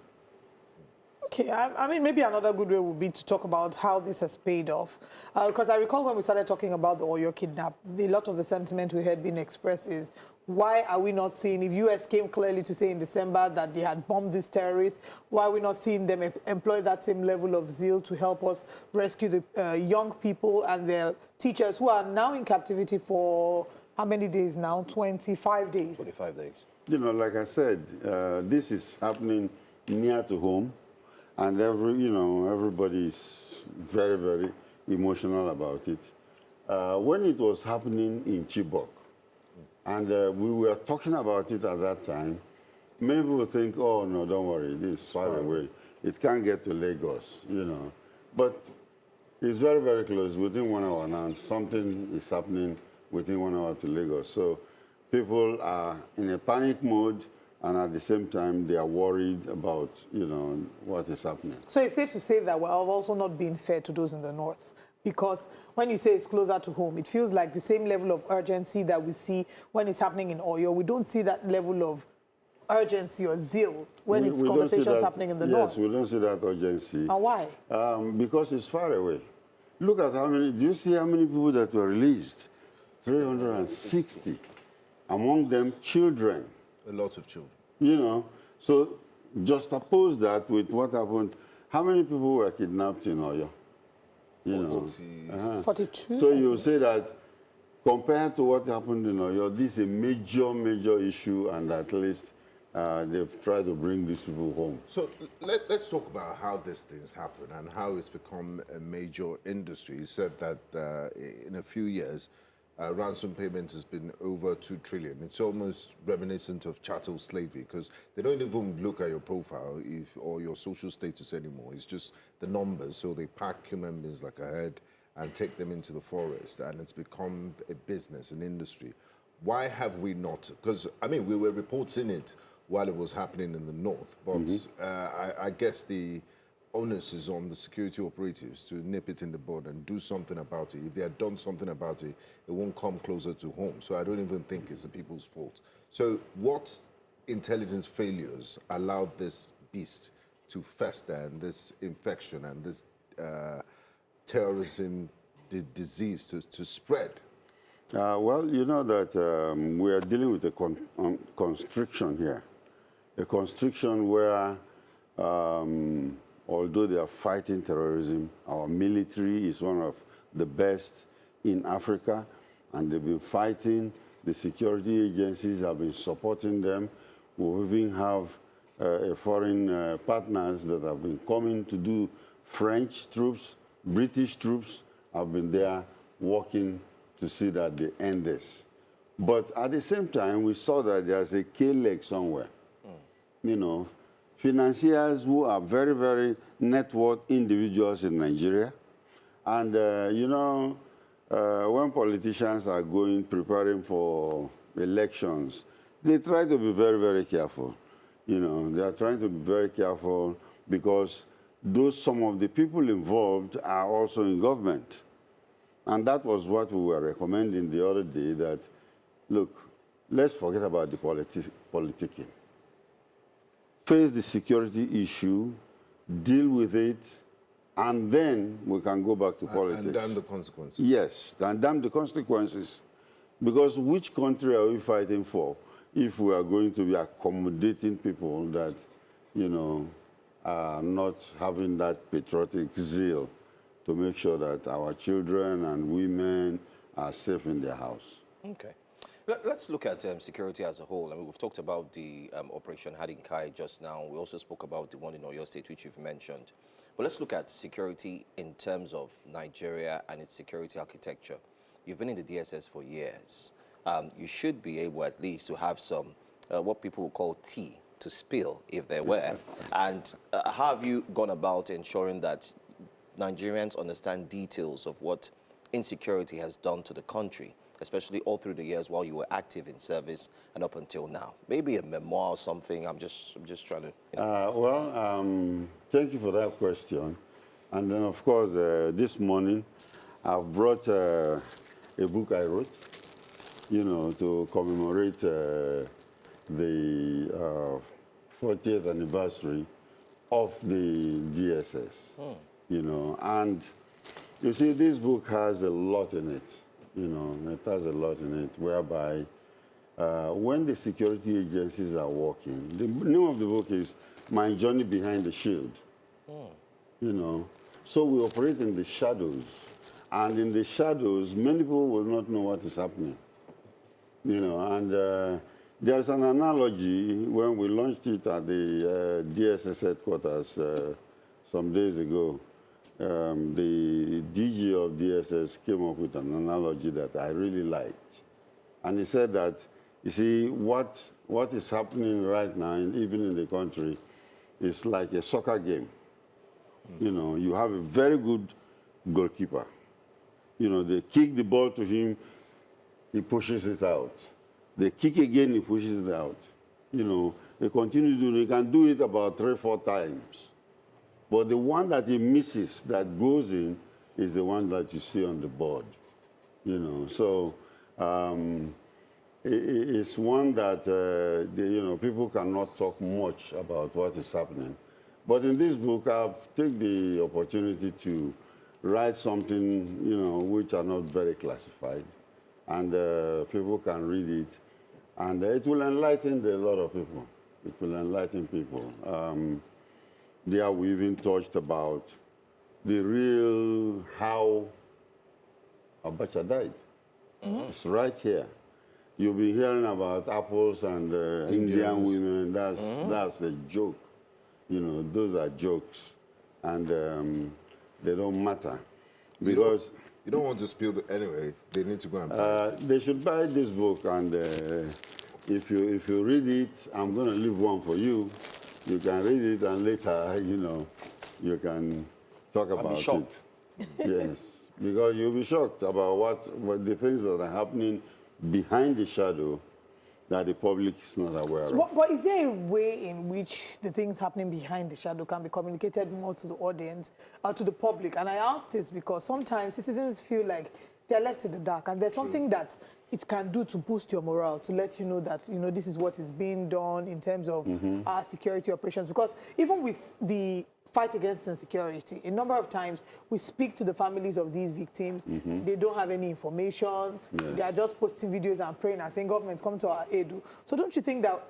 Okay, I mean, maybe another good way would be to talk about how this has paid off. Because I recall when we started talking about the Oyo kidnap, a lot of the sentiment we had been expressed is, why are we not seeing, if US came clearly to say in December that they had bombed these terrorists, why are we not seeing them employ that same level of zeal to help us rescue the young people and their teachers who are now in captivity for how many days now? 25 days. 45 days. You know, like I said, this is happening near to home. And everybody is very, very emotional about it. When it was happening in Chibok, and we were talking about it at that time, many people think, oh, no, don't worry, this is far away. It can't get to Lagos, you know. But it's very, very close. Within 1 hour now, something is happening within 1 hour to Lagos. So people are in a panic mode. And at the same time, they are worried about, you know, what is happening. So it's safe to say that we're also not being fair to those in the north. Because when you say it's closer to home, it feels like the same level of urgency that we see when it's happening in Oyo. We don't see that level of urgency or zeal when it's conversations happening in the north. Yes, we don't see that urgency. And why? Because it's far away. Look at how many, do you see how many people that were released? 360. Among them, children. A lot of children. You know, so just oppose that with what happened. How many people were kidnapped in Oyo? 42. So you say that compared to what happened in Oyo, this is a major, major issue, and at least they've tried to bring these people home. So let's talk about how these things happen and how it's become a major industry. You said that in a few years, ransom payment has been over 2 trillion. It's almost reminiscent of chattel slavery because they don't even look at your profile or your social status anymore. It's just the numbers. So they pack human beings like a herd and take them into the forest, and it's become a business, an industry. Why have we not? Because, I mean, we were reporting it while it was happening in the north, but I guess the onus is on the security operatives to nip it in the bud and do something about it. If they had done something about it, it won't come closer to home. So I don't even think it's the people's fault. So what intelligence failures allowed this beast to fester and this infection and this terrorism disease to spread? Well, you know that we are dealing with a constriction here. A constriction where although they are fighting terrorism, our military is one of the best in Africa, and they've been fighting. The security agencies have been supporting them. We even have foreign partners that have been coming to do. French troops, British troops have been there working to see that they end this. But at the same time, we saw that there's a K-leg somewhere. You know, financiers who are very, very net worth individuals in Nigeria. And, you know, when politicians are preparing for elections, they try to be very, very careful. You know, they are trying to be very careful because some of the people involved are also in government. And that was what we were recommending the other day, that, look, let's forget about the politicking. Face the security issue, deal with it, and then we can go back to politics. And damn the consequences. Yes, and damn the consequences. Because which country are we fighting for if we are going to be accommodating people that, you know, are not having that patriotic zeal to make sure that our children and women are safe in their house? Okay. Let's look at security as a whole. I mean, we've talked about the Operation Hadin Kai just now. We also spoke about the one in Oyo State, which you've mentioned. But let's look at security in terms of Nigeria and its security architecture. You've been in the DSS for years. You should be able at least to have some, what people would call tea to spill, if there were. And how have you gone about ensuring that Nigerians understand details of what insecurity has done to the country, especially all through the years while you were active in service and up until now? Maybe a memoir or something. I'm just trying to. You know. Thank you for that question. And then, of course, this morning, I've brought a book I wrote, you know, to commemorate the 40th anniversary of the DSS. You know, and you see, this book has a lot in it. You know, it has a lot in it, whereby when the security agencies are working, the name of the book is My Journey Behind the Shield. You know, so we operate in the shadows. And in the shadows, many people will not know what is happening. You know, and there's an analogy when we launched it at the DSS headquarters some days ago. The DG of DSS came up with an analogy that I really liked. And he said that, you see, what is happening right now, even in the country, is like a soccer game. You know, you have a very good goalkeeper. You know, they kick the ball to him, he pushes it out. They kick again, he pushes it out. You know, they continue to do it. He can do it about 3 or 4 times. But the one that he misses, that goes in, is the one that you see on the board. You know, so it's one that, you know, people cannot talk much about what is happening. But in this book, I've taken the opportunity to write something, you know, which are not very classified. And people can read it. And it will enlighten a lot of people. It will enlighten people. There we even touched about the real how Abacha died. It's right here. You'll be hearing about apples and Indian women. That's a joke. You know, those are jokes. And they don't matter. Because you don't want to spill anyway. They need to go and buy it. They should buy this book, and if you read it, I'm going to leave one for you. You can read it, and later, you know, you can talk about it. Yes, because you'll be shocked about what the things that are happening behind the shadow that the public is not aware of. But is there a way in which the things happening behind the shadow can be communicated more to the audience, or to the public? And I ask this because sometimes citizens feel like they're left in the dark, and there's something that it can do to boost your morale, to let you know that, you know, this is what is being done in terms of our security operations. Because even with the fight against insecurity, a number of times we speak to the families of these victims. They don't have any information. They are just posting videos and praying and saying, government, come to our aid. So don't you think that,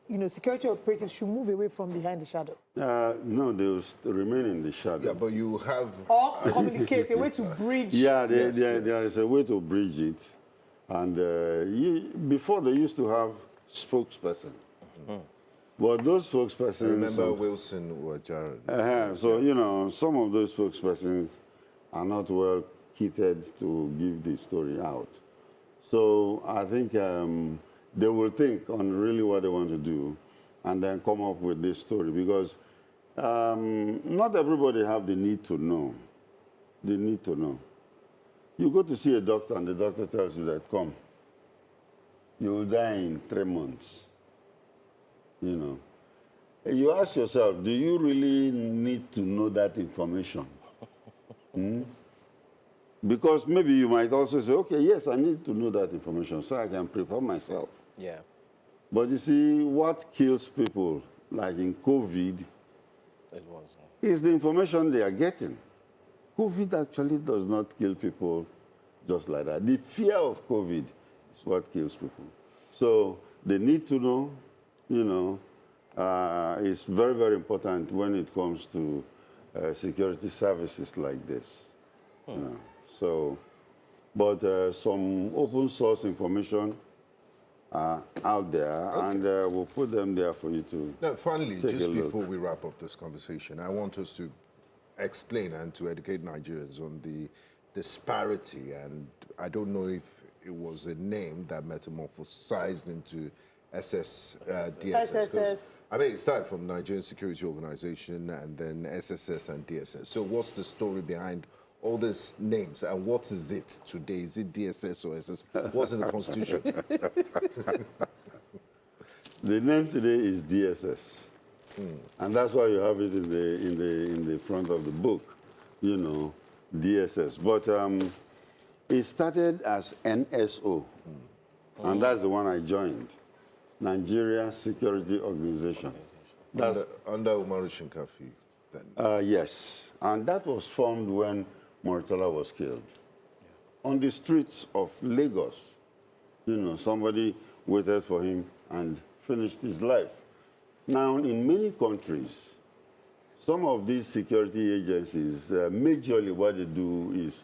you know, security operatives should move away from behind the shadow? No, they will remain in the shadow. Yeah, but you have... Or communicate, a way to bridge. Yeah, there is a way to bridge it. And before they used to have spokesperson. But those spokespersons... I remember Wilson or Jared. So, you know, some of those spokespersons are not well kitted to give the story out. So I think they will think on really what they want to do and then come up with this story because not everybody have the need to know. They need to know. You go to see a doctor and the doctor tells you that, come, you will die in 3 months. You know. And you ask yourself, do you really need to know that information? Because maybe you might also say, okay, yes, I need to know that information so I can prepare myself. Yeah. But you see, what kills people, like in COVID, is the information they are getting. COVID actually does not kill people just like that. The fear of COVID is what kills people. So they need to know, you know, it's very, very important when it comes to security services like this. You know. So, but some open source information are out there, and we'll put them there for you to finally, take just a look. before we wrap up this conversation, I want us to explain and to educate Nigerians on the disparity, and I don't know if it was a name that metamorphosized into DSS. 'Cause, I mean, it started from Nigerian Security Organization and then SSS and DSS. So what's the story behind all these names, and what is it today? Is it DSS or SS? What's in the Constitution? The name today is DSS, and that's why you have it in the front of the book, you know, DSS. But it started as NSO, and that's the one I joined, Nigeria Security Organization. Under Umaru Shinkafi, then? Yes, and that was formed when Murtala was killed. On the streets of Lagos, you know, somebody waited for him and finished his life. Now, in many countries, some of these security agencies, majorly what they do is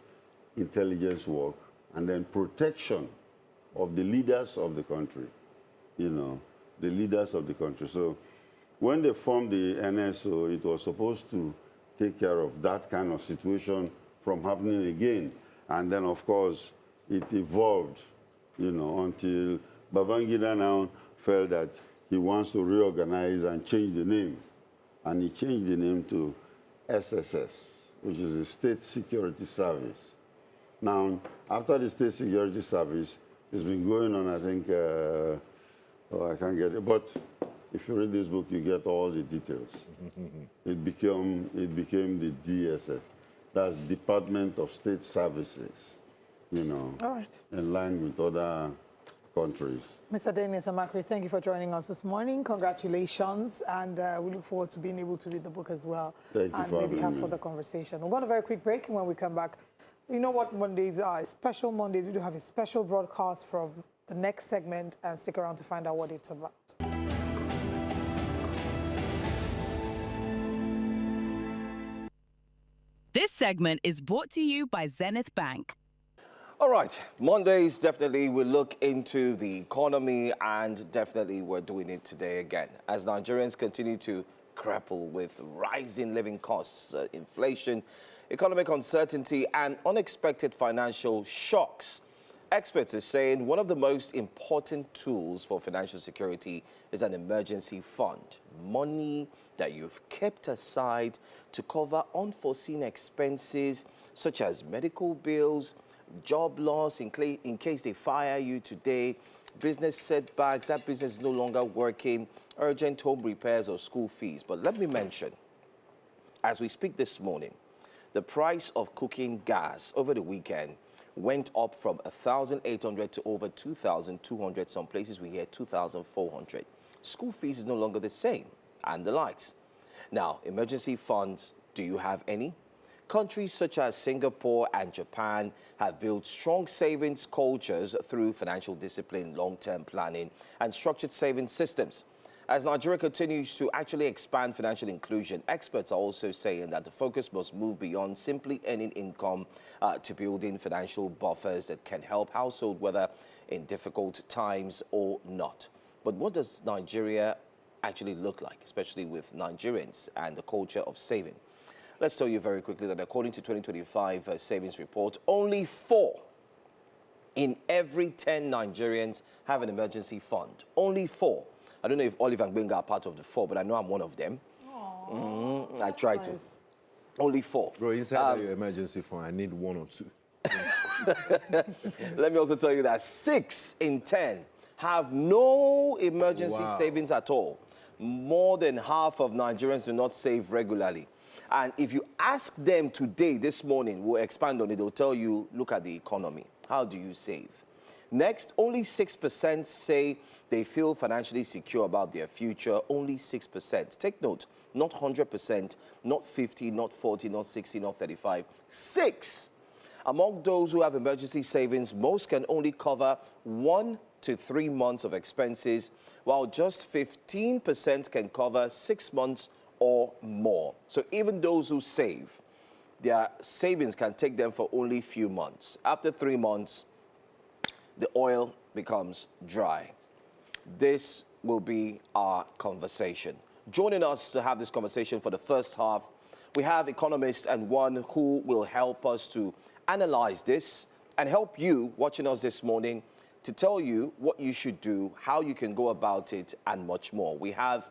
intelligence work and then protection of the leaders of the country, you know, the leaders of the country. So when they formed the NSO, it was supposed to take care of that kind of situation from happening again. And then, of course, it evolved, you know, until Babangida now felt that he wants to reorganize and change the name. And he changed the name to SSS, which is the State Security Service. Now, after the State Security Service, it's been going on, I think, I can't get it, but if you read this book, you get all the details. It became the DSS. That's Department of State Services, you know, all right, in line with other countries. Mr. Dennis Amakri, thank you for joining us this morning. Congratulations, and we look forward to being able to read the book as well. Thank you and for maybe having have me. further conversation. We're going to a very quick break, and when we come back, you know what Mondays are? Special Mondays. We do have a special broadcast from the next segment, and stick around to find out what it's about. This segment is brought to you by Zenith Bank. All right, Mondays, definitely we look into the economy, and definitely we're doing it today again. As Nigerians continue to grapple with rising living costs, inflation, economic uncertainty, and unexpected financial shocks. Experts are saying one of the most important tools for financial security is an emergency fund, money that you've kept aside to cover unforeseen expenses such as medical bills, job loss in case they fire you today, business setbacks, that business is no longer working, urgent home repairs or school fees. But let me mention, as we speak this morning, the price of cooking gas over the weekend went up from 1,800 to over 2,200. Some places we hear 2,400. School fees is no longer the same, and the likes. Now, emergency funds, do you have any? Countries such as Singapore and Japan have built strong savings cultures through financial discipline, long-term planning, and structured savings systems. As Nigeria continues to actually expand financial inclusion, experts are also saying that the focus must move beyond simply earning income to building financial buffers that can help households, whether in difficult times or not. But what does Nigeria actually look like, especially with Nigerians and the culture of saving? Let's tell you very quickly that according to 2025 savings report, only 4 in every 10 Nigerians have an emergency fund. Only 4. I don't know if Olive and Benga are part of the 4, but I know I'm one of them. I try to. Only 4. Bro, inside your emergency fund, I need 1 or 2. Let me also tell you that 6 in 10 have no emergency savings at all. More than half of Nigerians do not save regularly. And if you ask them today, this morning, we'll expand on it, they'll tell you, look at the economy. How do you save? Next, only 6% say they feel financially secure about their future. Only 6%. Take note, not 100%, not 50, not 40, not 60, not 35. 6. Among those who have emergency savings, most can only cover 1 to 3 months of expenses, while just 15% can cover 6 months or more. So even those who save, their savings can take them for only a few months. After 3 months, the oil becomes dry. This will be our conversation. Joining us to have this conversation for the first half, we have economists and one who will help us to analyze this and help you watching us this morning to tell you what you should do, how you can go about it, and much more. We have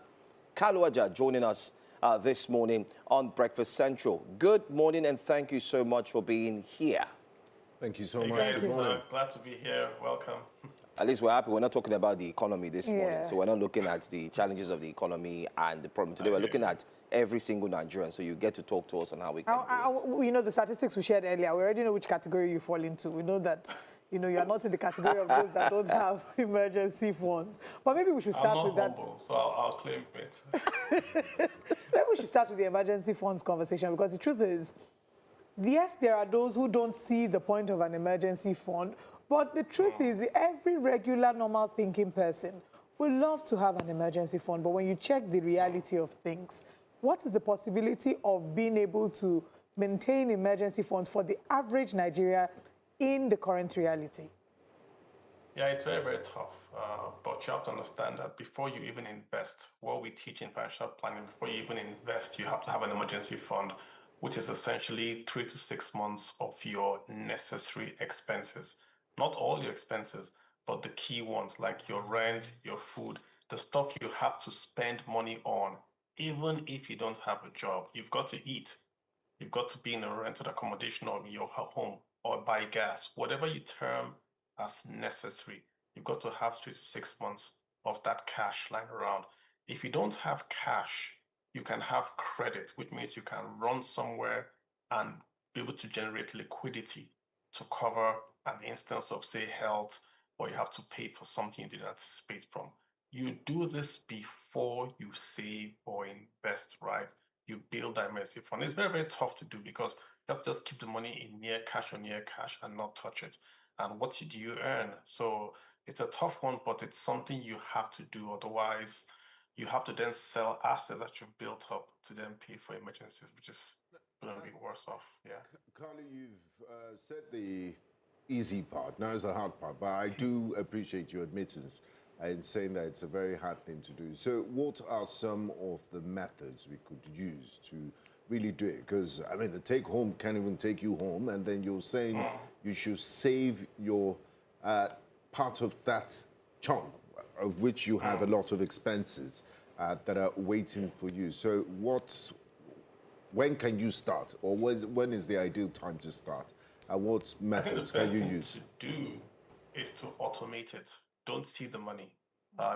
Kaluaja joining us this morning on Breakfast Central. Good morning and thank you so much for being here. Thank you so much. Guys, glad to be here. Welcome. At least we're happy. We're not talking about the economy this morning. So we're not looking at the challenges of the economy and the problem. Today we're looking at every single Nigerian. So you get to talk to us on how we can you know, the statistics we shared earlier, we already know which category you fall into. We know that, you know, you're not in the category of those that don't have emergency funds. But maybe we should start with that. Humble, so I'll claim it. Maybe we should start with the emergency funds conversation, because the truth is, yes, there are those who don't see the point of an emergency fund, but the truth is every regular, normal thinking person would love to have an emergency fund. But when you check the reality of things, what is the possibility of being able to maintain emergency funds for the average Nigeria in the current reality? Yeah, it's very, very tough. But you have to understand that before you even invest, what we teach in financial planning, before you even invest, you have to have an emergency fund, which is essentially 3 to 6 months of your necessary expenses. Not all your expenses, but the key ones like your rent, your food, the stuff you have to spend money on. Even if you don't have a job, you've got to eat. You've got to be in a rented accommodation or in your home or buy gas, whatever you term as necessary. You've got to have 3 to 6 months of that cash lying around. If you don't have cash, you can have credit, which means you can run somewhere and be able to generate liquidity to cover an instance of, say, health, or you have to pay for something you didn't anticipate from. You do this before you save or invest, right? You build that emergency fund. It's very, very tough to do because you have to just keep the money in near cash or near cash and not touch it. And what do you earn? So it's a tough one, but it's something you have to do. Otherwise, you have to then sell assets that you've built up to then pay for emergencies, which is going to be worse off. Yeah. Carly, you've said the easy part. Now is the hard part, but I do appreciate your admittance in saying that it's a very hard thing to do. So what are some of the methods we could use to really do it? Because, I mean, the take home can't even take you home, and then you're saying you should save your part of that chunk of which you have a lot of expenses that are waiting for you. So when can you start? Or when is the ideal time to start? And what methods can you use? I think the best thing to do is to automate it. Don't see the money.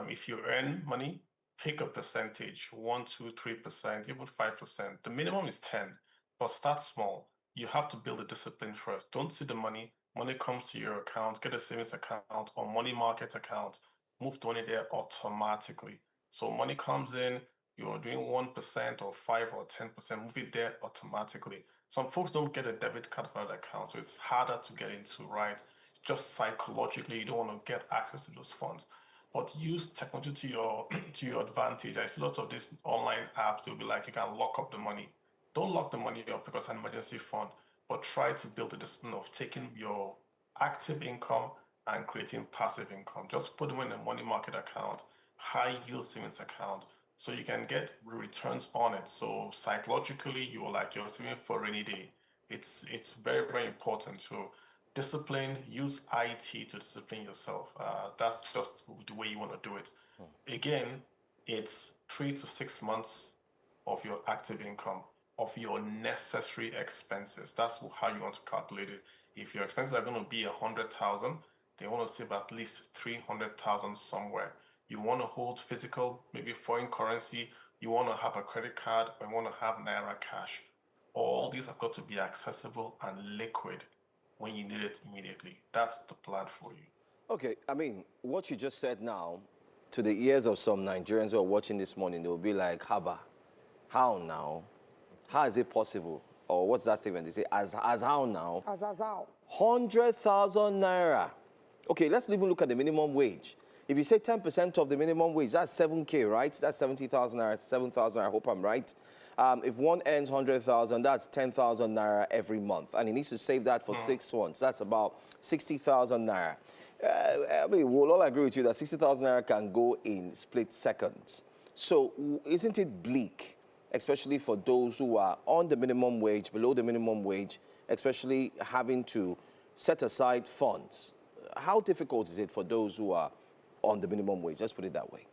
If you earn money, pick a percentage, 1%, 2%, 3%, even 5%. The minimum is 10, but start small. You have to build a discipline first. Don't see the money. Money comes to your account, get a savings account or money market account, move the money there automatically. So money comes in, you're doing 1% or 5 or 10%, move it there automatically. Some folks don't get a debit card for that account, so it's harder to get into, right? Just psychologically, you don't want to get access to those funds. But use technology to your advantage. I see lots of these online apps, they'll be like, you can lock up the money. Don't lock the money up because it's an emergency fund, but try to build a discipline of taking your active income and creating passive income. Just put them in a money market account, high yield savings account, so you can get returns on it. So psychologically, you're saving for a rainy day. It's very, very important. So discipline, use IT to discipline yourself. That's just the way you want to do it. Again, it's 3 to 6 months of your active income, of your necessary expenses. That's how you want to calculate it. If your expenses are going to be 100,000, they want to save at least 300,000 somewhere. You want to hold physical, maybe foreign currency. You want to have a credit card, or you want to have Naira cash. All these have got to be accessible and liquid when you need it immediately. That's the plan for you. Okay, I mean, what you just said now, to the ears of some Nigerians who are watching this morning, they will be like, Haba, how now? How is it possible? Or what's that statement? They say, as how now? As how? 100,000 Naira. Okay, let's even look at the minimum wage. If you say 10% of the minimum wage, that's 7K, right? That's 70,000 Naira, 7,000, I hope I'm right. If one earns 100,000, that's 10,000 Naira every month. And he needs to save that for 6 months. That's about 60,000 Naira. I mean, we'll all agree with you that 60,000 Naira can go in split seconds. So isn't it bleak, especially for those who are on the minimum wage, below the minimum wage, especially having to set aside funds? How difficult is it for those who are on the minimum wage? Let's put it that way.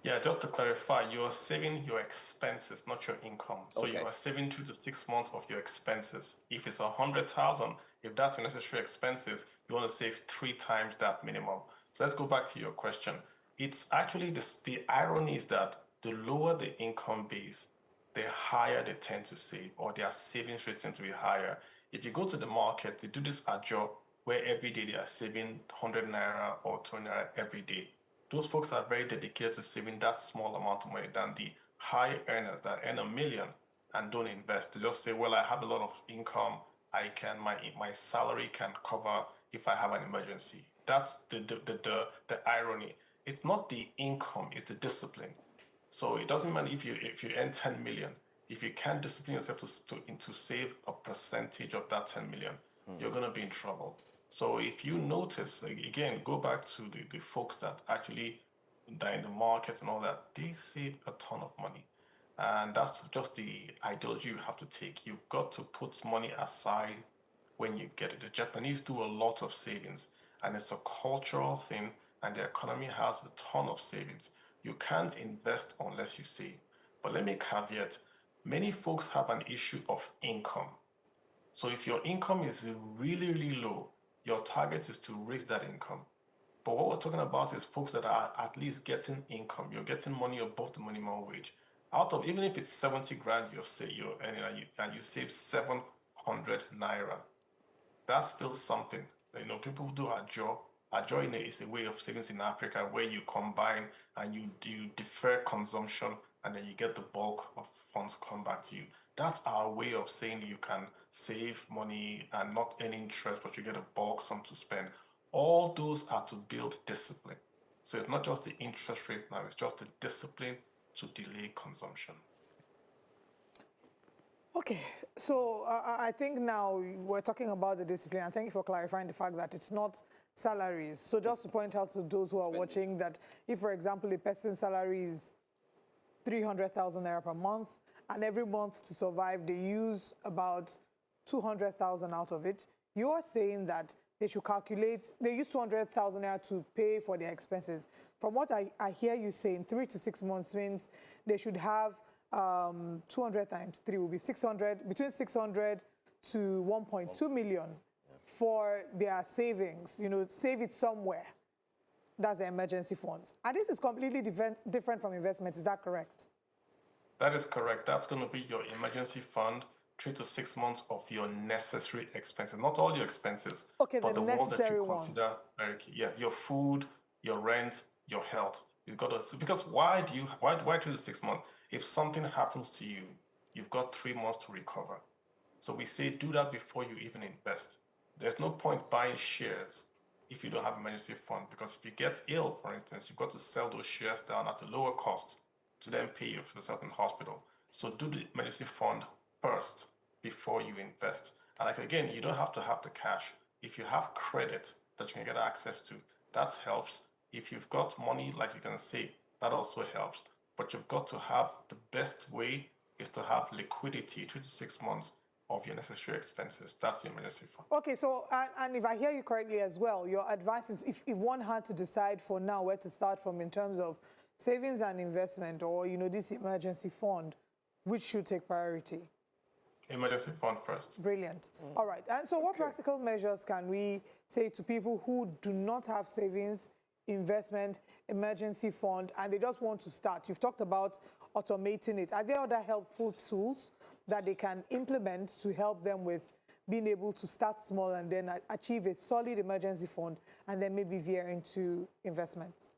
Yeah, just to clarify, you are saving your expenses, not your income. So you are saving 2 to 6 months of your expenses. If it's 100,000, if that's your necessary expenses, you want to save 3 times that minimum. So let's go back to your question. It's actually the irony is that the lower the income base, the higher they tend to save, or their savings rates tend to be higher. If you go to the market, they do this ajo where every day they are saving 100 Naira or 200 Naira every day. Those folks are very dedicated to saving that small amount of money than the high earners that earn $1 million and don't invest. They just say, well, I have a lot of income. My salary can cover if I have an emergency. That's the irony. It's not the income, it's the discipline. So it doesn't matter if you earn 10 million. If you can't discipline yourself to save a percentage of that 10 million, you're going to be in trouble. So if you notice, again, go back to the folks that actually are in the market and all that, they save a ton of money. And that's just the ideology you have to take. You've got to put money aside when you get it. The Japanese do a lot of savings, and it's a cultural thing, and the economy has a ton of savings. You can't invest unless you save. But let me caveat, many folks have an issue of income. So if your income is really, really low, your target is to raise that income. But what we're talking about is folks that are at least getting income. You're getting money above the minimum wage. Out of, even if it's 70 grand you're earning and you save 700 Naira, that's still something. You know, people do ajo. Ajo is a way of savings in Africa where you combine and you defer consumption and then you get the bulk of funds come back to you. That's our way of saying you can save money and not earn interest, but you get a bulk sum to spend. All those are to build discipline. So it's not just the interest rate now, it's just the discipline to delay consumption. Okay, so I think now we're talking about the discipline, and thank you for clarifying the fact that it's not salaries. So just to point out to those who are watching that if, for example, a person's salary is 300,000 Naira per month, and every month to survive, they use about 200,000 out of it. You are saying that they should calculate, they use 200,000 Naira to pay for their expenses. From what I hear you saying, 3 to 6 months means they should have 200 times 3 will be 600, between 600 to 1.2 million for their savings, you know, save it somewhere. That's the emergency funds. And this is completely different from investment, is that correct? That is correct. That's going to be your emergency fund, 3 to 6 months of your necessary expenses. Not all your expenses, okay, but the ones that you consider ones. very key. Yeah, your food, your rent, your health. You've got to, because why 3 to 6 months? If something happens to you, you've got 3 months to recover. So we say do that before you even invest. There's no point buying shares if you don't have an emergency fund, because if you get ill, for instance, you've got to sell those shares down at a lower cost to then pay you for yourself in the hospital. So do the emergency fund first before you invest. And like again, you don't have to have the cash. If you have credit that you can get access to, that helps. If you've got money, like you can save, that also helps. But you've got to have, the best way is to have liquidity, 3 to 6 months of your necessary expenses. That's the emergency fund. Okay, so, and if I hear you correctly as well, your advice is if one had to decide for now where to start from in terms of savings and investment or, this emergency fund, which should take priority? Emergency fund first. Brilliant. All right. And so what practical measures can we say to people who do not have savings, investment, emergency fund, and they just want to start? You've talked about automating it. Are there other helpful tools that they can implement to help them with being able to start small and then achieve a solid emergency fund and then maybe veer into investments?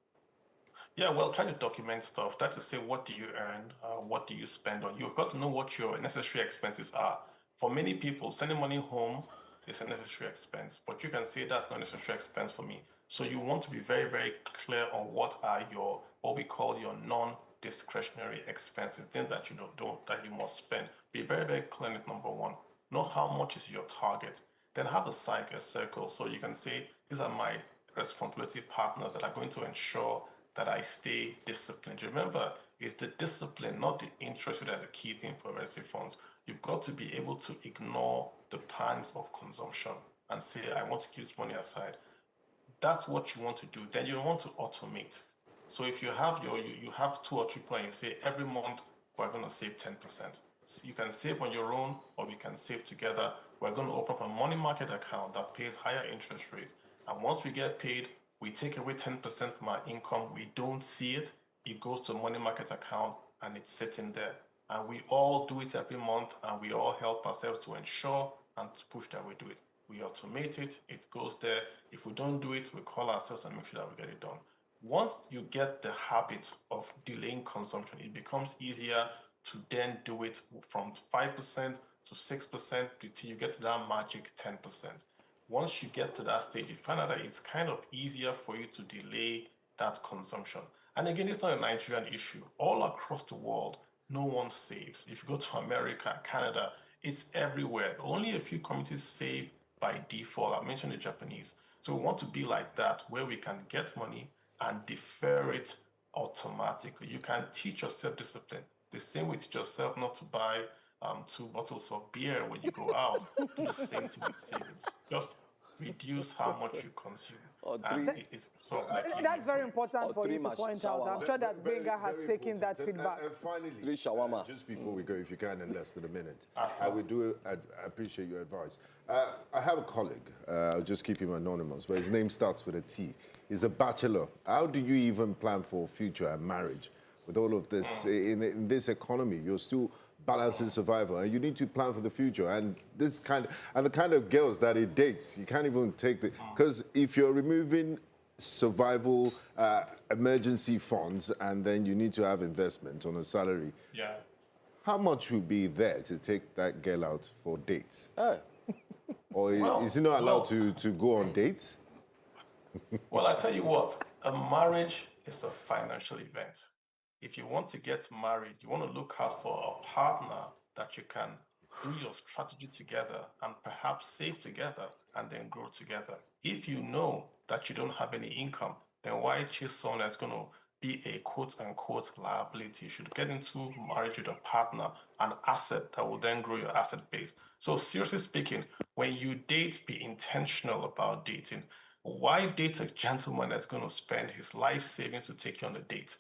Yeah, well, try to document stuff. Try to say, what do you earn? What do you spend on? You've got to know what your necessary expenses are. For many people, sending money home is a necessary expense, but you can say that's not a necessary expense for me. So you want to be very, very clear on what are your, what we call your non-discretionary expenses, things that you don't, that you must spend. Be very, very clear on it, number one. Know how much is your target. Then have a circle. So you can say, these are my responsibility partners that are going to ensure that I stay disciplined. Remember, it's the discipline, not the interest, that's a key thing for emergency funds. You've got to be able to ignore the pangs of consumption and say, I want to keep this money aside. That's what you want to do. Then you want to automate. So if you have you have 2 or 3 points, say every month we're going to save 10%. So you can save on your own, or we can save together. We're going to open up a money market account that pays higher interest rates. And once we get paid, we take away 10% from our income. We don't see it. It goes to a money market account and it's sitting there. And we all do it every month, and we all help ourselves to ensure and to push that we do it. We automate it, it goes there. If we don't do it, we call ourselves and make sure that we get it done. Once you get the habit of delaying consumption, it becomes easier to then do it from 5% to 6% until you get to that magic 10%. Once you get to that stage, you find out that it's kind of easier for you to delay that consumption. And again, it's not a Nigerian issue. All across the world, no one saves. If you go to America, Canada, it's everywhere. Only a few communities save by default. I mentioned the Japanese. So we want to be like that, where we can get money and defer it automatically. You can teach yourself discipline. The same way, teach yourself not to buy 2 bottles of beer when you go out. Do the same thing with savings. Just reduce how much you consume. It's sort of like that's very important for you to point out. I'm sure that Benga has taken that feedback. And finally, just before we go, if you can, in less than a minute, I appreciate your advice. I have a colleague, I'll just keep him anonymous, but his name starts with a T. He's a bachelor. How do you even plan for future and marriage with all of this? In this economy, you're still balancing survival, and you need to plan for the future. And the kind of girls that he dates, you can't even take the, because if you're removing survival emergency funds and then you need to have investment on a salary, how much would be there to take that girl out for dates? Or is he not allowed to go on dates? Well, I tell you what, a marriage is a financial event. If you want to get married, you want to look out for a partner that you can do your strategy together and perhaps save together and then grow together. If you know that you don't have any income, then why chase someone that's going to be a quote-unquote liability? You should get into marriage with a partner, an asset that will then grow your asset base. So seriously speaking, when you date, be intentional about dating. Why date a gentleman that's going to spend his life savings to take you on a date?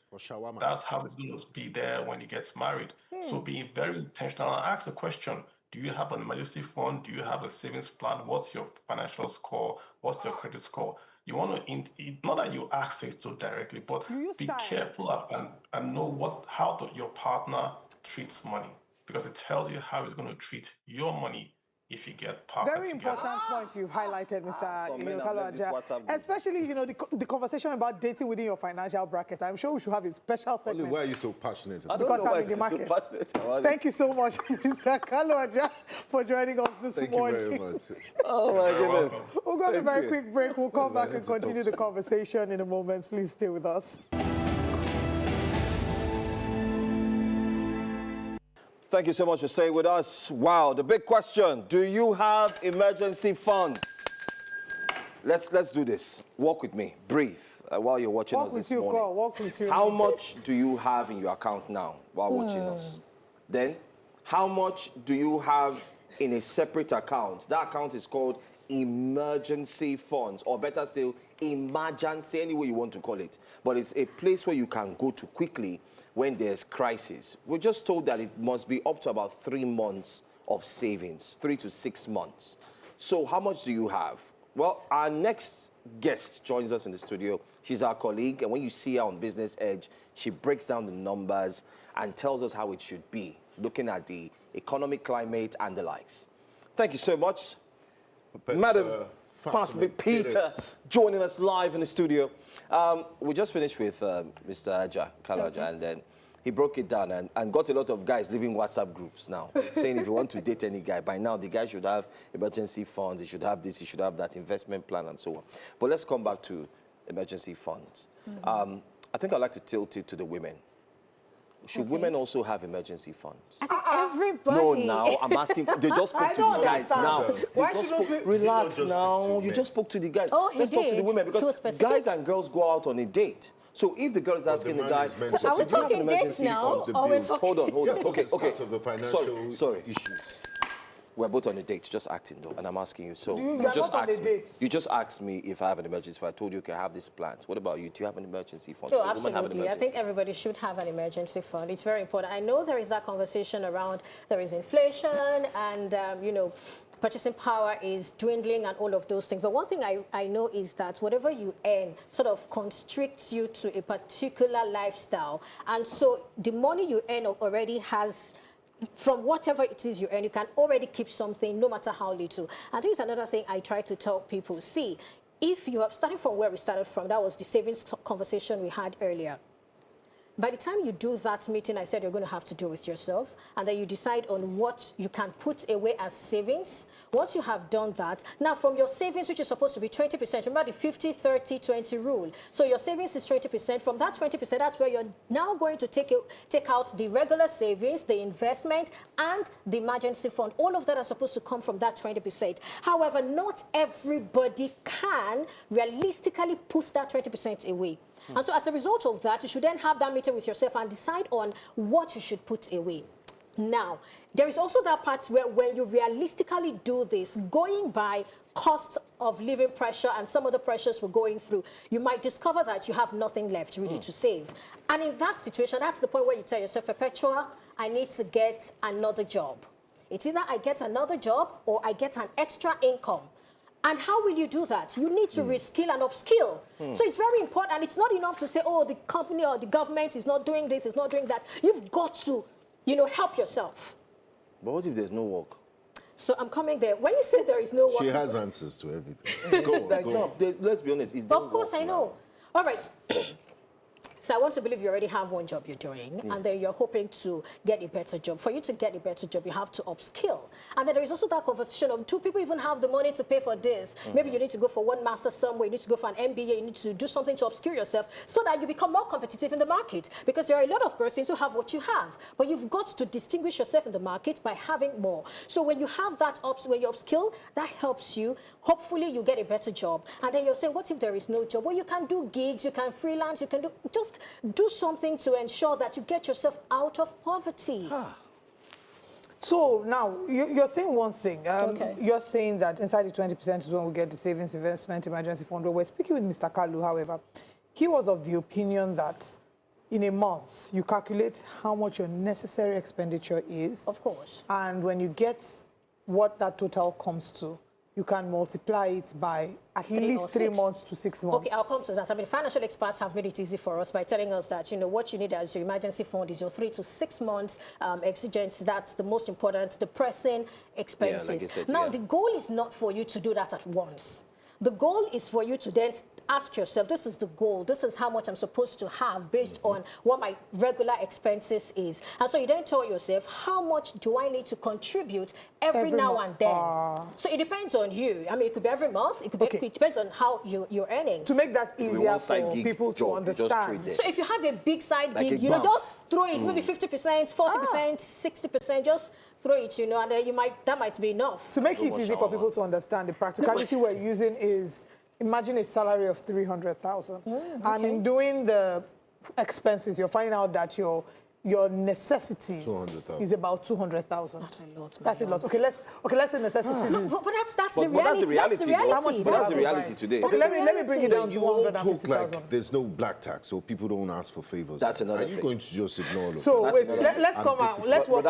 That's how it's going to be there when he gets married. So be very intentional and ask the question, do you have an emergency fund? Do you have a savings plan? What's your financial score? What's your credit score? You want to, not that you ask it so directly, but be careful and know how your partner treats money, because it tells you how he's going to treat your money if you get partnered Very together. important point you've highlighted, Mr. Kaloaja. Especially, the conversation about dating within your financial bracket. I'm sure we should have a special segment. Why are you so passionate about because I'm in the market. Thank you so much, Mr. Kaloaja, for joining us this morning. Thank you very much. Oh, my goodness. We'll go to a very quick break. We'll come back and continue the conversation in a moment. Please stay with us. Thank you so much for staying with us. Wow, the big question, do you have emergency funds? Let's do this. Walk with me, breathe, while you're watching us this morning. Walk with you. How much do you have in your account now while watching us? Then, how much do you have in a separate account. That account is called emergency funds, or better still, emergency, any way you want to call it. But it's a place where you can go to quickly when there's crisis. We're just told that it must be up to about 3 months of savings, 3 to 6 months. So how much do you have? Well, our next guest joins us in the studio. She's our colleague, and when you see her on Business Edge, she breaks down the numbers and tells us how it should be, looking at the economic climate and the likes. Thank you so much, Madam Fasmi Peter, joining us live in the studio. We just finished with Mr. Aja Kalaja, and then he broke it down and got a lot of guys leaving WhatsApp groups now, saying if you want to date any guy, by now the guy should have emergency funds, he should have this, he should have that investment plan, and so on. But let's come back to emergency funds. I think I'd like to tilt it to the women. Should women also have emergency funds? I think everybody. No, now I'm asking. They just spoke to the guys now. Why shouldn't we relax now? You just spoke to the guys. Oh, he Let's talk to the did. women, because guys and girls go out on a date. So if the girl is asking the guy, so are we talking dates now, or we're talking? Hold on. Okay. Of the financial Sorry. issues. We're both on a date, just acting though, and I'm asking you. So You are just not on a asked me. date. You just asked me if I have an emergency fund. I told you, okay, I have these plans. What about you? Do you have an emergency fund? Sure, Should women have an absolutely. I emergency think everybody should have an emergency fund. It's very important. I know there is that conversation around there is inflation and, you know, purchasing power is dwindling and all of those things. But one thing I know is that whatever you earn sort of constricts you to a particular lifestyle. And so the money you earn already has, from whatever it is you earn, you can already keep something, no matter how little. And this is another thing I try to tell people. See, if you have started from where we started from, that was the savings conversation we had earlier. By the time you do that meeting I said you're going to have to do with yourself, and then you decide on what you can put away as savings, once you have done that, now from your savings, which is supposed to be 20%, remember the 50-30-20 rule. So your savings is 20%. From that 20%, that's where you're now going to take out the regular savings, the investment, and the emergency fund. All of that are supposed to come from that 20%. However, not everybody can realistically put that 20% away. And so as a result of that, you should then have that meeting with yourself and decide on what you should put away. Now, there is also that part where when you realistically do this, going by cost of living pressure and some of the pressures we're going through, you might discover that you have nothing left really to save. And in that situation, that's the point where you tell yourself, Perpetua, I need to get another job. It's either I get another job or I get an extra income. And how will you do that? You need to reskill and upskill. So it's very important. And it's not enough to say, oh, the company or the government is not doing this, is not doing that. You've got to, you know, help yourself. But what if there's no work? So I'm coming there. When you say there is no work... She has answers to everything. Go on, go on. Let's be honest. Of course, I know. All right. So I want to believe you already have one job you're doing, and then you're hoping to get a better job. For you to get a better job, you have to upskill. And then there is also that conversation of, do people even have the money to pay for this? Maybe you need to go for one master somewhere, you need to go for an MBA, you need to do something to upskill yourself so that you become more competitive in the market. Because there are a lot of persons who have what you have, but you've got to distinguish yourself in the market by having more. So when you have that, when you upskill, that helps you. Hopefully you get a better job. And then you're saying, what if there is no job? Well, you can do gigs, you can freelance, you can do something to ensure that you get yourself out of poverty. So now, you're saying one thing. You're saying that inside the 20% is when we get the savings, investment, emergency fund. We're speaking with Mr. Kalu, however. He was of the opinion that in a month, you calculate how much your necessary expenditure is. Of course. And when you get what that total comes to, you can multiply it by at least 3 months to 6 months. Okay, I'll come to that. I mean, financial experts have made it easy for us by telling us that, you know, what you need as your emergency fund is your 3 to 6 months exigence. That's the most important, the pressing expenses. Yeah, like you said, now, the goal is not for you to do that at once. The goal is for you to then ask yourself, this is the goal, this is how much I'm supposed to have based on what my regular expenses is. And so you then tell yourself, how much do I need to contribute every now and then? So it depends on you. I mean, it could be every month, it could be, it depends on how you're earning. To make that easier for people to understand. So if you have a big side gig, you know, just throw it, maybe 50%, 40%, 60%, just throw it, you know, and then that might be enough. To make it easy for people to understand, the practicality we're using is, imagine a salary of 300,000. And in doing the expenses, you're finding out that your your necessities 200,000 is about 200,000. That's a lot. That's a lot. Okay, let's say necessities is. But that's the reality. That's the reality. How much is that's the reality today. Okay, let me bring it down to You all talk 150,000. like there's no black tax, so people don't ask for favors. That's another Are you thing. going to just ignore all of So that? wait, let's come out. Let's work.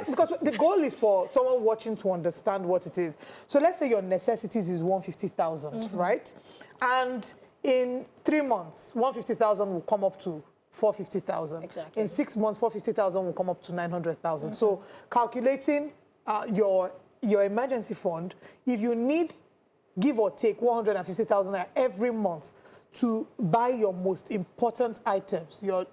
Because the goal is for someone watching to understand what it is. So let's say your necessities is 150,000, right? And in 3 months, 150,000 will come up to 450,000. Exactly. In 6 months, 450,000 will come up to 900,000. So calculating your emergency fund, if you need, give or take 150,000 every month to buy your most important items, the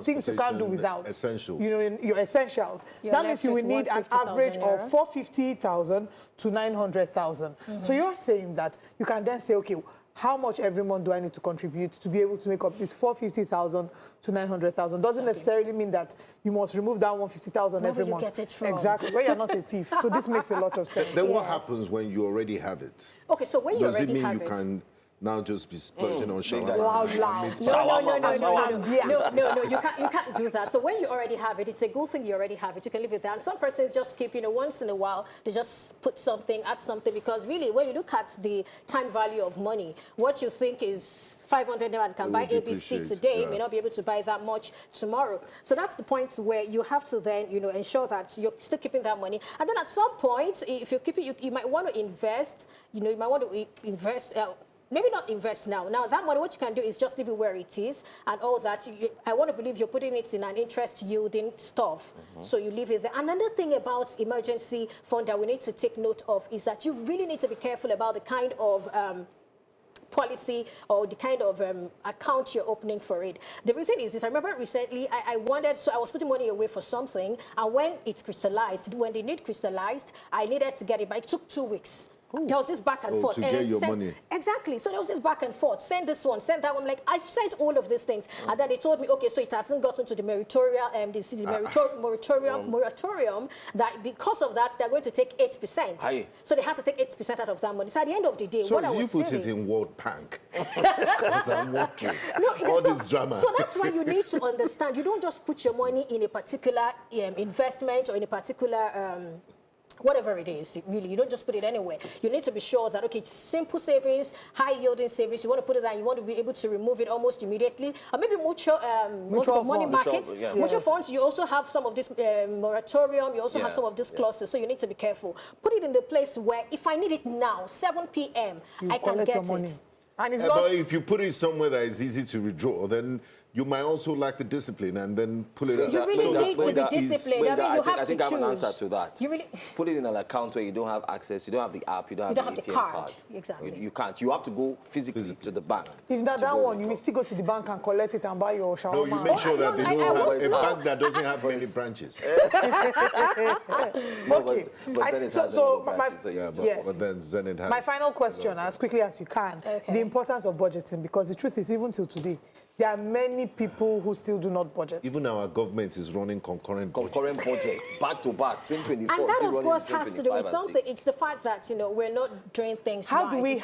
things you can't do without. Essentials. You know, your essentials. You're That left means you will with need an 150,000 average naira. of 450,000 to 900,000. So you're saying that you can then say, okay, how much every month do I need to contribute to be able to make up this 450,000 to 900,000? Doesn't necessarily mean that you must remove that 150,000 every Where will month. you get it from? Exactly. Well, you're not a thief. So this makes a lot of sense. Then what happens when you already have it? Okay, so when you Does it already mean have you it. can now just be splurging on shawarma? No, you can't do that. So when you already have it, it's a good thing you already have it. You can live with that. And some persons just keep, once in a while, they just put something, add something, because really, when you look at the time value of money, what you think is 500 naira and can buy ABC today may not be able to buy that much tomorrow. So that's the point where you have to then, ensure that you're still keeping that money. And then at some point, if you're keeping, you might want to invest, you might want to invest, maybe not invest now. Now, that money, what you can do is just leave it where it is and all that. I want to believe you're putting it in an interest-yielding stuff. So you leave it there. Another thing about emergency fund that we need to take note of is that you really need to be careful about the kind of policy or the kind of account you're opening for it. The reason is this. I remember recently I was putting money away for something, and when it's crystallized, when the need crystallized, I needed to get it, but it took 2 weeks. There was this back and forth. To get your money. Exactly. So there was this back and forth. Send this one, send that one. Like, I've sent all of these things. And then they told me, okay, so it hasn't gotten to the moratorium, that because of that, they're going to take 8%. So they had to take 8% out of that money. So at the end of the day, So what I you was put saying... it in World Bank. Because I'm watching all this drama. So that's why you need to understand. You don't just put your money in a particular investment or in a particular... whatever it is, really, you don't just put it anywhere. You need to be sure that, okay, it's simple savings, high-yielding savings, you want to put it there, you want to be able to remove it almost immediately. Or maybe mutual money markets. Mutual funds, you also have some of this moratorium, you also have some of these clauses, so you need to be careful. Put it in the place where, if I need it now, 7 p.m., I can get it. And it's but if you put it somewhere that is easy to withdraw, then you might also lack the discipline and then pull it out. You really need to be disciplined. I mean, you have to choose. I have an answer to that. You really put it in an account where you don't have access, you don't have the app, you don't have the ATM card. Exactly. You can't. You have to go physically to the bank. If not that one, you will still go to the bank and collect it and buy your shawarma. No, you make sure that they don't have a bank that doesn't have many branches. Okay. But then Zenith has... My final question, as quickly as you can, the importance of budgeting, because the truth is, even till today, there are many people who still do not budget. Even our government is running concurrent budgets, back to back, 2024. And that, of course, has to do with something. It's the fact that, we're not doing things How do we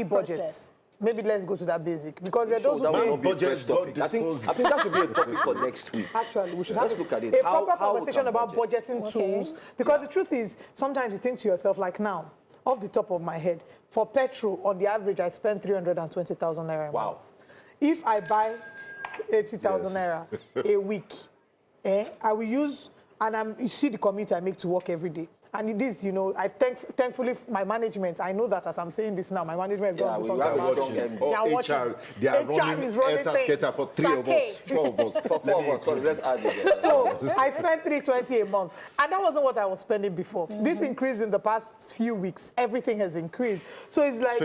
budget? Process. Maybe let's go to that basic, because there are those who say... budget, I think that should be a topic for next week. Actually, we should Let's have look at it. a proper conversation about budgeting tools, because the truth is, sometimes you think to yourself, like now, off the top of my head, for petrol, on the average, I spend 320,000 naira a month. If I buy 80,000 naira a week, I will use, and you see the commute I make to work every day. And it is, thankfully, my management, I know that as I'm saying this now, my management is going to do something about it. They are watching. They are running skater for 3 of us, 4 of us. For 4 of us, sorry, let's add it. So I spent 320 a month. And that wasn't what I was spending before. This increase in the past few weeks, everything has increased. So it's like,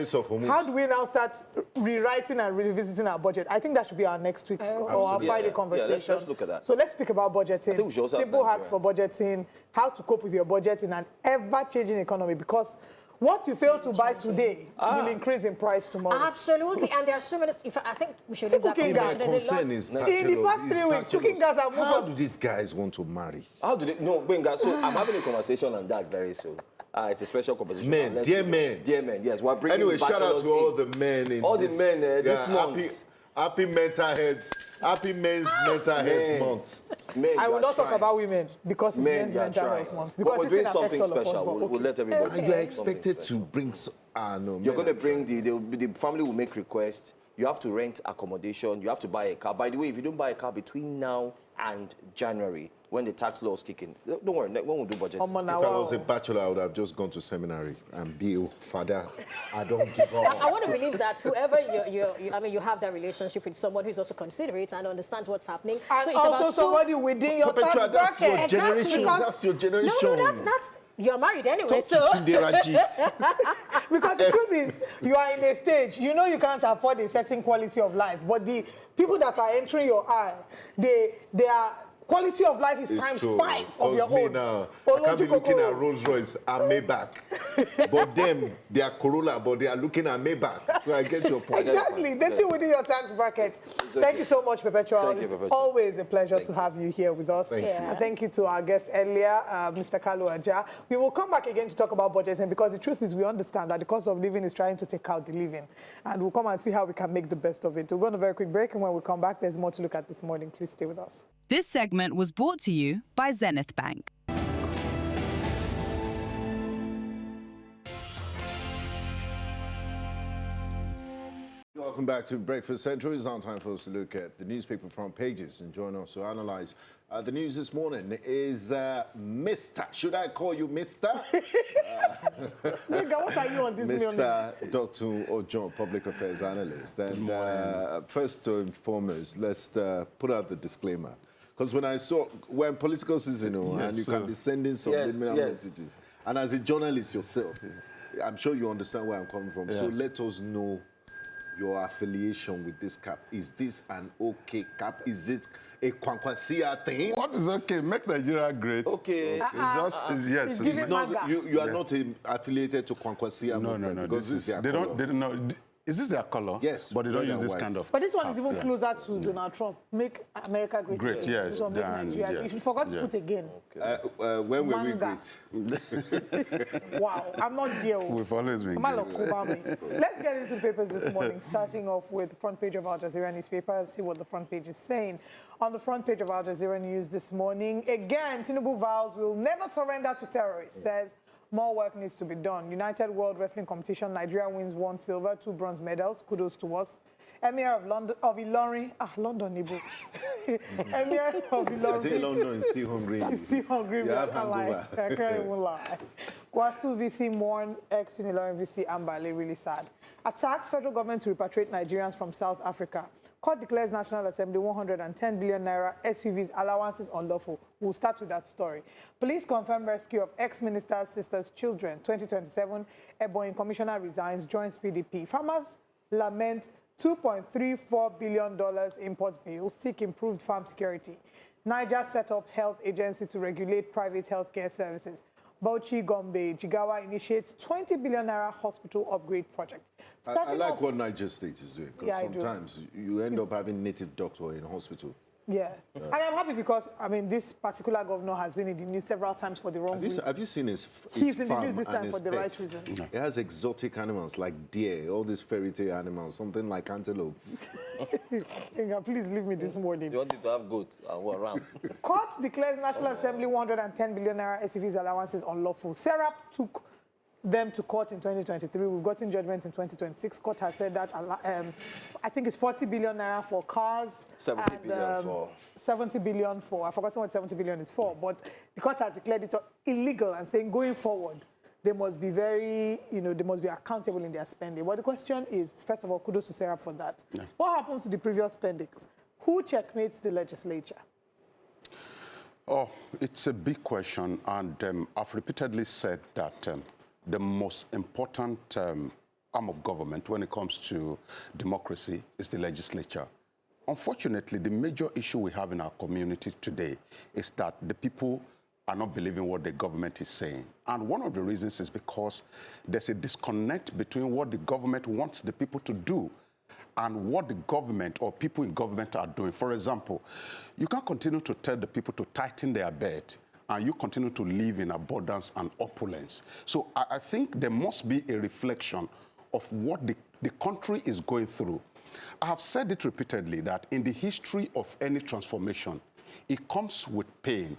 how do we now start rewriting and revisiting our budget? I think that should be our next week's or our Friday conversation. Yeah, let's look at that. So let's speak about budgeting. Simple hacks for budgeting, how to cope with your budget in an ever-changing economy, because what you fail to buy today will increase in price tomorrow. Absolutely, and there are so many. In fact, I think we should leave that cooking gas. Concern is in the past 3 weeks, cooking gas have moved How on. do these guys want to marry? How do they? No, Benga. So I'm having a conversation on that very soon. It's a special conversation. Men, dear men. Dear men, yes. We're bringing anyway, shout out to all the men in all the men this month. Happy mental health. Happy men's mental health month. Men, I will not talk trying. about women because it's Men's Mental Health Month. Because we're doing it something affects all of us, special. but We'll let everybody. And you are expected to bring... no, You're going to bring the family will make requests. You have to rent accommodation. You have to buy a car. By the way, if you don't buy a car between now and January, when the tax laws kick in, don't worry, when we'll do budget. If I was a bachelor, I would have just gone to seminary and be a father. I don't give up. I want to believe that whoever you have that relationship with someone who's also considerate and understands what's happening. And so it's also about somebody within your tax bracket. That's your generation. Exactly. That's your generation. No, that's you're married anyway, Talk to Tunde Raji. Because the truth is, you are in a stage, you know you can't afford a certain quality of life, but the people that are entering your eye, they are... Quality of life is times 5 of your own. Now, I can't be looking at Rolls Royce and Maybach. But them, they are Corolla, but they are looking at Maybach. So I get your point. Exactly. That's it within your tax bracket. Thank you so much, Perpetual. It's always a pleasure to have you here with us. Thank you. And thank you to our guest earlier, Mr. Kalu Aja. We will come back again to talk about budgets, and because the truth is we understand that the cost of living is trying to take out the living. And we'll come and see how we can make the best of it. We'll go on a very quick break, and when we come back, there's more to look at this morning. Please stay with us. This segment was brought to you by Zenith Bank. Welcome back to Breakfast Central. It's now time for us to look at the newspaper front pages and join us to analyze the news this morning is Mr. Should I call you Mr.? What are you on this morning? Mr. Dr. Ojo, Public Affairs Analyst. And first and foremost, let's put out the disclaimer. Because when political season, and you can be sending subliminal messages, and as a journalist yourself, I'm sure you understand where I'm coming from. So let us know your affiliation with this cap. Is this an okay cap? Is it a Kwankwasia thing? What is okay? Make Nigeria great. Okay. Yes. It's not, you are not affiliated to Kwankwasia movement. No. Because this is they don't. Is this their color? Yes. But they don't use this kind of. But this one is even closer to Donald Trump. Make America great. Great, again. yes. This one make Nigeria. You forgot to put again. When were we great? Wow, I'm not there. We've always been great. Let's get into the papers this morning, starting off with the front page of Al Jazeera newspaper. Let's see what the front page is saying. On the front page of Al Jazeera News this morning, again, Tinubu vows will never surrender to terrorists, says more work needs to be done. United World Wrestling Competition, Nigeria wins 1 silver, 2 bronze medals. Kudos to us. Emir of Ilorin, London, Ibu. Emir of Ilorin. I think London is still hungry. He's still hungry, but I can't even lie. Kwasu VC mourn ex-Unilorin VC Ambale, really sad. Attacks federal government to repatriate Nigerians from South Africa. Court declares National Assembly 110 billion naira SUVs allowances unlawful. We'll start with that story. Police confirm rescue of ex-minister's sister's children. 2027, Ebonyi commissioner resigns, joins PDP. Farmers lament $2.34 billion import bill, seek improved farm security. Niger set up health agency to regulate private healthcare services. Bauchi, Gombe, Jigawa initiates 20 billion naira hospital upgrade project. I like what Niger State is doing, because Yeah, sometimes you end up having native doctor in hospital. Yeah. And I'm happy because, I mean, this particular governor has been in the news several times for the wrong reason. Have you seen his He's in the farm news this and time his for the pets? right reason. It has exotic animals like deer, all these fairy tale animals, something like antelope. Inga, please leave me this morning. You want it to have goats and go around. Court declares National Assembly 110 billion naira SUVs allowances unlawful. Serap took them to court in 2023. We've gotten judgment in 2026. Court has said that I think it's 40 billion naira for cars. 70 billion for... 70 billion for, I've forgotten what 70 billion is for, but the court has declared it illegal and saying going forward, they must be very, they must be accountable in their spending. But the question is, first of all, kudos to Serap for that. Yeah. What happens to the previous spendings? Who checkmates the legislature? Oh, it's a big question, and I've repeatedly said that the most important arm of government when it comes to democracy is the legislature. Unfortunately, the major issue we have in our community today is that the people are not believing what the government is saying. And one of the reasons is because there's a disconnect between what the government wants the people to do and what the government or people in government are doing. For example, you can't continue to tell the people to tighten their belt and you continue to live in abundance and opulence. So I think there must be a reflection of what the country is going through. I have said it repeatedly that in the history of any transformation, it comes with pain.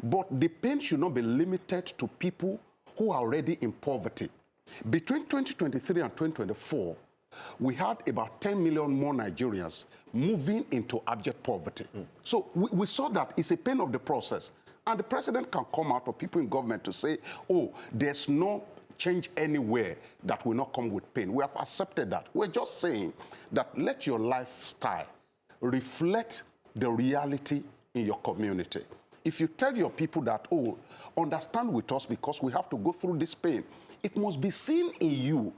But the pain should not be limited to people who are already in poverty. Between 2023 and 2024, we had about 10 million more Nigerians moving into abject poverty. So we saw that it's a pain of the process. And the president can come out, or people in government, to say, oh, there's no change anywhere that will not come with pain. We have accepted that. We're just saying that let your lifestyle reflect the reality in your community. If you tell your people that, oh, understand with us because we have to go through this pain, it must be seen in you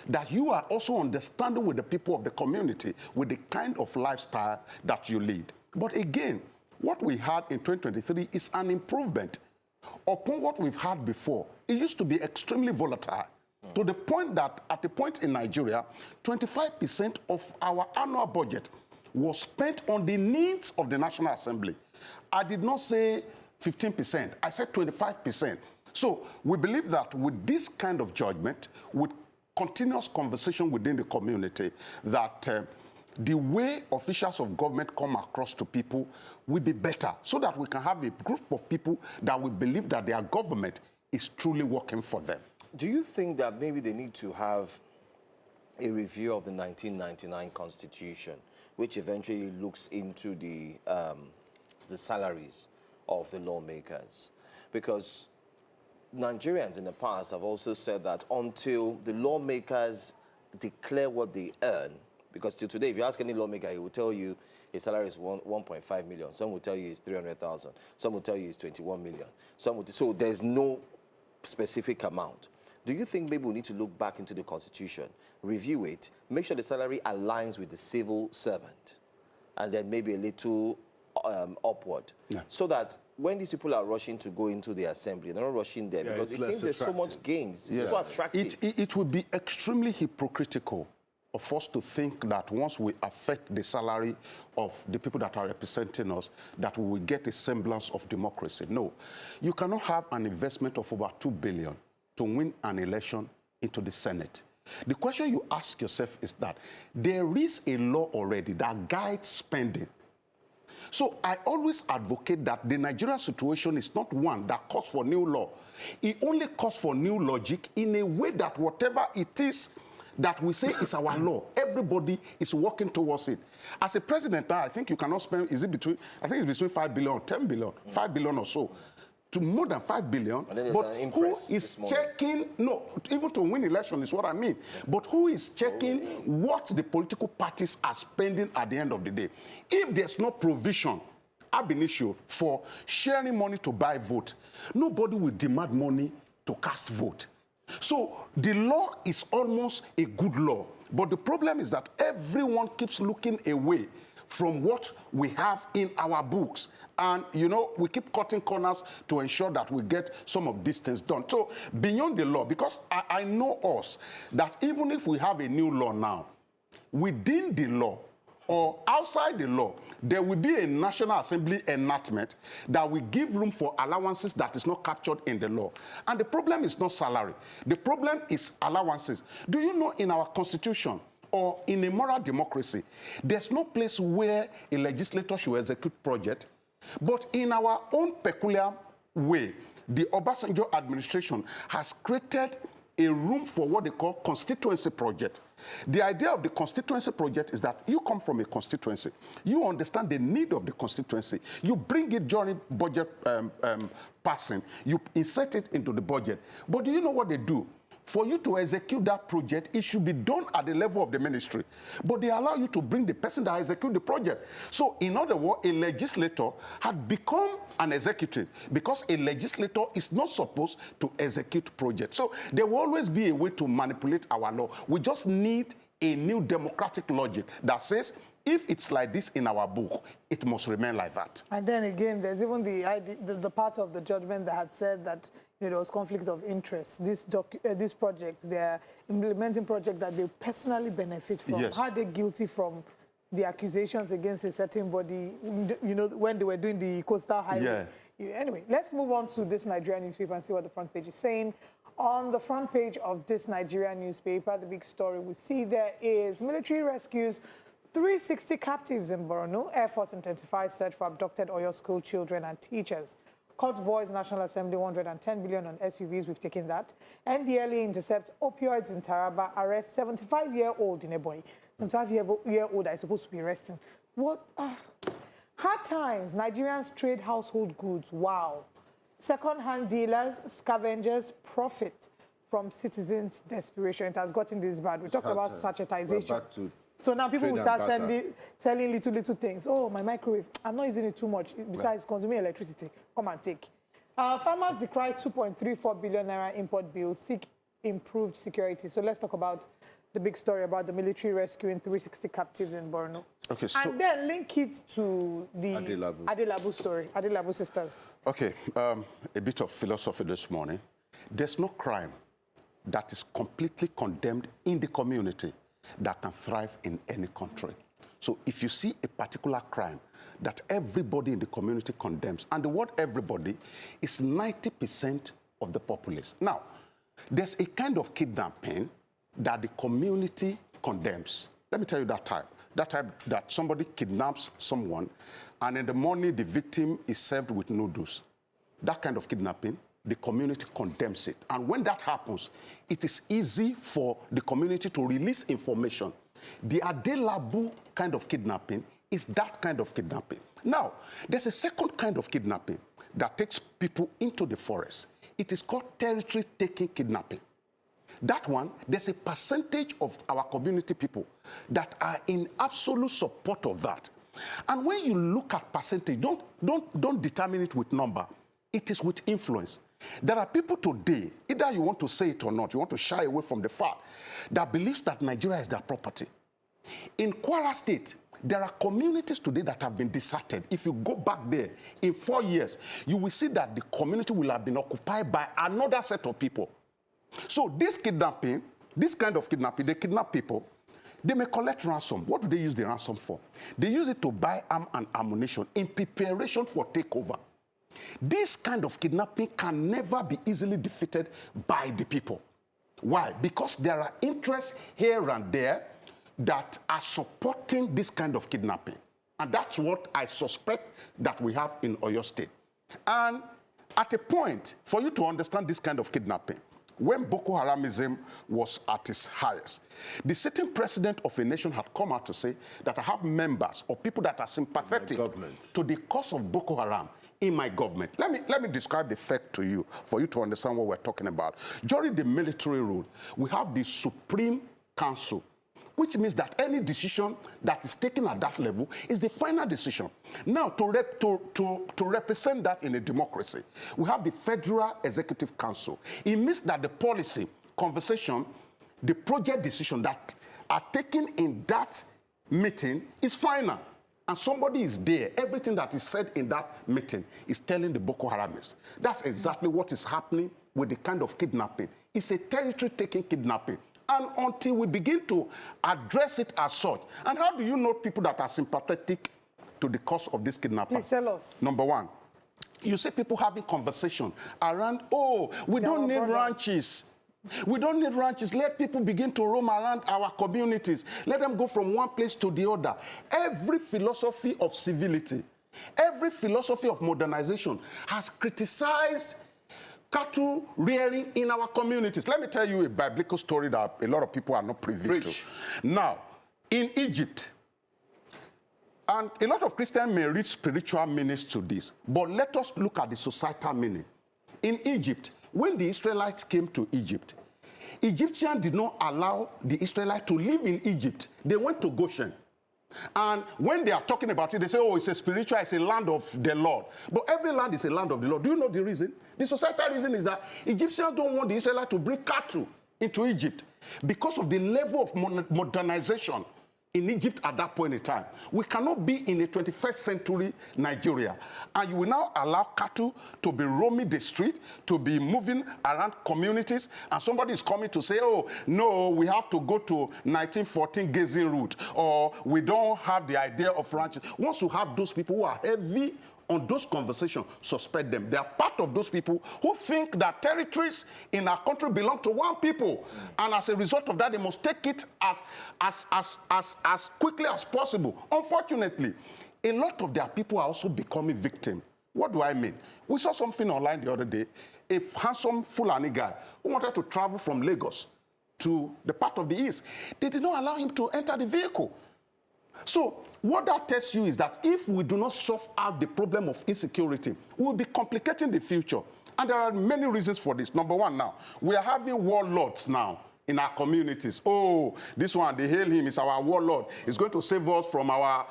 that you are also understanding with the people of the community with the kind of lifestyle that you lead. But again, what we had in 2023 is an improvement upon what we've had before. It used to be extremely volatile to the point that at the point in Nigeria, 25% of our annual budget was spent on the needs of the National Assembly. I did not say 15%, I said 25%. So we believe that with this kind of judgment, with continuous conversation within the community, that the way officials of government come across to people will be better, so that we can have a group of people that will believe that their government is truly working for them. Do you think that maybe they need to have a review of the 1999 Constitution, which eventually looks into the salaries of the lawmakers? Because Nigerians in the past have also said that until the lawmakers declare what they earn, because till today, if you ask any lawmaker, he will tell you his salary is 1.5 million. Some will tell you it's 300,000. Some will tell you it's 21 million. So there's no specific amount. Do you think maybe we need to look back into the Constitution, review it, make sure the salary aligns with the civil servant, and then maybe a little upward, so that when these people are rushing to go into the assembly, they're not rushing there, because it seems there's so much gains. It's so attractive. It would be extremely hypocritical of us to think that once we affect the salary of the people that are representing us, that we will get a semblance of democracy. No. You cannot have an investment of over 2 billion to win an election into the Senate. The question you ask yourself is that there is a law already that guides spending. So I always advocate that the Nigerian situation is not one that calls for new law. It only calls for new logic in a way that whatever it is that we say is our law, everybody is working towards it. As a president now, I think you cannot spend, I think it's between 5 billion or 10 billion, 5 billion or so, to more than 5 billion. But who is checking, no, even to win election is what I mean, but who is checking what the political parties are spending at the end of the day? If there's no provision ab initio for sharing money to buy vote, nobody will demand money to cast vote. So the law is almost a good law, but the problem is that everyone keeps looking away from what we have in our books. And, you know, we keep cutting corners to ensure that we get some of these things done. So beyond the law, because I know us, that even if we have a new law now, within the law or outside the law, there will be a National Assembly enactment that will give room for allowances that is not captured in the law. And the problem is not salary. The problem is allowances. Do you know in our Constitution, or in a moral democracy, there's no place where a legislator should execute project, but in our own peculiar way, the Obasanjo administration has created a room for what they call constituency project. The idea of the constituency project is that you come from a constituency, you understand the need of the constituency, you bring it during budget passing, you insert it into the budget. But do you know what they do? For you to execute that project, it should be done at the level of the ministry. But they allow you to bring the person that execute the project. So in other words, a legislator had become an executive because a legislator is not supposed to execute projects. So there will always be a way to manipulate our law. We just need a new democratic logic that says, if it's like this in our book, it must remain like that. And then again, there's even the part of the judgment that had said that there was conflict of interest. This project, they're implementing project that they personally benefit from. Yes. Are they guilty from the accusations against a certain body, you know, when they were doing the coastal highway? Yeah. Anyway, let's move on to this Nigerian newspaper and see what the front page is saying. On the front page of this Nigerian newspaper, the big story we see there is military rescues 360 captives in Borno. Air Force intensifies search for abducted Oyo school children and teachers. Court voids National Assembly 110 billion on SUVs. We've taken that. NDLE intercepts opioids in Taraba. Arrest 75-year-old in a boy. 75-year-old is supposed to be arresting. What? Hard times. Nigerians trade household goods. Wow. Second-hand dealers, scavengers profit from citizens' desperation. It has gotten this bad. We talked about sachetization. So now people will start selling little things. Oh, my microwave, I'm not using it too much. Besides consuming electricity, come and take. Farmers decry 2.34 billion naira import bill, seek improved security. So let's talk about the big story about the military rescuing 360 captives in Borno. Okay, so and then link it to the Adelabu story, Adelabu sisters. Okay, a bit of philosophy this morning. There's no crime that is completely condemned in the community that can thrive in any country. So if you see a particular crime that everybody in the community condemns, and the word everybody is 90% of the populace. Now, there's a kind of kidnapping that the community condemns. Let me tell you that type. That type that somebody kidnaps someone, and in the morning the victim is served with noodles. That kind of kidnapping, the community condemns it. And when that happens, it is easy for the community to release information. The Adelabu kind of kidnapping is that kind of kidnapping. Now, there's a second kind of kidnapping that takes people into the forest. It is called territory-taking kidnapping. That one, there's a percentage of our community people that are in absolute support of that. And when you look at percentage, don't determine it with number. It is with influence. There are people today, either you want to say it or not, you want to shy away from the fact, that believes that Nigeria is their property. In Kwara State, there are communities today that have been deserted. If you go back there in 4 years, you will see that the community will have been occupied by another set of people. So this kidnapping, this kind of kidnapping, they kidnap people, they may collect ransom. What do they use the ransom for? They use it to buy arms and ammunition in preparation for takeover. This kind of kidnapping can never be easily defeated by the people. Why? Because there are interests here and there that are supporting this kind of kidnapping. And that's what I suspect that we have in Oyo State. And at a point, for you to understand this kind of kidnapping, when Boko Haramism was at its highest, the sitting president of a nation had come out to say that I have members or people that are sympathetic to the cause of Boko Haram in my government. Let me describe the fact to you for you to understand what we're talking about. During the military rule, we have the Supreme Council, which means that any decision that is taken at that level is the final decision. Now, to represent that in a democracy, we have the Federal Executive Council. It means that the policy, conversation, the project decision that are taken in that meeting is final. And somebody is there. Everything that is said in that meeting is telling the Boko Haramists. That's exactly what is happening with the kind of kidnapping. It's a territory-taking kidnapping. And until we begin to address it as such, and how do you know people that are sympathetic to the cause of this kidnapping? Please tell us. Number one, you see people having conversation around, oh, we don't need ranches. We don't need ranches. Let people begin to roam around our communities. Let them go from one place to the other. Every philosophy of civility, every philosophy of modernization has criticized cattle rearing in our communities. Let me tell you a biblical story that a lot of people are not privy to. Now, in Egypt, and a lot of Christians may read spiritual meanings to this, but let us look at the societal meaning. In Egypt, when the Israelites came to Egypt, Egyptians did not allow the Israelites to live in Egypt. They went to Goshen. And when they are talking about it, they say, oh, it's a spiritual, it's a land of the Lord. But every land is a land of the Lord. Do you know the reason? The societal reason is that Egyptians don't want the Israelites to bring cattle into Egypt because of the level of modernization in Egypt at that point in time. We cannot be in a 21st century Nigeria. And you will now allow cattle to be roaming the street, to be moving around communities, and somebody is coming to say, oh, no, we have to go to 1914 grazing route, or we don't have the idea of ranches. Once you have those people who are heavy on those conversations, suspect them. They are part of those people who think that territories in our country belong to one people. And as a result of that, they must take it as quickly as possible. Unfortunately, a lot of their people are also becoming victims. What do I mean? We saw something online the other day, a handsome Fulani guy who wanted to travel from Lagos to the part of the east. They did not allow him to enter the vehicle. So what that tells you is that if we do not solve out the problem of insecurity, we will be complicating the future. And there are many reasons for this. Number one now, we are having warlords now in our communities. Oh, this one, they hail him, is our warlord. He's going to save us from our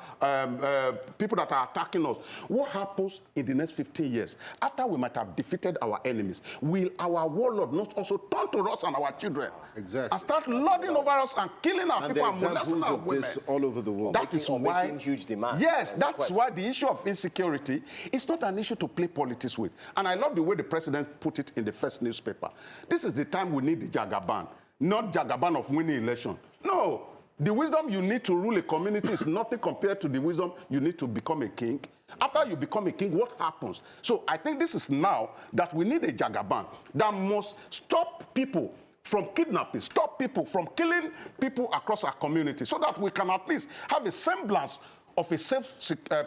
people that are attacking us. What happens in the next 15 years? After we might have defeated our enemies, will our warlord not also turn to us and our children? Exactly. And start lording over us and killing our people and molesting our women? This all over the world. That is why, huge demand. yes, that's why the issue of insecurity is not an issue to play politics with. And I love the way the president put it in the first newspaper. This is the time we need the Jagaban. Not Jagaban of winning election. No. The wisdom you need to rule a community is nothing compared to the wisdom you need to become a king. After you become a king, what happens? So I think this is now that we need a Jagaban that must stop people from kidnapping, stop people from killing people across our community so that we can at least have a semblance of a safe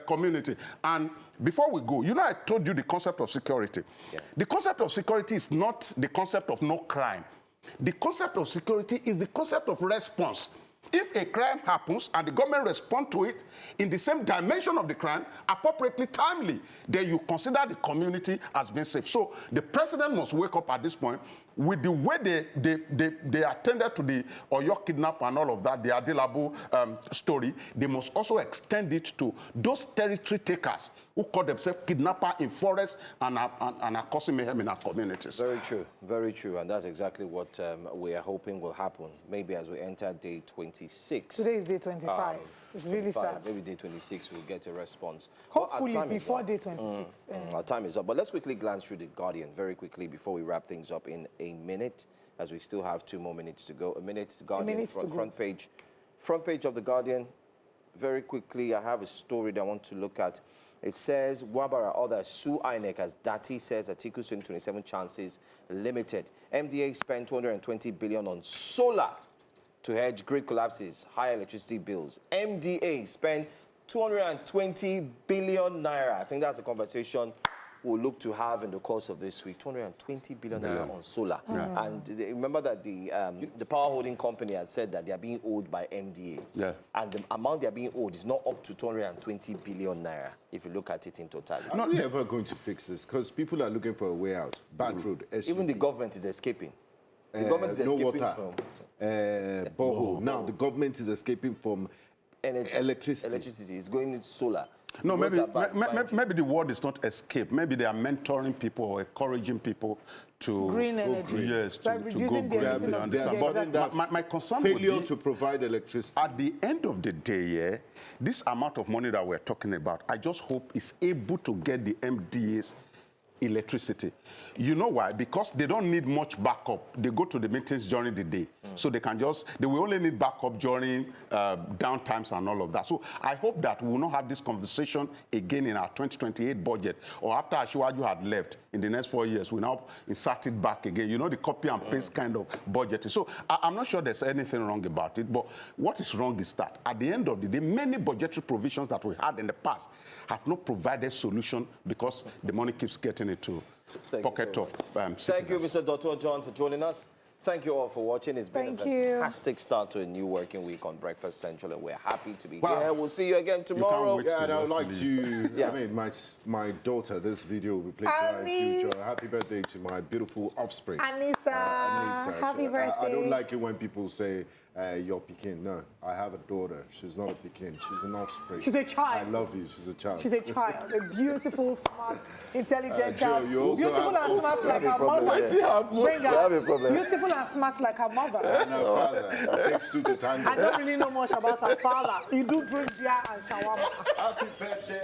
community. And before we go, you know, I told you the concept of security. Yeah. The concept of security is not the concept of no crime. The concept of security is the concept of response. If a crime happens and the government responds to it in the same dimension of the crime, appropriately timely, then you consider the community as being safe. So the president must wake up at this point with the way they attended to the Oyo kidnap and all of that, the Adelabu story. They must also extend it to those territory takers who call themselves kidnapper in forests and are causing mayhem in our communities. Very true, and that's exactly what we are hoping will happen. Maybe as we enter day 26. Today is day 25. It's really sad. Maybe day 26 we'll get a response. Hopefully before day 26. Our time is up, but let's quickly glance through the Guardian very quickly before we wrap things up in a minute, as we still have 2 more minutes to go. A minute, Guardian, front page of the Guardian. Very quickly, I have a story that I want to look at. It says, Wabara others sue INEC as Dati says Atiku's 2027 chances limited. MDA spent 220 billion on solar to hedge grid collapses, higher electricity bills. MDA spent 220 billion naira. I think that's a conversation we'll look to have in the course of this week. 220 billion naira on solar. And remember that the power holding company had said that they are being owed by MDAs. And the amount they are being owed is not up to 220 billion naira, if you look at it in totality. Are we ever going to fix this? Because people are looking for a way out. Bad road, SUV. Even the government is escaping. The government is escaping from... borehole. Now, the government is escaping from electricity. Electricity is going into solar. No, maybe the word is not escape. Maybe they are mentoring people or encouraging people to green energy. Yes, to go green. But my concern failure to provide electricity. At the end of the day, this amount of money that we're talking about, I just hope is able to get the MDAs electricity. You know why? Because they don't need much backup. They go to the meetings during the day. So they will only need backup during downtimes and all of that. So I hope that we will not have this conversation again in our 2028 budget, or after Asiwaju had left in the next 4 years, we now insert it back again. You know, the copy and paste kind of budget. So I'm not sure there's anything wrong about it, but what is wrong is that at the end of the day, many budgetary provisions that we had in the past have not provided solution because the money keeps getting into pocket of citizens. Thank you, Mr. Dr. John, for joining us. Thank you all for watching. It's been a fantastic start to a new working week on Breakfast Central, and we're happy to be here. We'll see you again tomorrow. Yeah, and I would like to, I mean, my daughter, this video will be played to her in future. Happy birthday to my beautiful offspring. Anissa, happy birthday. I don't like it when people say, you're Pekin. No, I have a daughter. She's not a Pekin. She's an offspring. She's a child. I love you. She's a child. She's a child. A beautiful, smart, intelligent child. Beautiful and smart like her mother. Beautiful and smart like her mother. And her father. It takes two to tango. I don't really know much about her father. He do drink beer and shawarma. Happy birthday.